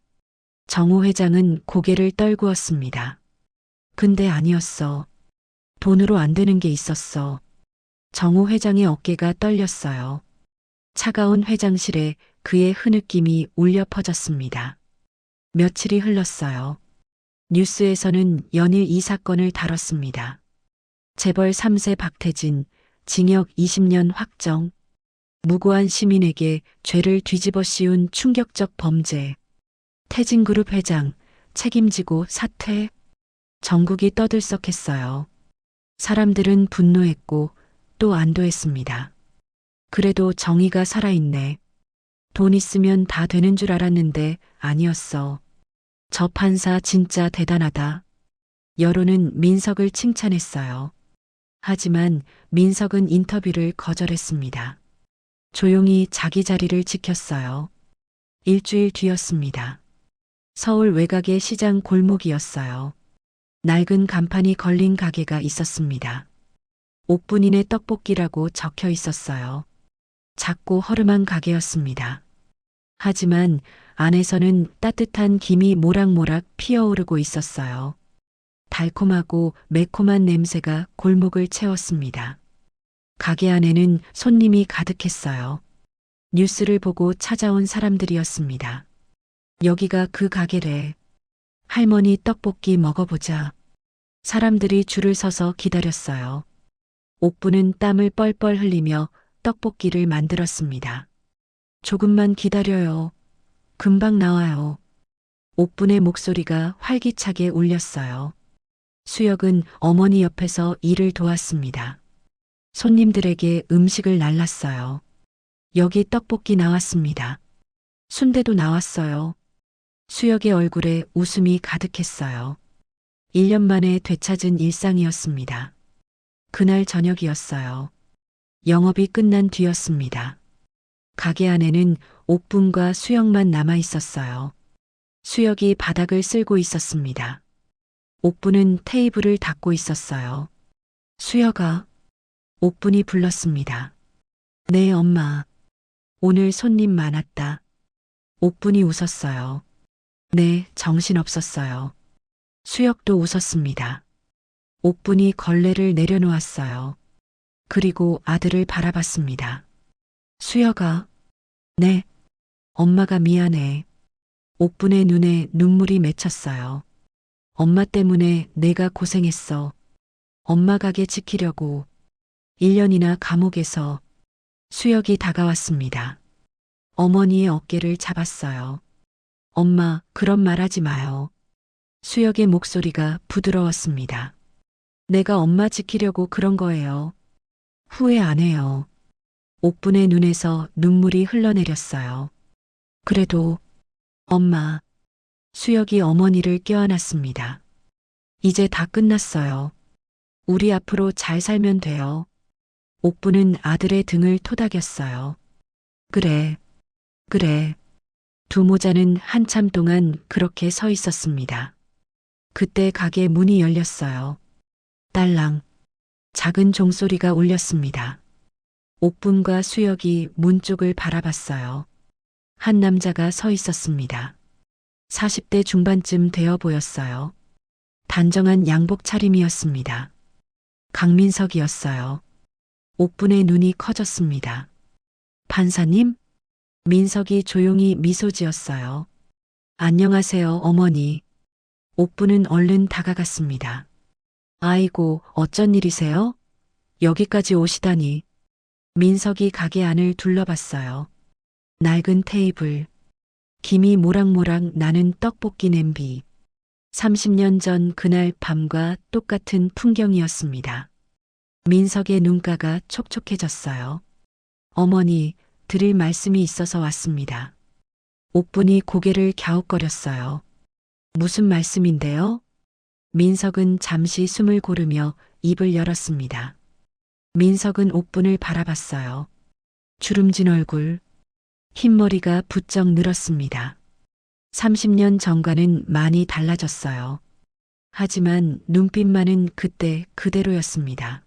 S2: 정우 회장은 고개를 떨구었습니다. 근데 아니었어. 돈으로 안 되는 게 있었어. 정우 회장의 어깨가 떨렸어요. 차가운 회장실에 그의 흐느낌이 울려 퍼졌습니다. 며칠이 흘렀어요. 뉴스에서는 연일 이 사건을 다뤘습니다. 재벌 3세 박태진, 징역 20년 확정. 무고한 시민에게 죄를 뒤집어 씌운 충격적 범죄. 태진그룹 회장, 책임지고 사퇴. 전국이 떠들썩했어요. 사람들은 분노했고 또 안도했습니다. 그래도 정의가 살아있네. 돈 있으면 다 되는 줄 알았는데 아니었어. 저 판사 진짜 대단하다. 여론은 민석을 칭찬했어요. 하지만 민석은 인터뷰를 거절했습니다. 조용히 자기 자리를 지켰어요. 일주일 뒤였습니다. 서울 외곽의 시장 골목이었어요. 낡은 간판이 걸린 가게가 있었습니다. 옥분인의 떡볶이라고 적혀 있었어요. 작고 허름한 가게였습니다. 하지만 안에서는 따뜻한 김이 모락모락 피어오르고 있었어요. 달콤하고 매콤한 냄새가 골목을 채웠습니다. 가게 안에는 손님이 가득했어요. 뉴스를 보고 찾아온 사람들이었습니다. 여기가 그 가게래. 할머니 떡볶이 먹어보자. 사람들이 줄을 서서 기다렸어요. 옥부는 땀을 뻘뻘 흘리며 떡볶이를 만들었습니다. 조금만 기다려요. 금방 나와요. 옥분의 목소리가 활기차게 울렸어요. 수혁은 어머니 옆에서 일을 도왔습니다. 손님들에게 음식을 날랐어요. 여기 떡볶이 나왔습니다. 순대도 나왔어요. 수혁의 얼굴에 웃음이 가득했어요. 1년 만에 되찾은 일상이었습니다. 그날 저녁이었어요. 영업이 끝난 뒤였습니다. 가게 안에는 옥분과 수혁만 남아 있었어요. 수혁이 바닥을 쓸고 있었습니다. 옥분은 테이블을 닦고 있었어요. 수혁아, 옥분이 불렀습니다. 네, 엄마. 오늘 손님 많았다. 옥분이 웃었어요. 네, 정신없었어요. 수혁도 웃었습니다. 옥분이 걸레를 내려놓았어요. 그리고 아들을 바라봤습니다. 수혁아. 네. 엄마가 미안해. 옥분의 눈에 눈물이 맺혔어요. 엄마 때문에 내가 고생했어. 엄마 가게 지키려고 1년이나 감옥에서. 수혁이 다가왔습니다. 어머니의 어깨를 잡았어요. 엄마, 그런 말 하지 마요. 수혁의 목소리가 부드러웠습니다. 내가 엄마 지키려고 그런 거예요. 후회 안 해요. 옥분의 눈에서 눈물이 흘러내렸어요. 그래도 엄마. 수혁이 어머니를 껴안았습니다. 이제 다 끝났어요. 우리 앞으로 잘 살면 돼요. 옥분은 아들의 등을 토닥였어요. 그래, 그래. 두 모자는 한참 동안 그렇게 서 있었습니다. 그때 가게 문이 열렸어요. 딸랑. 작은 종소리가 울렸습니다. 옥분과 수혁이 문 쪽을 바라봤어요. 한 남자가 서 있었습니다. 40대 중반쯤 되어 보였어요. 단정한 양복 차림이었습니다. 강민석이었어요. 옥분의 눈이 커졌습니다. 판사님? 민석이 조용히 미소 지었어요. 안녕하세요, 어머니. 옥분은 얼른 다가갔습니다. 아이고, 어쩐 일이세요? 여기까지 오시다니. 민석이 가게 안을 둘러봤어요. 낡은 테이블, 김이 모락모락 나는 떡볶이 냄비. 30년 전 그날 밤과 똑같은 풍경이었습니다. 민석의 눈가가 촉촉해졌어요. 어머니, 드릴 말씀이 있어서 왔습니다. 옥분이 고개를 갸웃거렸어요. 무슨 말씀인데요? 민석은 잠시 숨을 고르며 입을 열었습니다. 민석은 옥분을 바라봤어요. 주름진 얼굴, 흰머리가 부쩍 늘었습니다. 30년 전과는 많이 달라졌어요. 하지만 눈빛만은 그때 그대로였습니다.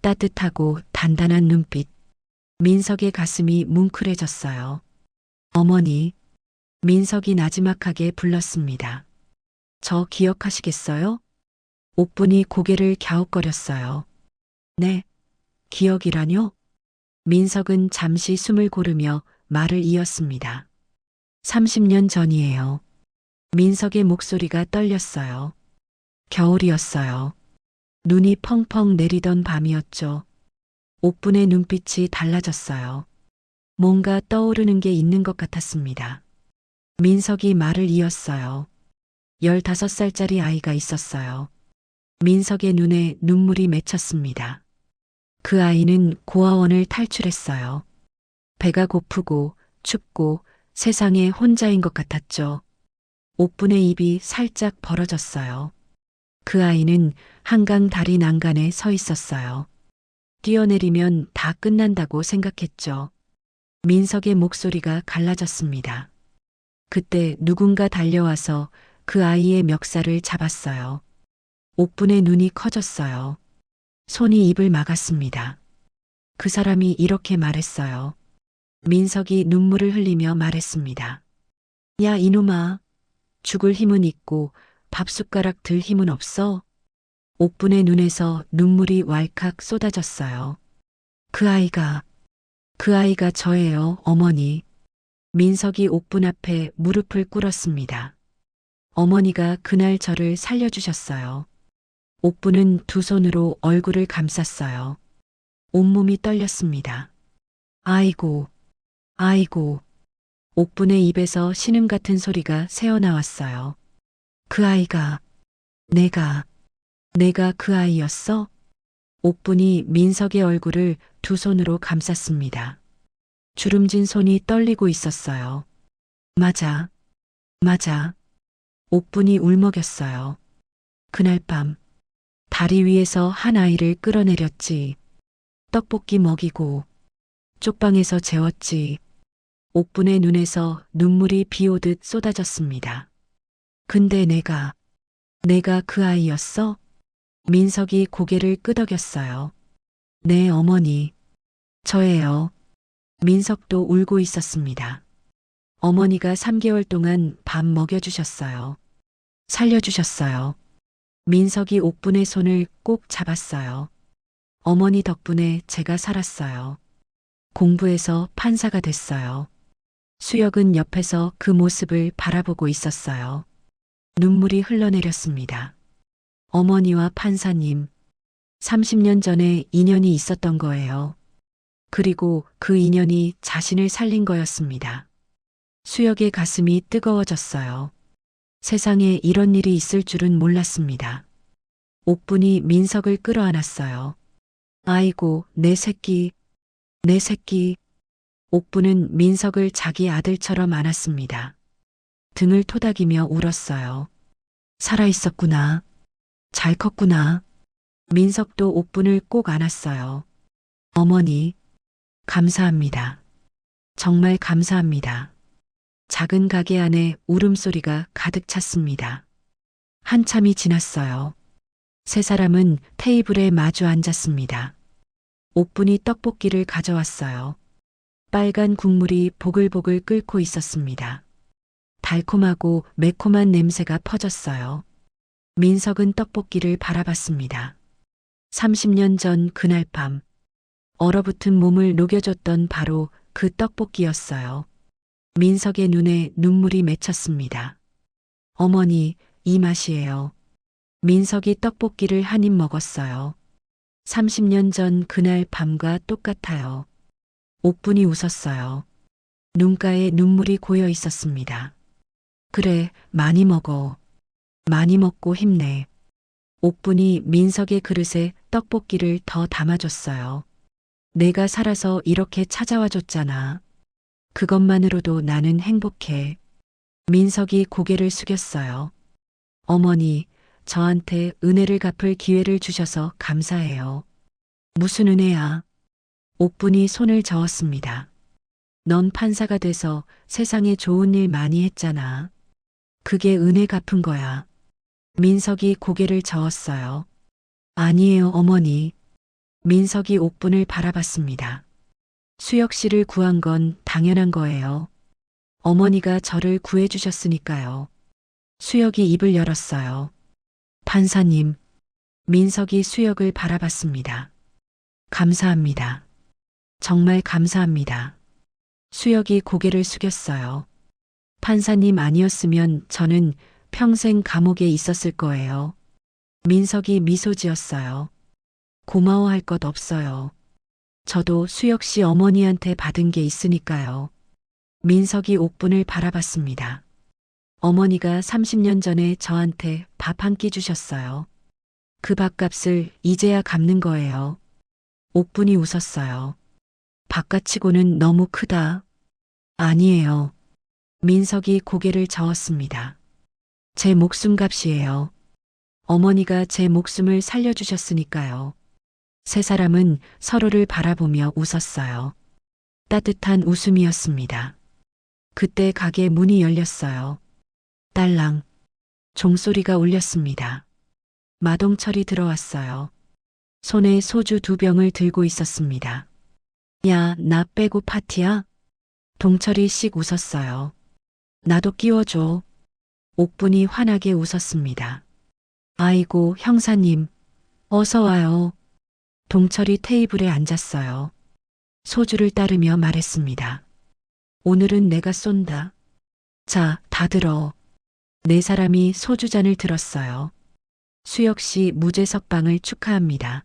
S2: 따뜻하고 단단한 눈빛. 민석의 가슴이 뭉클해졌어요. 어머니. 민석이 나지막하게 불렀습니다. 저 기억하시겠어요? 옥분이 고개를 갸웃거렸어요. 네, 기억이라뇨? 민석은 잠시 숨을 고르며 말을 이었습니다. 30년 전이에요. 민석의 목소리가 떨렸어요. 겨울이었어요. 눈이 펑펑 내리던 밤이었죠. 옥분의 눈빛이 달라졌어요. 뭔가 떠오르는 게 있는 것 같았습니다. 민석이 말을 이었어요. 15살짜리 아이가 있었어요. 민석의 눈에 눈물이 맺혔습니다. 그 아이는 고아원을 탈출했어요. 배가 고프고 춥고 세상에 혼자인 것 같았죠. 옥분의 입이 살짝 벌어졌어요. 그 아이는 한강 다리 난간에 서 있었어요. 뛰어내리면 다 끝난다고 생각했죠. 민석의 목소리가 갈라졌습니다. 그때 누군가 달려와서 그 아이의 멱살을 잡았어요. 옥분의 눈이 커졌어요. 손이 입을 막았습니다. 그 사람이 이렇게 말했어요. 민석이 눈물을 흘리며 말했습니다. 야, 이놈아. 죽을 힘은 있고 밥숟가락 들 힘은 없어? 옥분의 눈에서 눈물이 왈칵 쏟아졌어요. 그 아이가 저예요, 어머니. 민석이 옥분 앞에 무릎을 꿇었습니다. 어머니가 그날 저를 살려주셨어요. 옥분은 두 손으로 얼굴을 감쌌어요. 온몸이 떨렸습니다. 아이고, 아이고. 옥분의 입에서 신음 같은 소리가 새어나왔어요. 그 아이가, 내가 그 아이였어? 옥분이 민석의 얼굴을 두 손으로 감쌌습니다. 주름진 손이 떨리고 있었어요. 맞아. 옥분이 울먹였어요. 그날 밤, 다리 위에서 한 아이를 끌어내렸지. 떡볶이 먹이고, 쪽방에서 재웠지. 옥분의 눈에서 눈물이 비 오듯 쏟아졌습니다. 근데 내가 그 아이였어? 민석이 고개를 끄덕였어요. 네, 어머니. 저예요. 민석도 울고 있었습니다. 어머니가 3개월 동안 밥 먹여주셨어요. 살려주셨어요. 민석이 옥분의 손을 꼭 잡았어요. 어머니 덕분에 제가 살았어요. 공부해서 판사가 됐어요. 수혁은 옆에서 그 모습을 바라보고 있었어요. 눈물이 흘러내렸습니다. 어머니와 판사님, 30년 전에 인연이 있었던 거예요. 그리고 그 인연이 자신을 살린 거였습니다. 수혁의 가슴이 뜨거워졌어요. 세상에 이런 일이 있을 줄은 몰랐습니다. 옥분이 민석을 끌어안았어요. 아이고, 내 새끼. 옥분은 민석을 자기 아들처럼 안았습니다. 등을 토닥이며 울었어요. 살아있었구나. 잘 컸구나. 민석도 옥분을 꼭 안았어요. 어머니, 감사합니다. 정말 감사합니다. 작은 가게 안에 울음소리가 가득 찼습니다. 한참이 지났어요. 세 사람은 테이블에 마주 앉았습니다. 옥분이 떡볶이를 가져왔어요. 빨간 국물이 보글보글 끓고 있었습니다. 달콤하고 매콤한 냄새가 퍼졌어요. 민석은 떡볶이를 바라봤습니다. 30년 전 그날 밤, 얼어붙은 몸을 녹여줬던 바로 그 떡볶이였어요. 민석의 눈에 눈물이 맺혔습니다. 어머니, 이 맛이에요. 민석이 떡볶이를 한 입 먹었어요. 30년 전 그날 밤과 똑같아요. 옥분이 웃었어요. 눈가에 눈물이 고여 있었습니다. 그래, 많이 먹어. 많이 먹고 힘내. 옥분이 민석의 그릇에 떡볶이를 더 담아줬어요. 내가 살아서 이렇게 찾아와 줬잖아. 그것만으로도 나는 행복해. 민석이 고개를 숙였어요. 어머니, 저한테 은혜를 갚을 기회를 주셔서 감사해요. 무슨 은혜야? 옥분이 손을 저었습니다. 넌 판사가 돼서 세상에 좋은 일 많이 했잖아. 그게 은혜 갚은 거야. 민석이 고개를 저었어요. 아니에요, 어머니. 민석이 옥분을 바라봤습니다. 수혁 씨를 구한 건 당연한 거예요. 어머니가 저를 구해주셨으니까요. 수혁이 입을 열었어요. 판사님. 민석이 수혁을 바라봤습니다. 감사합니다. 정말 감사합니다. 수혁이 고개를 숙였어요. 판사님 아니었으면 저는 평생 감옥에 있었을 거예요. 민석이 미소 지었어요. 고마워할 것 없어요. 저도 수혁 씨 어머니한테 받은 게 있으니까요. 민석이 옥분을 바라봤습니다. 어머니가 30년 전에 저한테 밥 한 끼 주셨어요. 그 밥값을 이제야 갚는 거예요. 옥분이 웃었어요. 밥값치고는 너무 크다. 아니에요. 민석이 고개를 저었습니다. 제 목숨값이에요. 어머니가 제 목숨을 살려주셨으니까요. 세 사람은 서로를 바라보며 웃었어요. 따뜻한 웃음이었습니다. 그때 가게 문이 열렸어요. 딸랑. 종소리가 울렸습니다. 마동철이 들어왔어요. 손에 소주 2병을 들고 있었습니다. 야, 나 빼고 파티야? 동철이 씩 웃었어요. 나도 끼워줘. 옥분이 환하게 웃었습니다. 아이고, 형사님. 어서 와요. 동철이 테이블에 앉았어요. 소주를 따르며 말했습니다. 오늘은 내가 쏜다. 자, 다 들어. 4사람이 소주잔을 들었어요. 수혁 씨 무죄 석방을 축하합니다.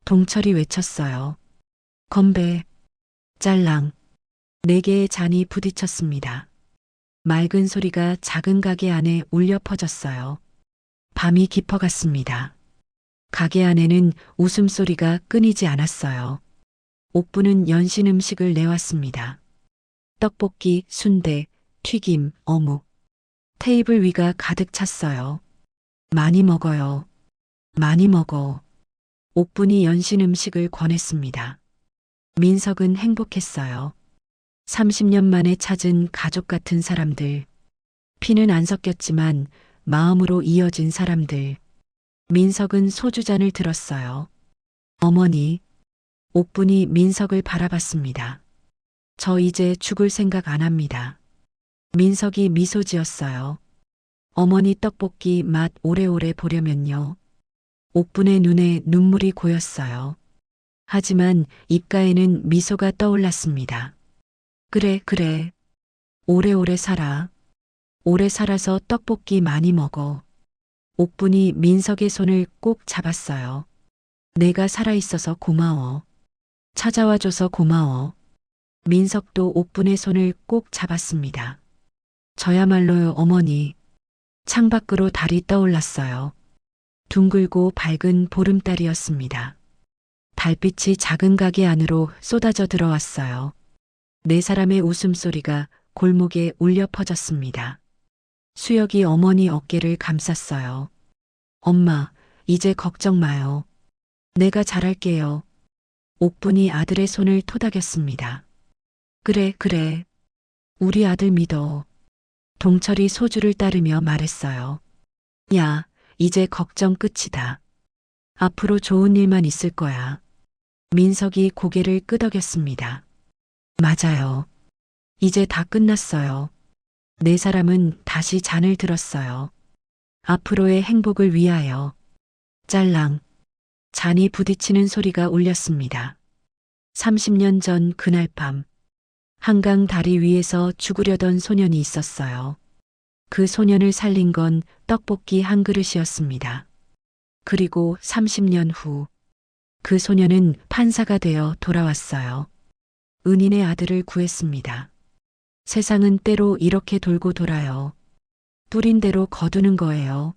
S2: 동철이 외쳤어요. 건배. 짤랑. 4개의 잔이 부딪혔습니다. 맑은 소리가 작은 가게 안에 울려 퍼졌어요. 밤이 깊어갔습니다. 가게 안에는 웃음소리가 끊이지 않았어요. 옥부는 연신 음식을 내왔습니다. 떡볶이, 순대, 튀김, 어묵. 테이블 위가 가득 찼어요. 많이 먹어요. 많이 먹어. 옥분이 연신 음식을 권했습니다. 민석은 행복했어요. 30년 만에 찾은 가족 같은 사람들. 피는 안 섞였지만 마음으로 이어진 사람들. 민석은 소주잔을 들었어요. 어머니. 옥분이 민석을 바라봤습니다. 저 이제 죽을 생각 안 합니다. 민석이 미소 지었어요. 어머니 떡볶이 맛 오래오래 보려면요. 옥분의 눈에 눈물이 고였어요. 하지만 입가에는 미소가 떠올랐습니다. 그래, 그래. 오래오래 살아. 오래 살아서 떡볶이 많이 먹어. 옥분이 민석의 손을 꼭 잡았어요. 내가 살아있어서 고마워. 찾아와줘서 고마워. 민석도 옥분의 손을 꼭 잡았습니다. 저야말로요, 어머니. 창밖으로 달이 떠올랐어요. 둥글고 밝은 보름달이었습니다. 달빛이 작은 가게 안으로 쏟아져 들어왔어요. 4사람의 웃음소리가 골목에 울려 퍼졌습니다. 수혁이 어머니 어깨를 감쌌어요. 엄마, 이제 걱정 마요. 내가 잘할게요. 옥분이 아들의 손을 토닥였습니다. 그래, 그래. 우리 아들 믿어. 동철이 소주를 따르며 말했어요. 야, 이제 걱정 끝이다. 앞으로 좋은 일만 있을 거야. 민석이 고개를 끄덕였습니다. 맞아요. 이제 다 끝났어요. 4사람은 다시 잔을 들었어요. 앞으로의 행복을 위하여. 짤랑. 잔이 부딪히는 소리가 울렸습니다. 30년 전 그날 밤. 한강 다리 위에서 죽으려던 소년이 있었어요. 그 소년을 살린 건 떡볶이 한 그릇이었습니다. 그리고 30년 후, 그 소년은 판사가 되어 돌아왔어요. 은인의 아들을 구했습니다. 세상은 때로 이렇게 돌고 돌아요. 뿌린 대로 거두는 거예요.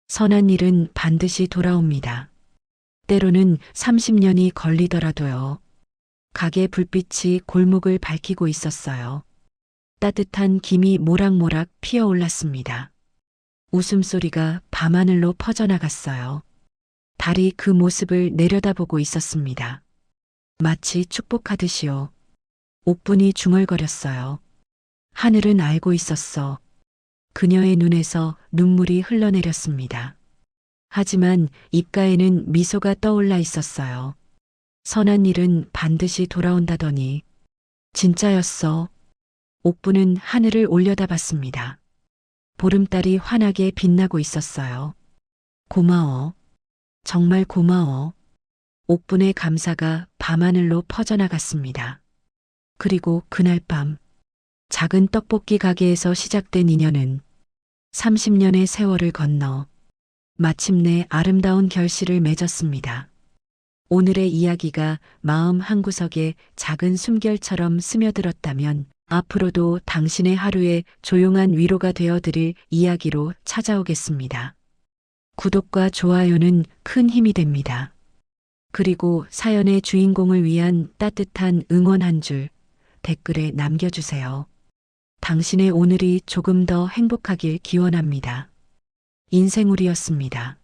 S2: 선한 일은 반드시 돌아옵니다. 때로는 30년이 걸리더라도요. 가게 불빛이 골목을 밝히고 있었어요. 따뜻한 김이 모락모락 피어올랐습니다. 웃음소리가 밤하늘로 퍼져나갔어요. 달이 그 모습을 내려다보고 있었습니다. 마치 축복하듯이요. 옥분이 중얼거렸어요. 하늘은 알고 있었어. 그녀의 눈에서 눈물이 흘러내렸습니다. 하지만 입가에는 미소가 떠올라 있었어요. 선한 일은 반드시 돌아온다더니 진짜였어. 옥분은 하늘을 올려다봤습니다. 보름달이 환하게 빛나고 있었어요. 고마워. 정말 고마워. 옥분의 감사가 밤하늘로 퍼져나갔습니다. 그리고 그날 밤 작은 떡볶이 가게에서 시작된 인연은 30년의 세월을 건너 마침내 아름다운 결실을 맺었습니다. 오늘의 이야기가 마음 한구석에 작은 숨결처럼 스며들었다면 앞으로도 당신의 하루에 조용한 위로가 되어드릴 이야기로 찾아오겠습니다. 구독과 좋아요는 큰 힘이 됩니다. 그리고 사연의 주인공을 위한 따뜻한 응원 한 줄 댓글에 남겨주세요. 당신의 오늘이 조금 더 행복하길 기원합니다. 인생우리였습니다.